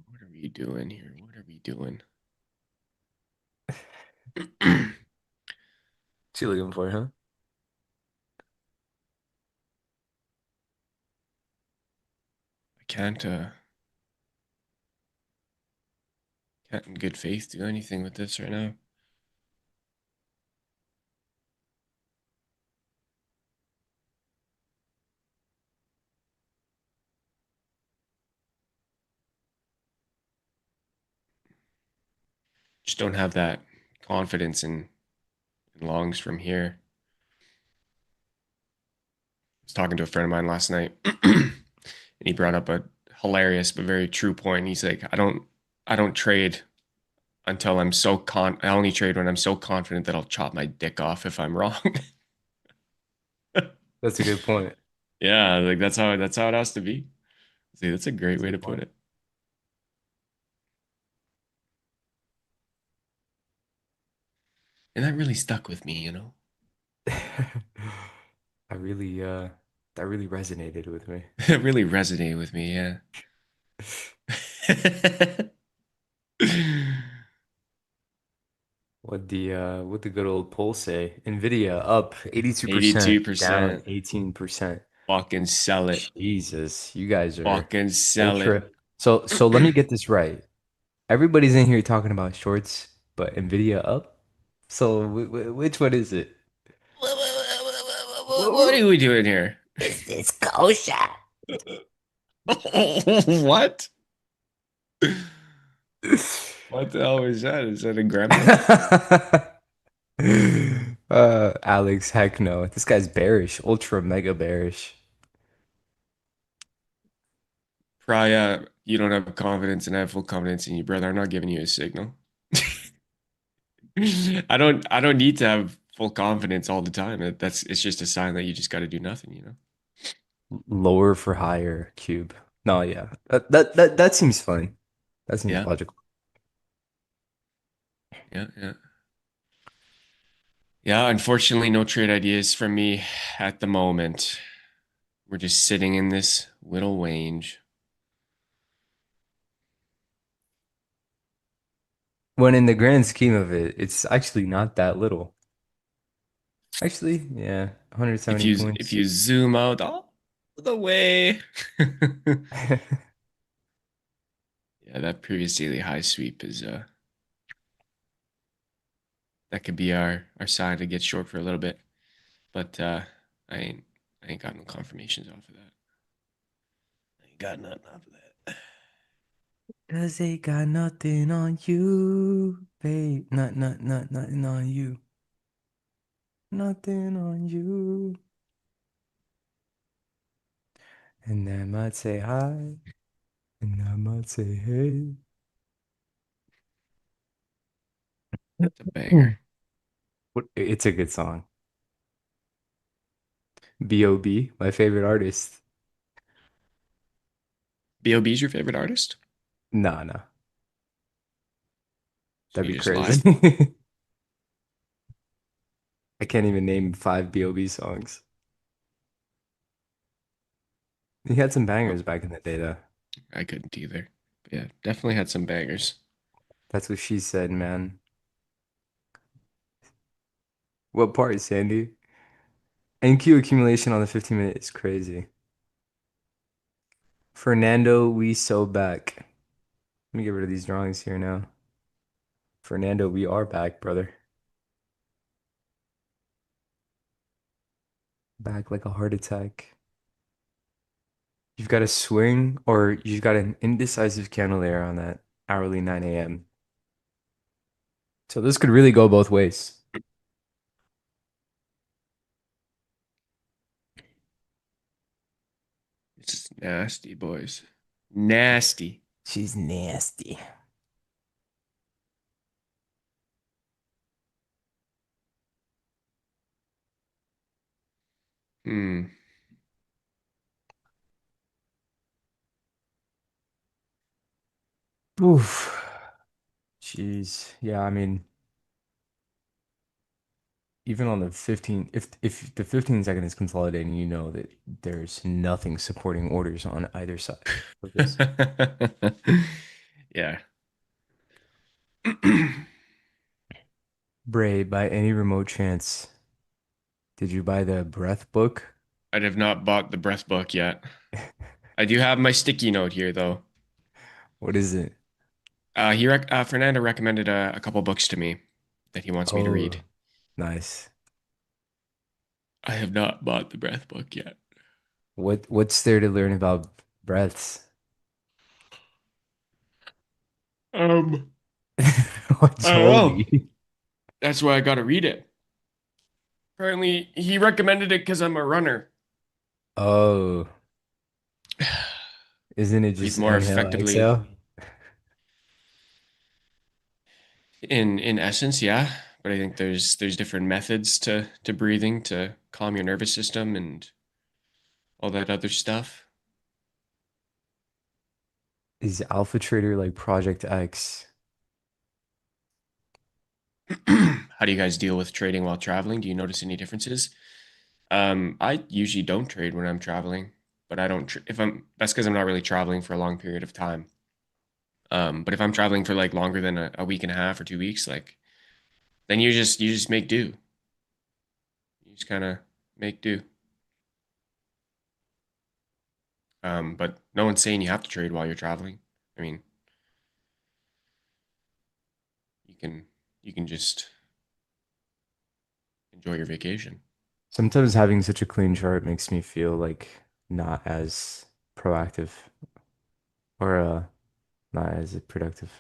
What are we doing here? What are we doing? I
What you looking for, huh?
can't in good faith do anything with this right now. Just don't have that confidence in longs from here. I was talking to a friend of mine last night, and he brought up a hilarious but very true point. He's like, I don't trade until I only trade when I'm so confident that I'll chop my dick off if I'm wrong.
That's a good point.
Yeah, like that's how it has to be. See, that's a great
That's a
way to
good
put
point.
it. And that really stuck with me.
I really that really resonated with me.
It really resonated with me, yeah.
What the good old poll say? NVIDIA up 82%, down
82%.
18%.
Fucking sell it.
Jesus, you guys are
Fucking sell it.
ultra. So let me get this right. Everybody's in here talking about shorts, but NVIDIA up. So which one is it?
What are we doing here?
Is this kosher?
What? What the hell is that? Is that a gremlin?
Alex, heck no. This guy's bearish, ultra mega bearish.
Priya, you don't have confidence and I have full confidence in you, brother. I'm not giving you a signal. I don't need to have full confidence all the time. It's just a sign that you just got to do nothing.
Lower for higher cube. No, yeah. That seems fine. That seems
Yeah,
logical.
yeah, yeah. Yeah, unfortunately, no trade ideas from me at the moment. We're just sitting in this little range.
When in the grand scheme of it, it's actually not that little. Actually, yeah,
If
170
you if
points.
you zoom out all the way, yeah, that previous daily high sweep is that could be our sign to get short for a little bit. But I ain't got no confirmations off of that. I ain't got nothing off of that.
'Cause they got nothing on you, babe. Nothing on you. Nothing on you. And I might say hi, and I might say hey.
It's a banger.
It's a good song. B.O.B., my favorite artist.
B.O.B. is your favorite artist?
Nah, nah.
So
That'd
you
be
just lied?
crazy. I can't even name five B.O.B. songs. He had some
Oh,
bangers back in the day, though.
I couldn't either. Yeah, definitely had some bangers.
That's what she said, man. What part, Sandy? NQ accumulation on the 15-minute is crazy. Fernando, we so back. Let me get rid of these drawings here now. Fernando, we are back, brother. Back like a heart attack. You've got a swing or you've got an indecisive candle there on that hourly 9 a.m. So this could really go both ways.
It's nasty, boys. Nasty.
She's nasty.
Hmm.
Oof. Jeez. Yeah, I mean, even on the 15, if the 15 second is consolidating, you know that there's nothing supporting orders on either side of this.
Yeah.
Bray, by any remote chance, did you buy the breath book?
I have not bought the breath book yet. I do have my sticky note here, though.
What is it?
Fernando recommended a couple books to me that he wants me to read.
Oh, nice.
I have not bought the breath book yet.
What's there to learn about breaths?
Um,
Oh,
I don't know.
Joey.
That's why I gotta read it. Apparently, he recommended it because I'm a runner.
Oh, isn't it
Breathe
just
more
inhale,
effectively.
exhale?
In essence, yeah. But I think there's different methods to breathing to calm your nervous system and all that other stuff.
Is Alpha Trader like Project X?
How do you guys deal with trading while traveling? Do you notice any differences? I usually don't trade when I'm traveling, but I don't tr if I'm that's because I'm not really traveling for a long period of time. But if I'm traveling for like longer than a week and a half or 2 weeks, like then you just make do. You just kind of make do. But no one's saying you have to trade while you're traveling. I mean, you can you can just enjoy your vacation.
Sometimes having such a clean chart makes me feel like not as proactive or not as productive.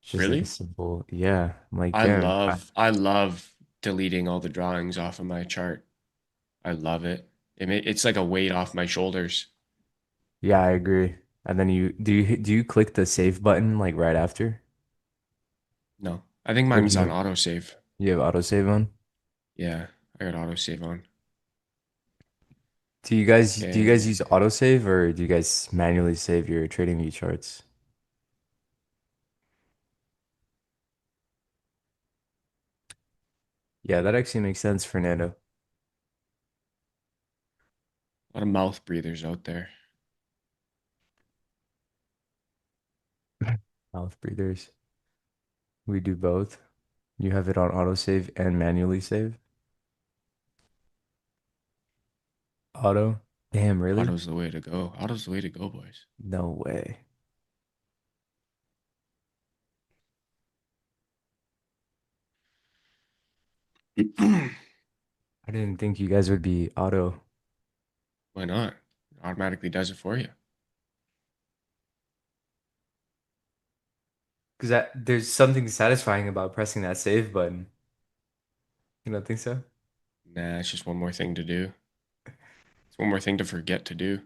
It's just like a
Really?
simple, yeah. I'm like,
I
damn.
love I love deleting all the drawings off of my chart. I love it. It's like a weight off my shoulders.
Yeah, I agree. And then you click the save button like right after?
No, I think
Or do
mine's on
you
autosave.
you have autosave on?
Yeah, I got autosave on.
Do you guys
Okay.
use autosave or do you guys manually save your trading view charts? Yeah, that actually makes sense, Fernando.
A lot of mouth breathers out there.
Mouth breathers. We do both. You have it on autosave and manually save? Auto? Damn, really?
Auto's the way to go. Auto's the way to go, boys.
No way. I didn't think you guys would be auto.
Why not? It automatically does it for you.
Because there's something satisfying about pressing that save button. You don't think so?
Nah, it's just one more thing to do. It's one more thing to forget to do.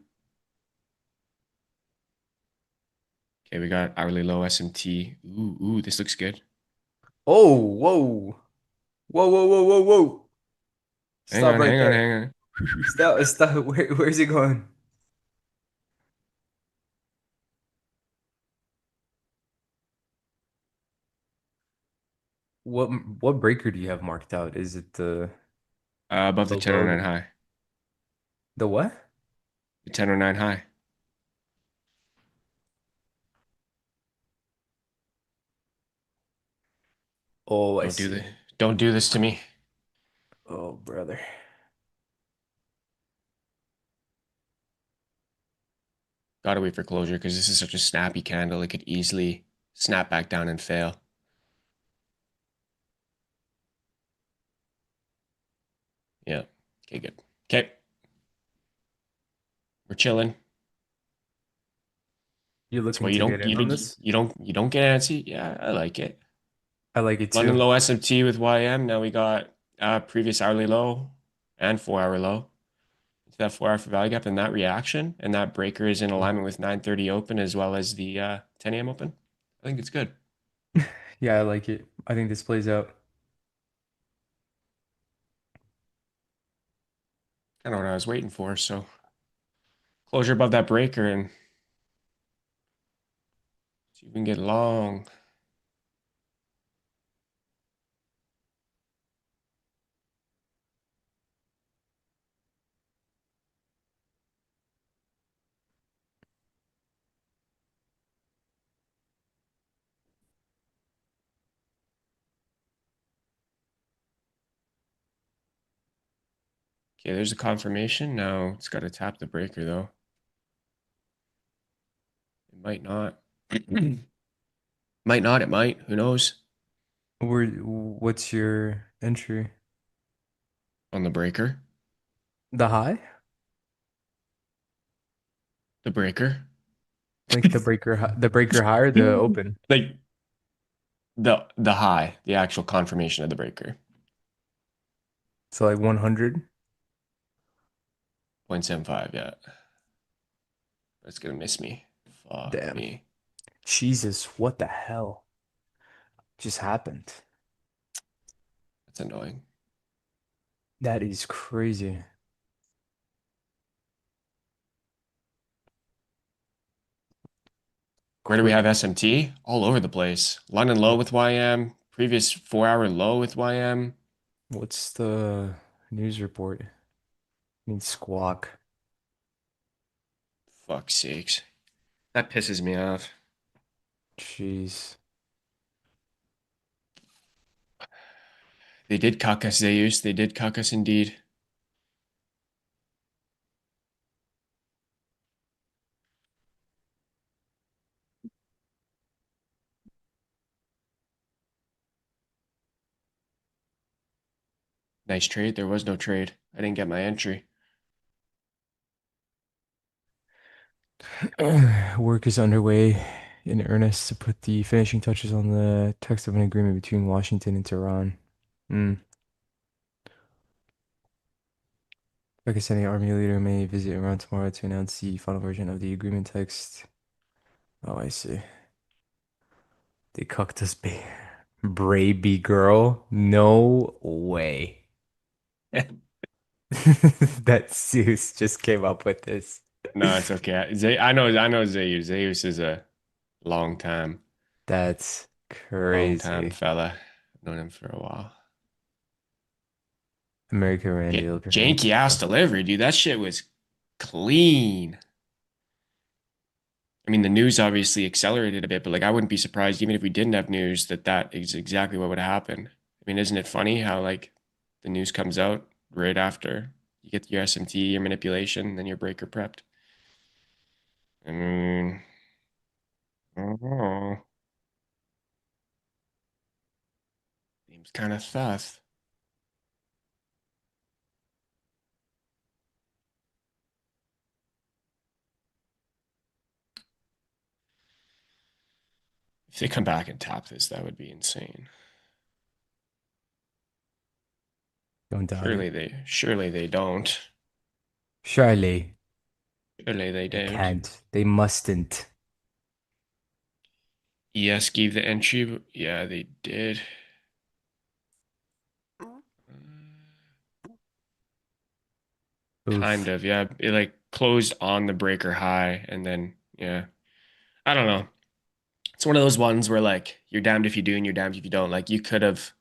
Okay, we got hourly low SMT. Ooh, this looks good.
Oh, whoa. Whoa, whoa, whoa, whoa, whoa.
Hang
Stop
on,
right
hang on,
there.
hang on.
Stop, stop. Where's it going? What what breaker do you have marked out? Is it
Above the
the low
1009 high.
the what?
The 1009 high.
Oh, I
Don't do
see.
the don't do this to me.
Oh, brother.
Gotta wait for closure because this is such a snappy candle. It could easily snap back down and fail. Yeah. Okay, good. Okay, we're chilling.
You
That's why
looking
you
to
don't
get in
you
on
don't
this?
you don't get antsy. Yeah, I like it.
I like it
London
too.
low SMT with YM. Now we got previous hourly low and 4 hour low. It's that 4 hour for value gap and that reaction and that breaker is in alignment with 9:30 open as well as the 10 a.m. open. I think it's good.
Yeah, I like it. I think this plays out.
Kind of what I was waiting for. So closure above that breaker and see if we can get long. Okay, there's a confirmation. Now it's got to tap the breaker though. It might not. Might not, it might. Who knows?
What's your entry?
On the breaker.
The high?
The breaker.
Like the breaker high or the open?
Like the high, the actual confirmation of the breaker.
So like 100?
0.75, yeah. It's gonna miss me. Fuck
Damn.
me.
Jesus, what the hell just happened?
That's annoying.
That is crazy.
Where do we
Cra
have SMT? All over the place. London low with YM, previous 4 hour low with YM.
What's the news report? Need squawk.
Fuck's sakes. That pisses me off.
Jeez.
They did cuck us, Zeus. They did cuck us indeed. Nice trade. There was no trade. I didn't get my entry.
Work is underway in earnest to put the finishing touches on the text of an agreement between Washington and Tehran. Mm. Pakistani army leader may visit Iran tomorrow to announce the final version of the agreement text. Oh, I see. They cucked us, Bray B girl? No way. That Zeus just came up with this.
No, it's okay. I know Zeus. Zeus is a long time,
That's
long time
crazy.
fella. I've known him for a while.
America ran deal
Janky ass delivery, dude. That shit was clean. I mean, the news obviously accelerated a bit, but like I wouldn't be surprised even if we didn't have news that is exactly what would happen. I mean, isn't it funny how like the news comes out right after you get your SMT, your manipulation, then your breaker prepped? I mean, I don't know. Seems kind of sus. If they come back and tap this, that would be insane.
Don't doubt it.
Surely they don't.
Surely
Surely they
they
don't.
can't. They mustn't.
ES gave the entry. Yeah, they did. Kind
Oof.
of, yeah. It like closed on the breaker high and then yeah. I don't know. It's one of those ones where like you're damned if you do and you're damned if you don't. Like you could have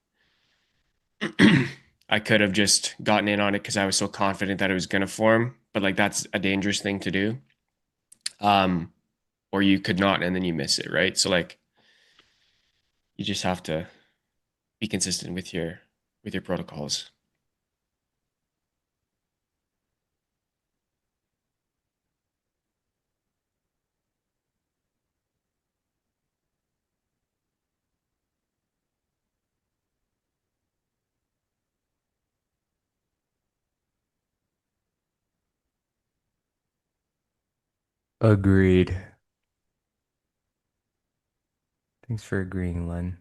I could have just gotten in on it because I was so confident that it was gonna form, but like that's a dangerous thing to do. Um, or you could not and then you miss it, right? So like you just have to be consistent with your protocols.
Agreed. Thanks for agreeing, Len.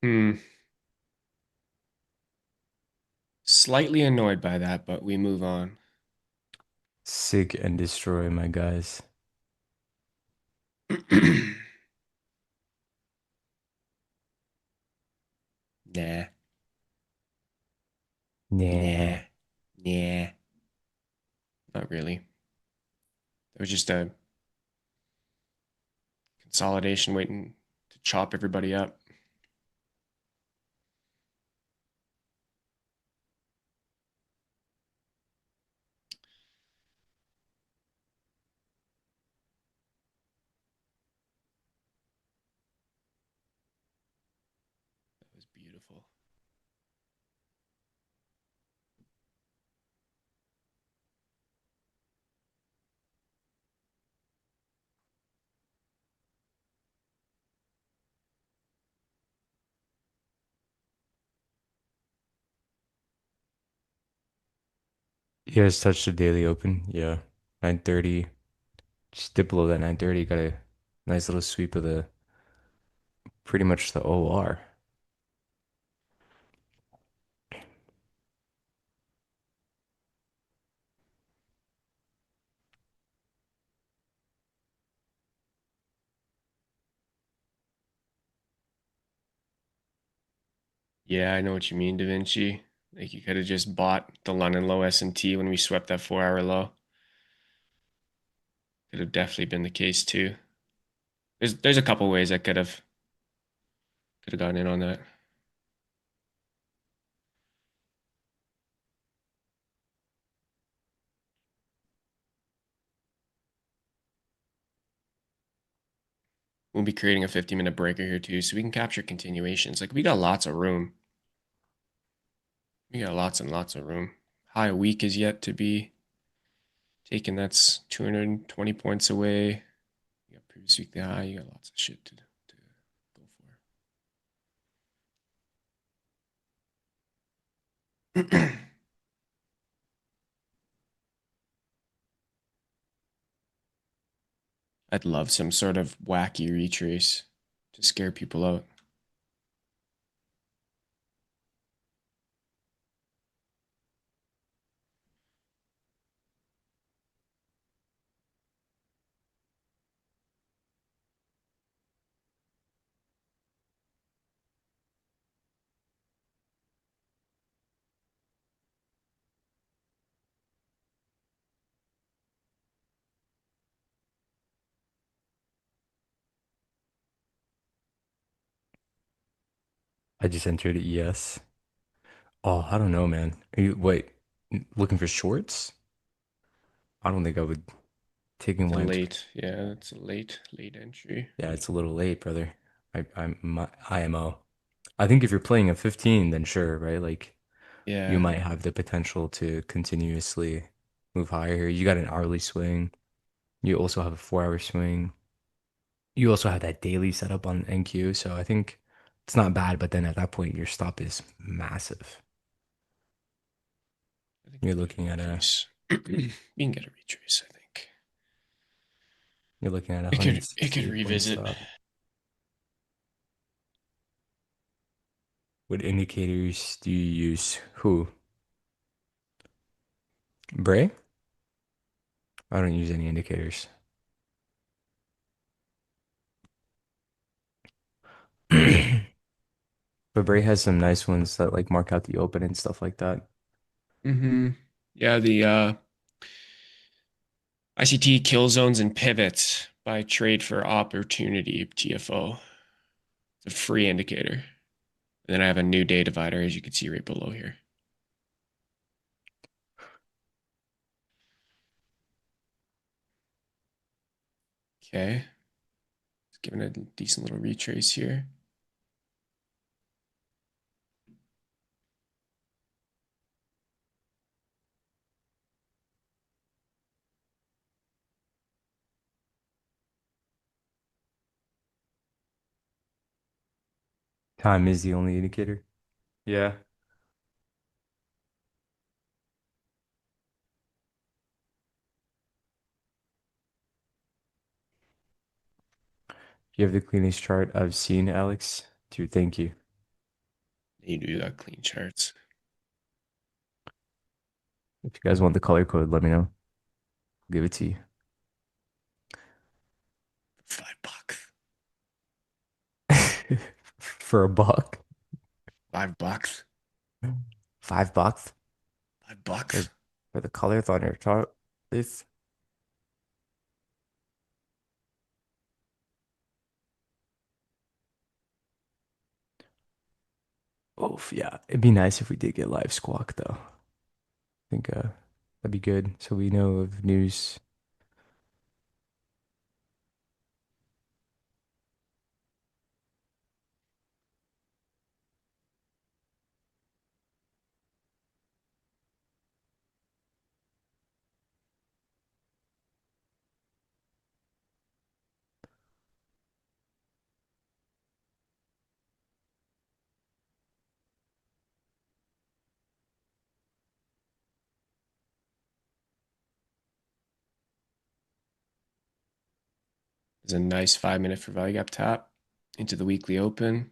Hmm. Slightly annoyed by that, but we move on.
Sig and destroy, my guys.
Nah,
Nah.
nah, nah. Not really. It was just a consolidation waiting to chop everybody up. That was beautiful.
You guys touched the daily open? Yeah. 9:30. Just dip below that 9:30. Got a nice little sweep of the pretty much the OR.
Yeah, I know what you mean, Da Vinci. Like you could have just bought the London low S&T when we swept that 4 hour low. Could have definitely been the case too. There's a couple ways I could have gotten in on that. We'll be creating a 50-minute breaker here too, so we can capture continuations. Like we got lots of room. We got lots and lots of room. High week is yet to be taken. That's 220 points away. You got previous weekly high. You got lots of shit to go for. I'd love some sort of wacky retrace to scare people out.
I just entered ES. Oh, I don't know, man. Are you wait, looking for shorts? I don't think I would taking
It's a
one.
late, yeah, it's a late entry.
Yeah, it's a little late, brother. I'm my IMO. I think if you're playing a 15, then sure, right? Like you
Yeah,
might have the potential to continuously move higher here. You got an hourly swing. You also have a 4 hour swing. You also have that daily setup on NQ. So I think it's not bad, but then at that point, your stop is massive.
I think
You're
we get a
looking at a
retrace. We can get a retrace, I think.
you're looking at a
It could
168 point
revisit.
stop. What indicators do you use? Who? Bray? I don't use any indicators. But Bray has some nice ones that like mark out the open and stuff like that.
Yeah, the ICT kill zones and pivots by trade for opportunity TFO. It's a free indicator. And then I have a new day divider, as you can see right below here. Okay. It's giving a decent little retrace here.
Time is the only indicator. Yeah. You have the cleanest chart I've seen, Alex. Dude, thank you.
You do that clean charts.
If you guys want the color code, let me know. I'll give it to you.
$5.
For a buck.
$5.
$5 for,
$5.
for the colors on your chart. This. Oh, yeah. It'd be nice if we did get live squawk though. I think that'd be good. So we know of news.
There's a nice 5-minute for value gap tap into the weekly open.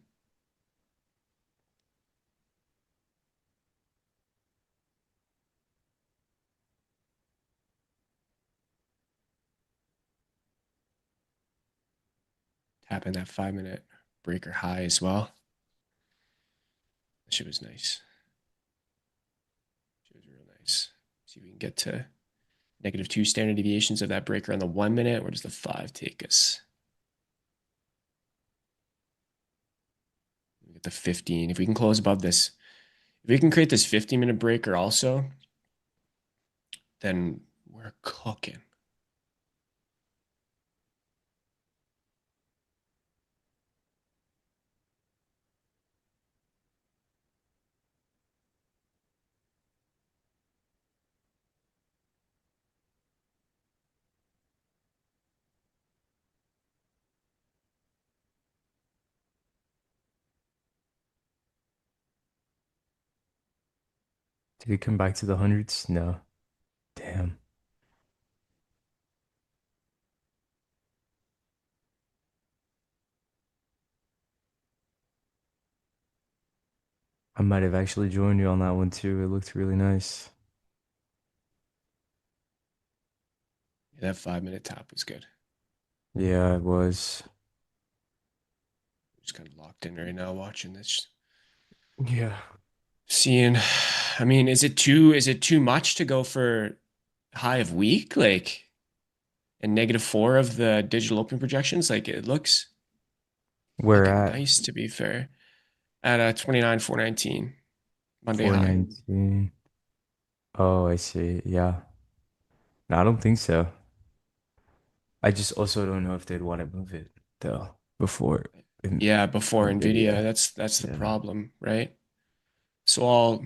Tap in that 5-minute breaker high as well. That shit was nice. Shit was real nice. See if we can get to -2 standard deviations of that breaker on the 1 minute. Where does the 5 take us? We get the 15. If we can close above this, if we can create this 15-minute breaker also, then we're cooking.
Did we come back to the hundreds? No. Damn. I might have actually joined you on that one too. It looked really nice.
Yeah, that 5-minute tap was good.
Yeah, it was.
Just kind of locked in right now watching this.
Yeah.
Seeing, I mean, is it too much to go for high of week? Like, and -4 of the digital open projections? Like, it looks
Where
fucking
at?
nice to be fair. At 29,419 Monday high.
419. Oh, I see. Yeah. No, I don't think so. I just also don't know if they'd want to move it though before in
Yeah, before NVIDIA.
NVIDIA.
That's the
Yeah.
problem, right? So I'll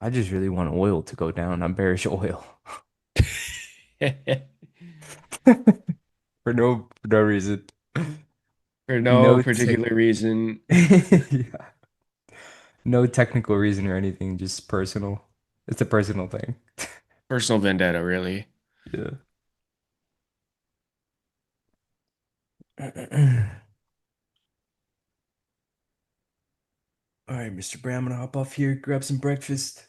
I just really want oil to go down. I'm bearish oil.
yeah.
For no reason.
For no
No tech
particular reason.
yeah. No technical reason or anything, just personal. It's a personal thing.
Personal vendetta, really.
Yeah. All right, Mr. Bray, I'm gonna hop off here, grab some breakfast.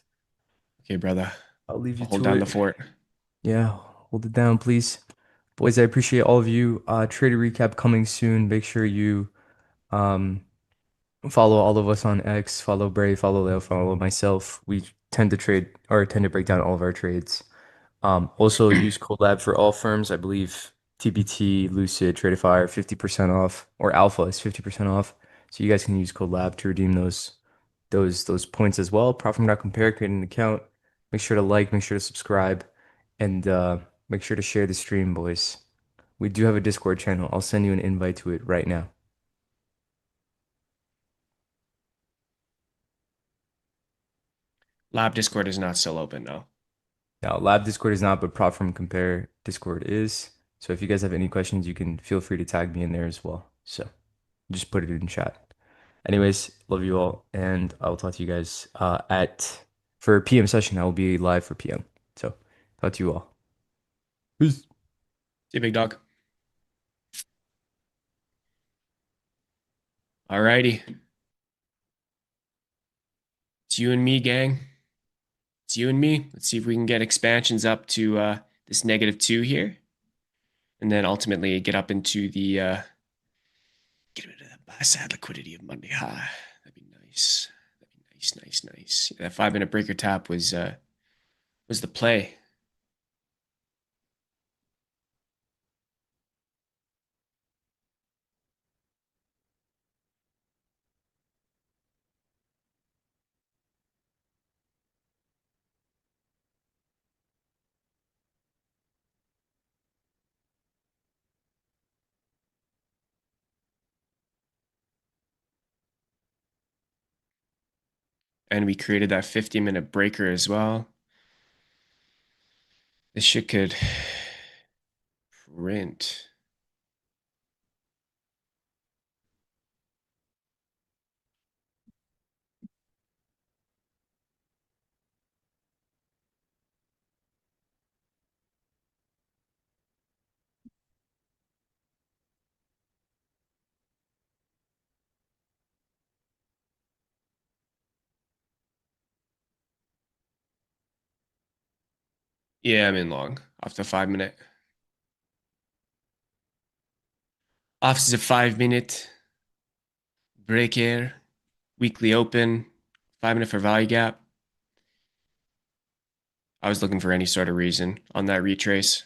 Okay, brother.
I'll leave you
I'll hold
to
down the
it.
fort.
Yeah, hold it down, please. Boys, I appreciate all of you. Trader recap coming soon. Make sure you um follow all of us on X, follow Bray, follow Leo, follow myself. We tend to trade or tend to break down all of our trades. Also use Colab for all firms. I believe TBT, Lucid, Tradeify 50% off, or Alpha is 50% off. So you guys can use Colab to redeem those points as well. Profit from not compare, create an account. Make sure to like, make sure to subscribe, and Make sure to share the stream, boys. We do have a Discord channel. I'll send you an invite to it right now.
Lab Discord is not still open, no.
Now, Lab Discord is not, but Prop from Compare Discord is. So if you guys have any questions, you can feel free to tag me in there as well. So just put it in chat. Anyways, love you all, and I'll talk to you guys at for PM session. I will be live for PM. So talk to you all. Peace.
See you, big dog. Alrighty. It's you and me, gang. It's you and me. Let's see if we can get expansions up to this -2 here. And then ultimately get up into the get rid of that buy side liquidity of Monday high. That'd be nice. That'd be nice, nice, nice. That 5-minute breaker tap was the play. And we created that 50-minute breaker as well. This shit could print. Yeah, I'm in long off the 5-minute. Off is a 5-minute breaker, weekly open, 5-minute for value gap. I was looking for any sort of reason on that retrace.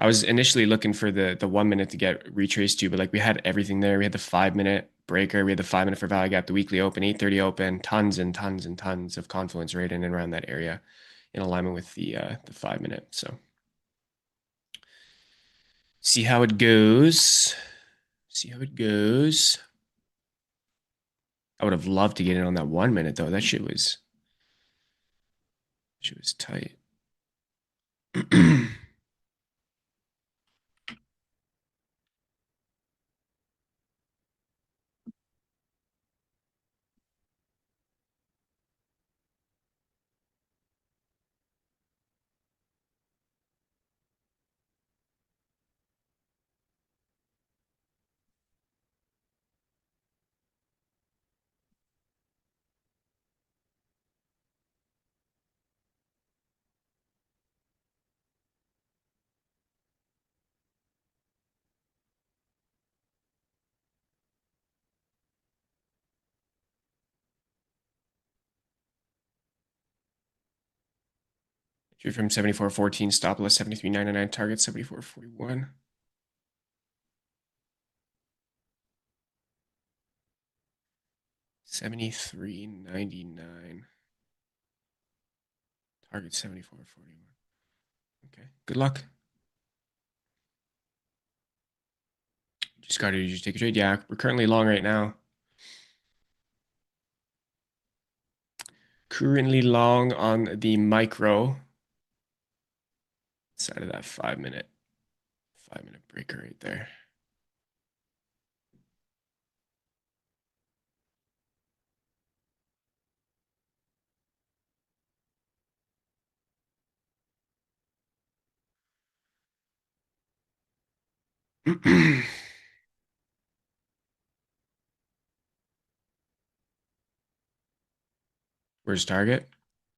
I was initially looking for the 1-minute to get retraced to, but like we had everything there. We had the 5-minute breaker, we had the 5-minute for value gap, the weekly open, 8:30 open, tons and tons and tons of confluence right in and around that area in alignment with the 5-minute. So see how it goes. See how it goes. I would have loved to get in on that 1-minute though. That shit was tight. Trade from 74.14, stop loss 73.99, target 74.41. $73.99. Target 74.41. Okay. Good luck. Just got to take a trade. Yeah, we're currently long right now. Currently long on the micro side of that 5-minute breaker right there. Where's target?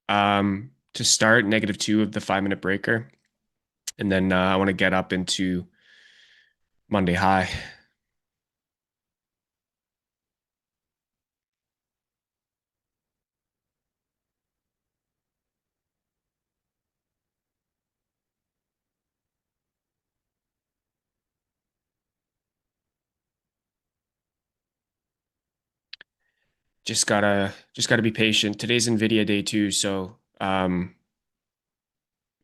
To start -2 of the 5-minute breaker. And then I want to get up into Monday high. Just gotta be patient. Today's NVIDIA day too, so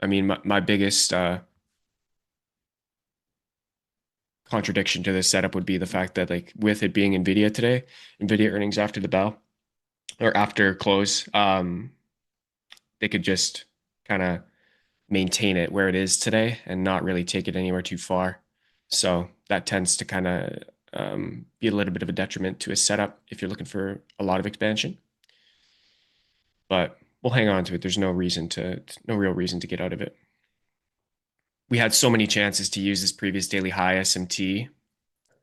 I mean, my biggest contradiction to this setup would be the fact that like with it being NVIDIA today, NVIDIA earnings after the bell or after close, they could just kind of maintain it where it is today and not really take it anywhere too far. So that tends to kind of be a little bit of a detriment to a setup if you're looking for a lot of expansion. But we'll hang on to it. There's no real reason to get out of it. We had so many chances to use this previous daily high SMT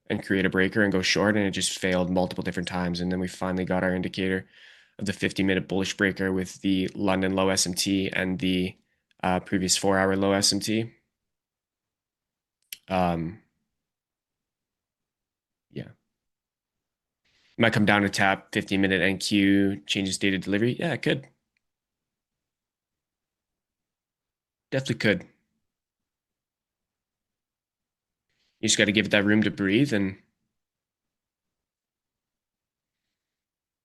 and create a breaker and go short, and it just failed multiple different times. And then we finally got our indicator of the 50-minute bullish breaker with the London low SMT and the previous 4-hour low SMT. Yeah. Might come down to tap 15-minute NQ, changes data delivery. Yeah, it could. Definitely could. You just got to give it that room to breathe, and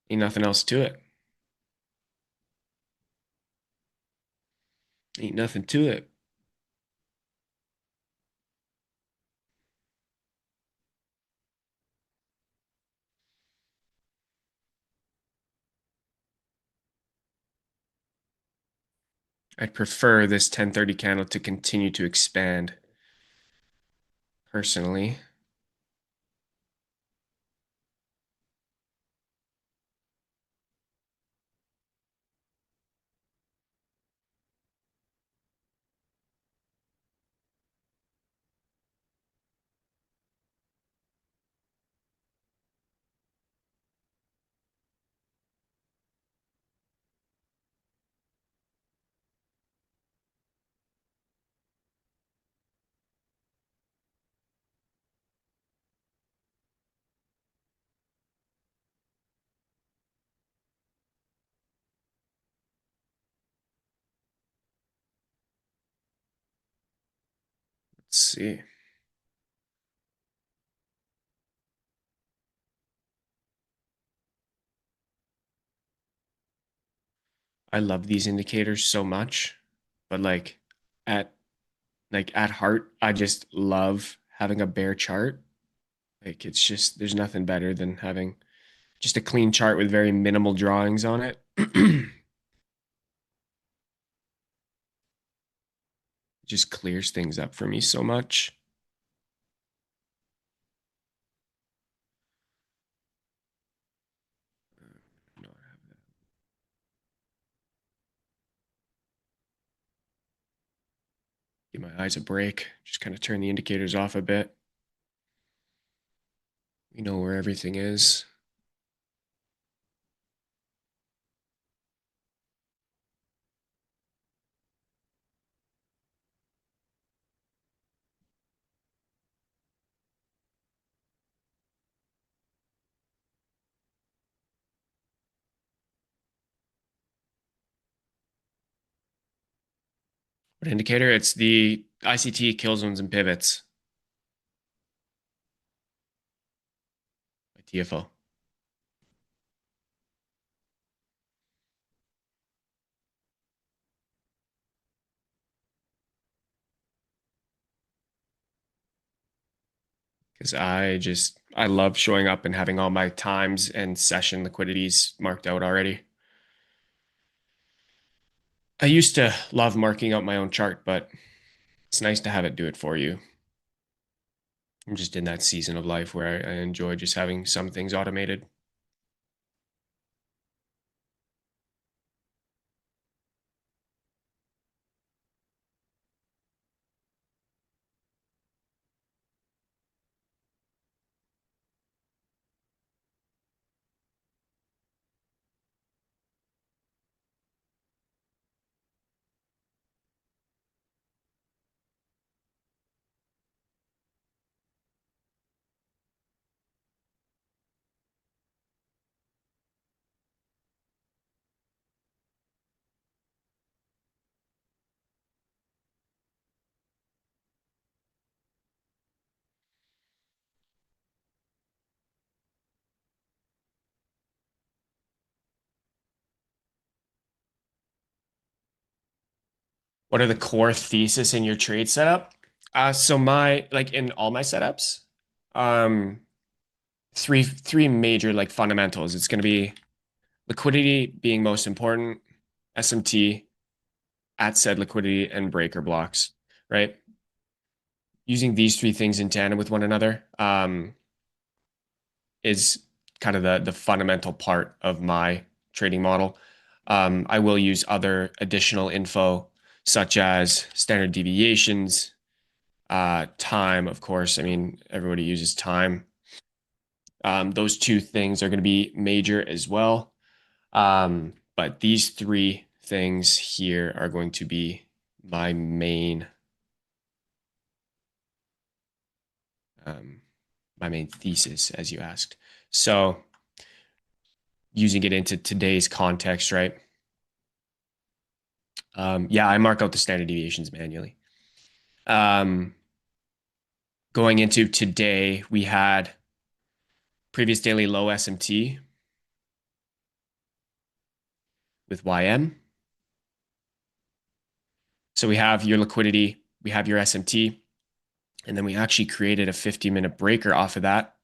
ain't nothing else to it. Ain't nothing to it. I'd prefer this 1030 candle to continue to expand personally. Let's see. I love these indicators so much, but at at heart, I just love having a bare chart. Like it's just there's nothing better than having just a clean chart with very minimal drawings on it. It just clears things up for me so much. Give my eyes a break. Just kind of turn the indicators off a bit. We know where everything is. What indicator? It's the ICT kill zones and pivots. My TFO. Because I love showing up and having all my times and session liquidities marked out already. I used to love marking out my own chart, but it's nice to have it do it for you. I'm just in that season of life where I enjoy just having some things automated. What are the core thesis in your trade setup? So like in all my setups, um, three major like fundamentals. It's going to be liquidity being most important, SMT at said liquidity, and breaker blocks, right? Using these three things in tandem with one another is kind of the fundamental part of my trading model. I will use other additional info such as standard deviations, time, of course. I mean, everybody uses time. Those two things are going to be major as well. But these three things here are going to be my main thesis, as you asked. So using it into today's context, right? Yeah, I mark out the standard deviations manually. Going into today, we had previous daily low SMT with YM. So we have your liquidity, we have your SMT, and then we actually created a 50-minute breaker off of that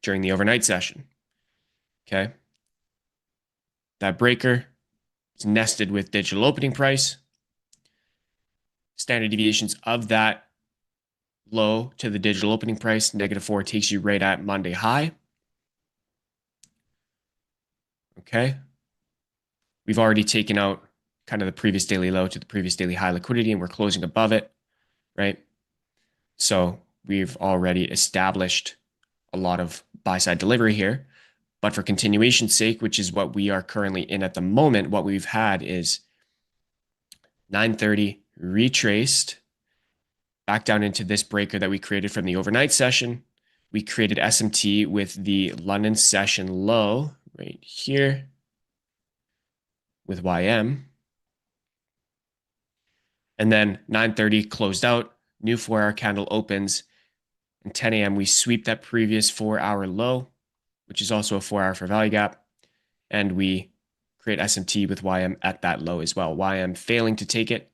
during the overnight session. Okay. That breaker is nested with digital opening price. Standard deviations of that low to the digital opening price, -4, takes you right at Monday high. Okay. We've already taken out kind of the previous daily low to the previous daily high liquidity, and we're closing above it, right? So we've already established a lot of buy-side delivery here. But for continuation's sake, which is what we are currently in at the moment, what we've had is 9:30 retraced back down into this breaker that we created from the overnight session. We created SMT with the London session low right here with YM. And then 9:30 closed out, new 4-hour candle opens, and 10 a.m. we sweep that previous 4-hour low, which is also a 4-hour fair value gap, and we create SMT with YM at that low as well. YM failing to take it,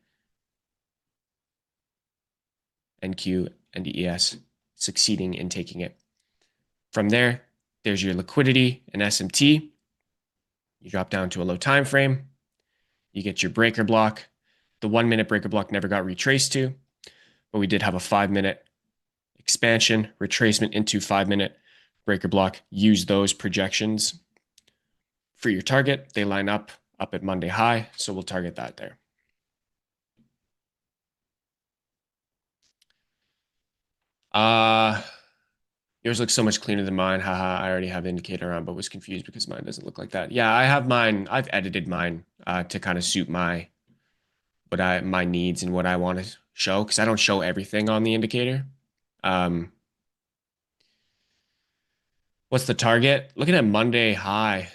NQ and ES succeeding in taking it. From there, there's your liquidity and SMT. You drop down to a low time frame. You get your breaker block. The 1-minute breaker block never got retraced to, but we did have a 5-minute expansion, retracement into 5-minute breaker block. Use those projections for your target. They line up at Monday high, so we'll target that there. Yours looks so much cleaner than mine. Haha, I already have the indicator on, but was confused because mine doesn't look like that. Yeah, I have mine. I've edited mine to kind of suit my needs and what I want to show, because I don't show everything on the indicator. What's the target? Looking at Monday high.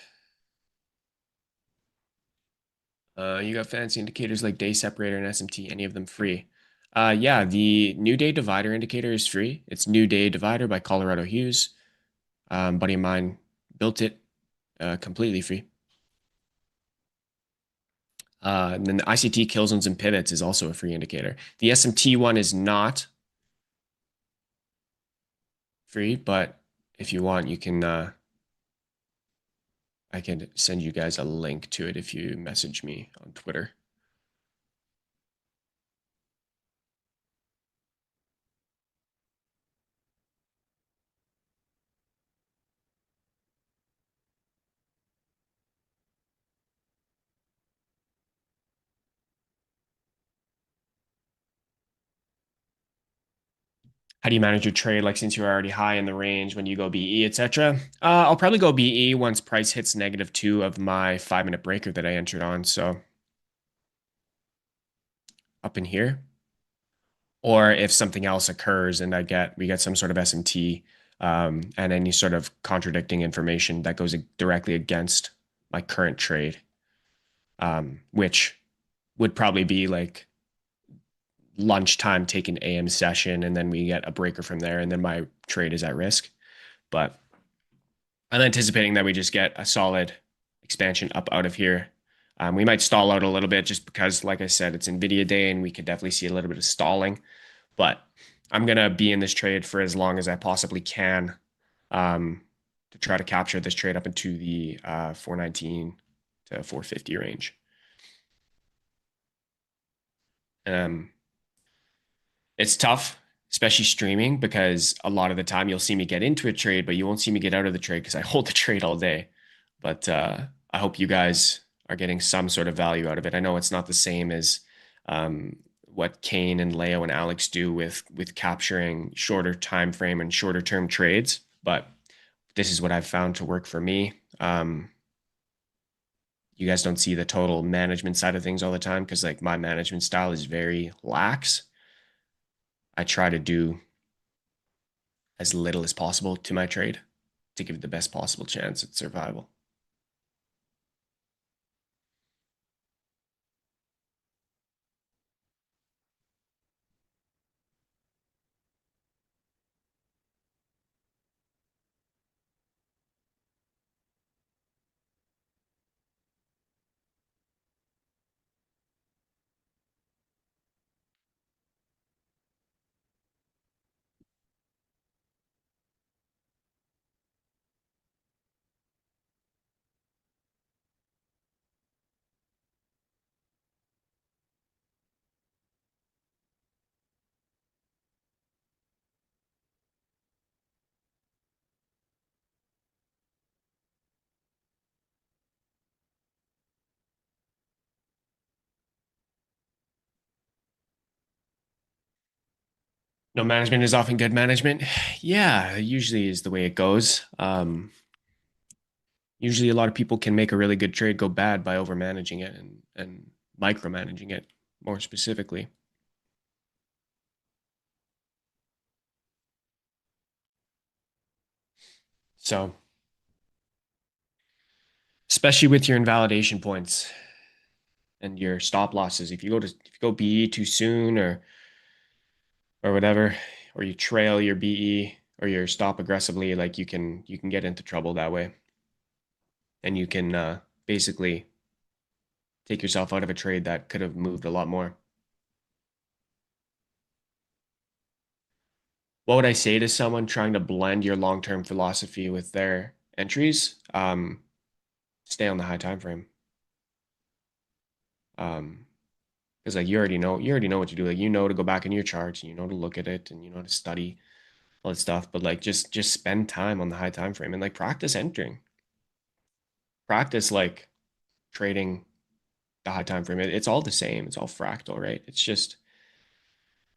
You got fancy indicators like day separator and SMT, any of them free? Yeah, the new day divider indicator is free. It's new day divider by Colorado Hughes. Buddy of mine built it completely free. And then the ICT kill zones and pivots is also a free indicator. The SMT one is not free, but if you want, you can I can send you guys a link to it if you message me on Twitter. How do you manage your trade? Like, since you're already high in the range, when you go BE, etc. I'll probably go BE once price hits -2 of my 5-minute breaker that I entered on. So up in here, or if something else occurs and we get some sort of SMT and any sort of contradicting information that goes directly against my current trade, which would probably be like lunchtime, take an AM session, and then we get a breaker from there, and then my trade is at risk. But I'm anticipating that we just get a solid expansion up out of here, We might stall out a little bit just because, like I said, it's NVIDIA day and we could definitely see a little bit of stalling. But I'm going to be in this trade for as long as I possibly can to try to capture this trade up into the 419 to 450 range. It's tough, especially streaming, because a lot of the time you'll see me get into a trade, but you won't see me get out of the trade because I hold the trade all day. But I hope you guys are getting some sort of value out of it. I know it's not the same as what Kane and Leo and Alex do with capturing shorter time frame and shorter term trades, but this is what I've found to work for me. You guys don't see the total management side of things all the time because like my management style is very lax. I try to do as little as possible to my trade to give it the best possible chance at survival. No management is often good management. Yeah, usually is the way it goes. Usually a lot of people can make a really good trade go bad by over managing it and micromanaging it more specifically. So, especially with your invalidation points and your stop losses, if you go BE too soon or whatever, or you trail your BE or your stop aggressively, like you can get into trouble that way, and you can basically take yourself out of a trade that could have moved a lot more. What would I say to someone trying to blend your long-term philosophy with their entries? Stay on the high time frame. Because like you already know what to do. Like you know to go back in your charts and you know to look at it and you know to study all that stuff. But like just spend time on the high time frame and like practice entering. Practice like trading the high time frame. It's all the same. It's all fractal, right? It's just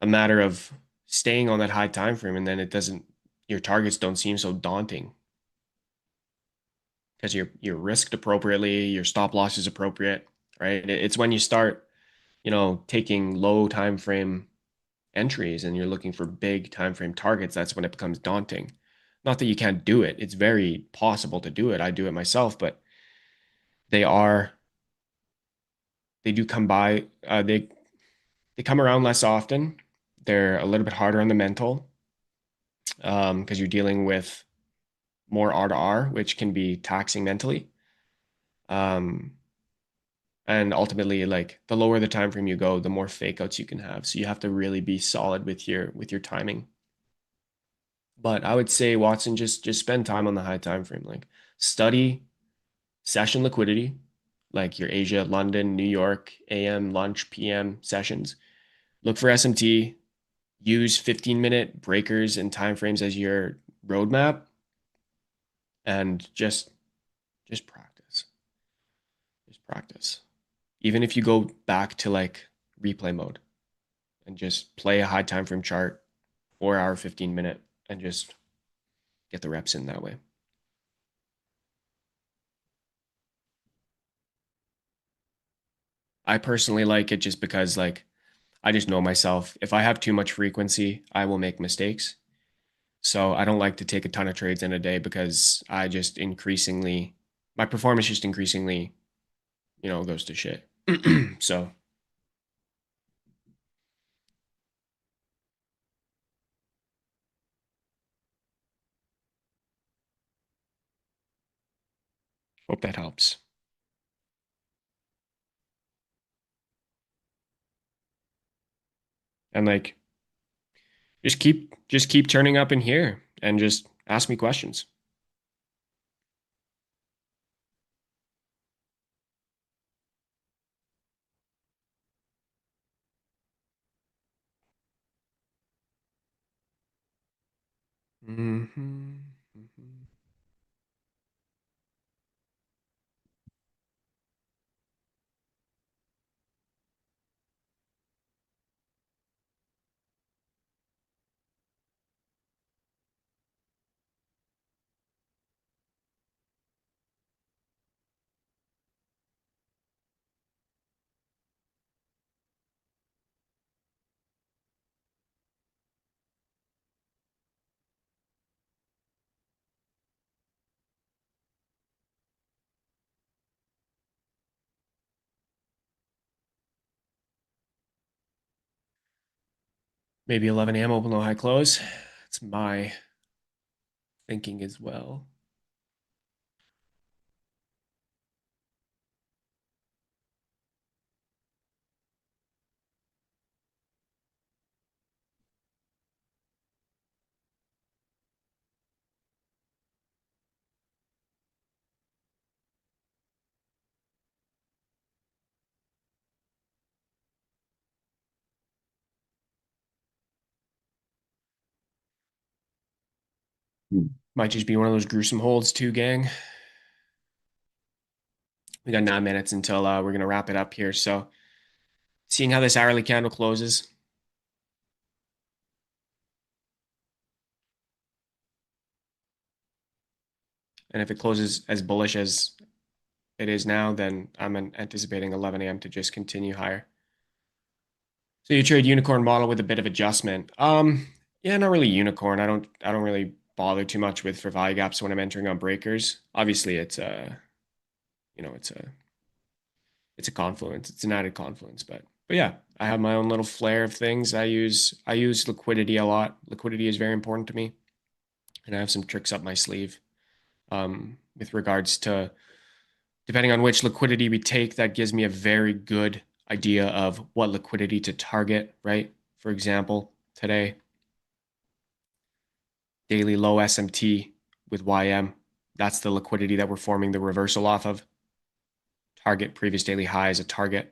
a matter of staying on that high time frame, and then your targets don't seem so daunting because you're risked appropriately, your stop loss is appropriate, right? It's when you start, taking low time frame entries and you're looking for big time frame targets, that's when it becomes daunting. Not that you can't do it. It's very possible to do it. I do it myself, but they are they do come by they come around less often. They're a little bit harder on the mental because you're dealing with more R to R, which can be taxing mentally. Um, and ultimately, like the lower the time frame you go, the more fake outs you can have. So you have to really be solid with your timing. But I would say, Watson, just spend time on the high time frame. Like study session liquidity, like your Asia, London, New York, AM, lunch, PM sessions. Look for SMT. Use 15-minute breakers and timeframes as your roadmap, and just practice. Just practice. Even if you go back to like replay mode and just play a high time frame chart, 4 hour, 15-minute, and just get the reps in that way. I personally like it just because like I just know myself. If I have too much frequency, I will make mistakes. So I don't like to take a ton of trades in a day because I just increasingly my performance just increasingly, goes to shit. So hope that helps. And like just keep turning up in here and just ask me questions. Mhm. Mhm. Maybe 11 a.m. open low high close. It's my thinking as well. Might just be one of those gruesome holds too, gang. We got 9 minutes until we're gonna wrap it up here. So seeing how this hourly candle closes. And if it closes as bullish as it is now, then I'm anticipating 11 a.m. to just continue higher. So you trade unicorn model with a bit of adjustment. Yeah, not really unicorn. I don't really bother too much with for value gaps when I'm entering on breakers. Obviously, it's a, you know, it's a confluence. It's an added confluence, but yeah, I have my own little flair of things. I use liquidity a lot. Liquidity is very important to me, and I have some tricks up my sleeve. With regards to depending on which liquidity we take, that gives me a very good idea of what liquidity to target, right? For example, today, daily low SMT with YM. That's the liquidity that we're forming the reversal off of. Target previous daily high is a target,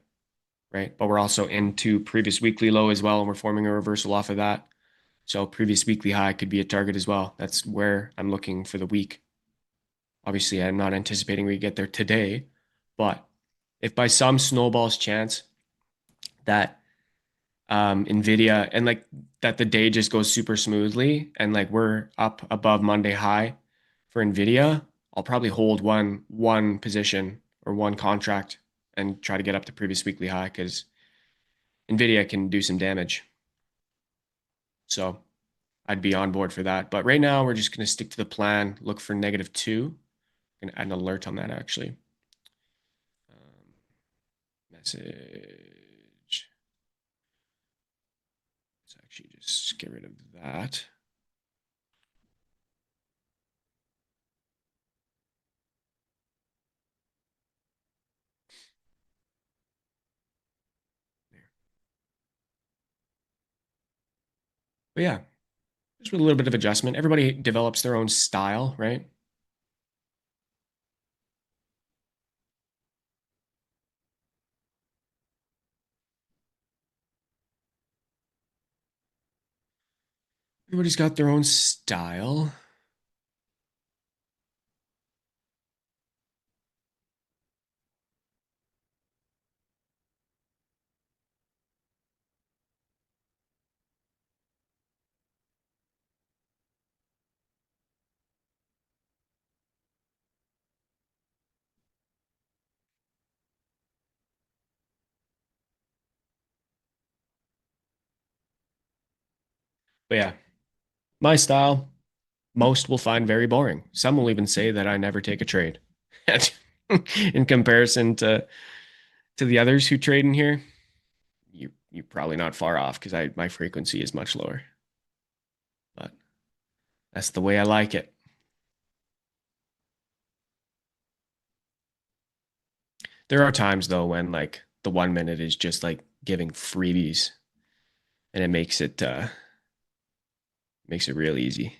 right? But we're also into previous weekly low as well, and we're forming a reversal off of that. So previous weekly high could be a target as well. That's where I'm looking for the week. Obviously, I'm not anticipating we get there today, but if by some snowball's chance that NVIDIA and like that the day just goes super smoothly and like we're up above Monday high for NVIDIA, I'll probably hold one position or one contract and try to get up to previous weekly high because NVIDIA can do some damage. So I'd be on board for that. But right now we're just going to stick to the plan, look for -2. I'm going to add an alert on that actually. Message. Let's actually just get rid of that. There. But yeah, just with a little bit of adjustment. Everybody develops their own style, right? Everybody's got their own style. But yeah, my style, most will find very boring. Some will even say that I never take a trade. In comparison to the others who trade in here, you're probably not far off because I my frequency is much lower. But that's the way I like it. There are times though when like the 1 minute is just like giving freebies. and it makes it real easy.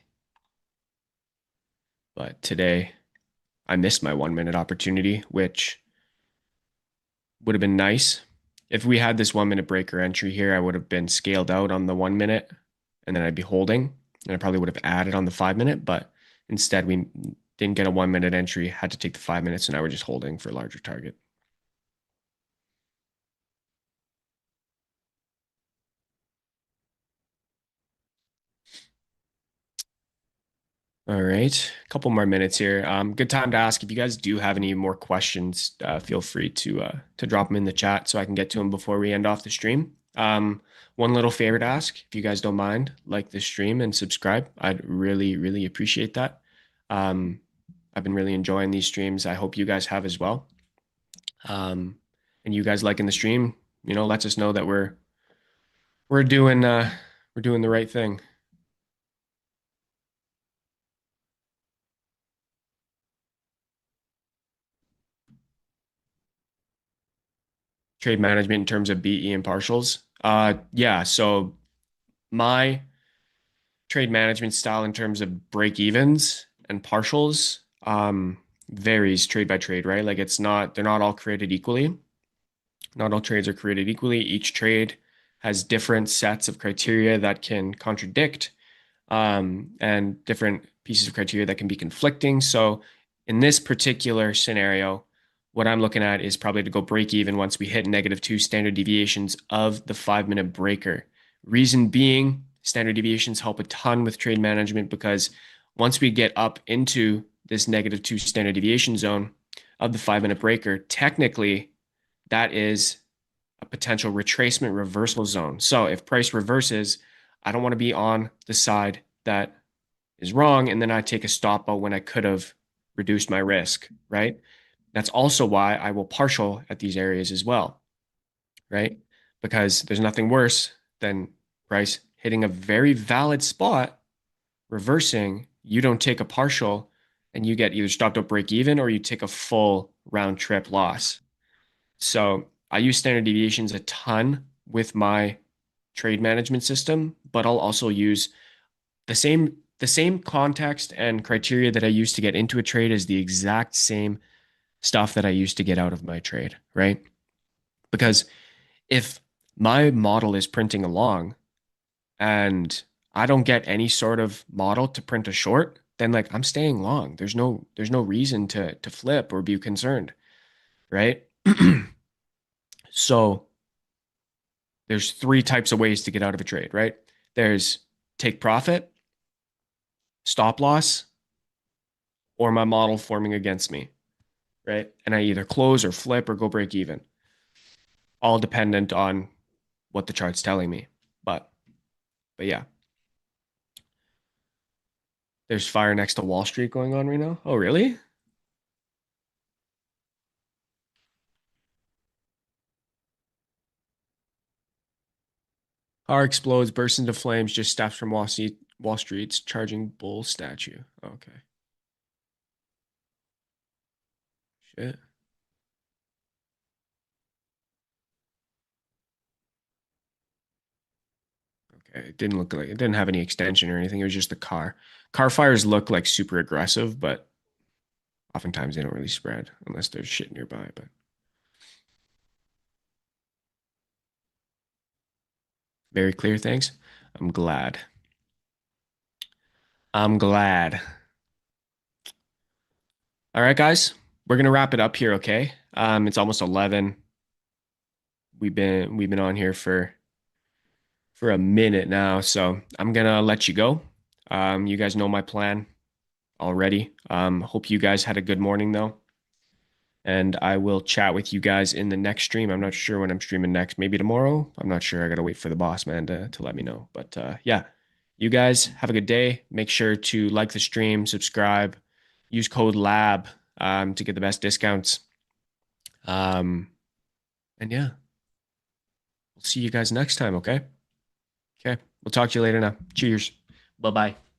But today I missed my 1 minute opportunity, which would have been nice. If we had this 1 minute breaker entry here, I would have been scaled out on the 1 minute and then I'd be holding, and I probably would have added on the 5 minute, but instead we didn't get a 1 minute entry, had to take the 5 minutes, and now we're just holding for a larger target. All right, a couple more minutes here. Good time to ask. If you guys do have any more questions, feel free to drop them in the chat so I can get to them before we end off the stream. One little favor to ask, if you guys don't mind, like the stream and subscribe. I'd really, really appreciate that. I've been really enjoying these streams. I hope you guys have as well. And you guys liking the stream, lets us know that we're doing the right thing. Trade management in terms of BE and partials. Yeah, so my trade management style in terms of break evens and partials varies trade by trade, right? Like they're not all created equally. Not all trades are created equally. Each trade has different sets of criteria that can contradict and different pieces of criteria that can be conflicting. So in this particular scenario, what I'm looking at is probably to go break even once we hit -2 standard deviations of the 5 minute breaker. Reason being, standard deviations help a ton with trade management because once we get up into this -2 standard deviation zone of the 5 minute breaker, technically that is a potential retracement reversal zone. So if price reverses, I don't want to be on the side that is wrong, and then I take a stop out when I could have reduced my risk, right? That's also why I will partial at these areas as well, right? Because there's nothing worse than price hitting a very valid spot, reversing, you don't take a partial, and you get either stopped out break even or you take a full round trip loss. So I use standard deviations a ton with my trade management system, but I'll also use the same context and criteria that I use to get into a trade is the exact same stuff that I use to get out of my trade, right? Because if my model is printing along and I don't get any sort of model to print a short, then like I'm staying long. There's no reason to flip or be concerned, right? So there's three types of ways to get out of a trade, right? There's take profit, stop loss, or my model forming against me, right? And I either close or flip or go break even, all dependent on what the chart's telling me. But yeah, there's fire next to Wall Street going on right now. Oh, really? Car explodes, bursts into flames, just steps from Wall Street's charging bull statue. Okay. Shit. Okay. It didn't look like it didn't have any extension or anything. It was just the car. Car fires look like super aggressive, but oftentimes they don't really spread unless there's shit nearby. But very clear, thanks. I'm glad. I'm glad. All right, guys, we're gonna wrap it up here, okay? It's almost 11. We've been on here for a minute now, so I'm gonna let you go. You guys know my plan already. Hope you guys had a good morning though. And I will chat with you guys in the next stream. I'm not sure when I'm streaming next. Maybe tomorrow. I'm not sure. I gotta wait for the boss man to let me know. But yeah, you guys have a good day. Make sure to like the stream, subscribe, use code LAB to get the best discounts. And yeah, we'll see you guys next time. Okay. Okay. We'll talk to you later now. Cheers. Bye bye.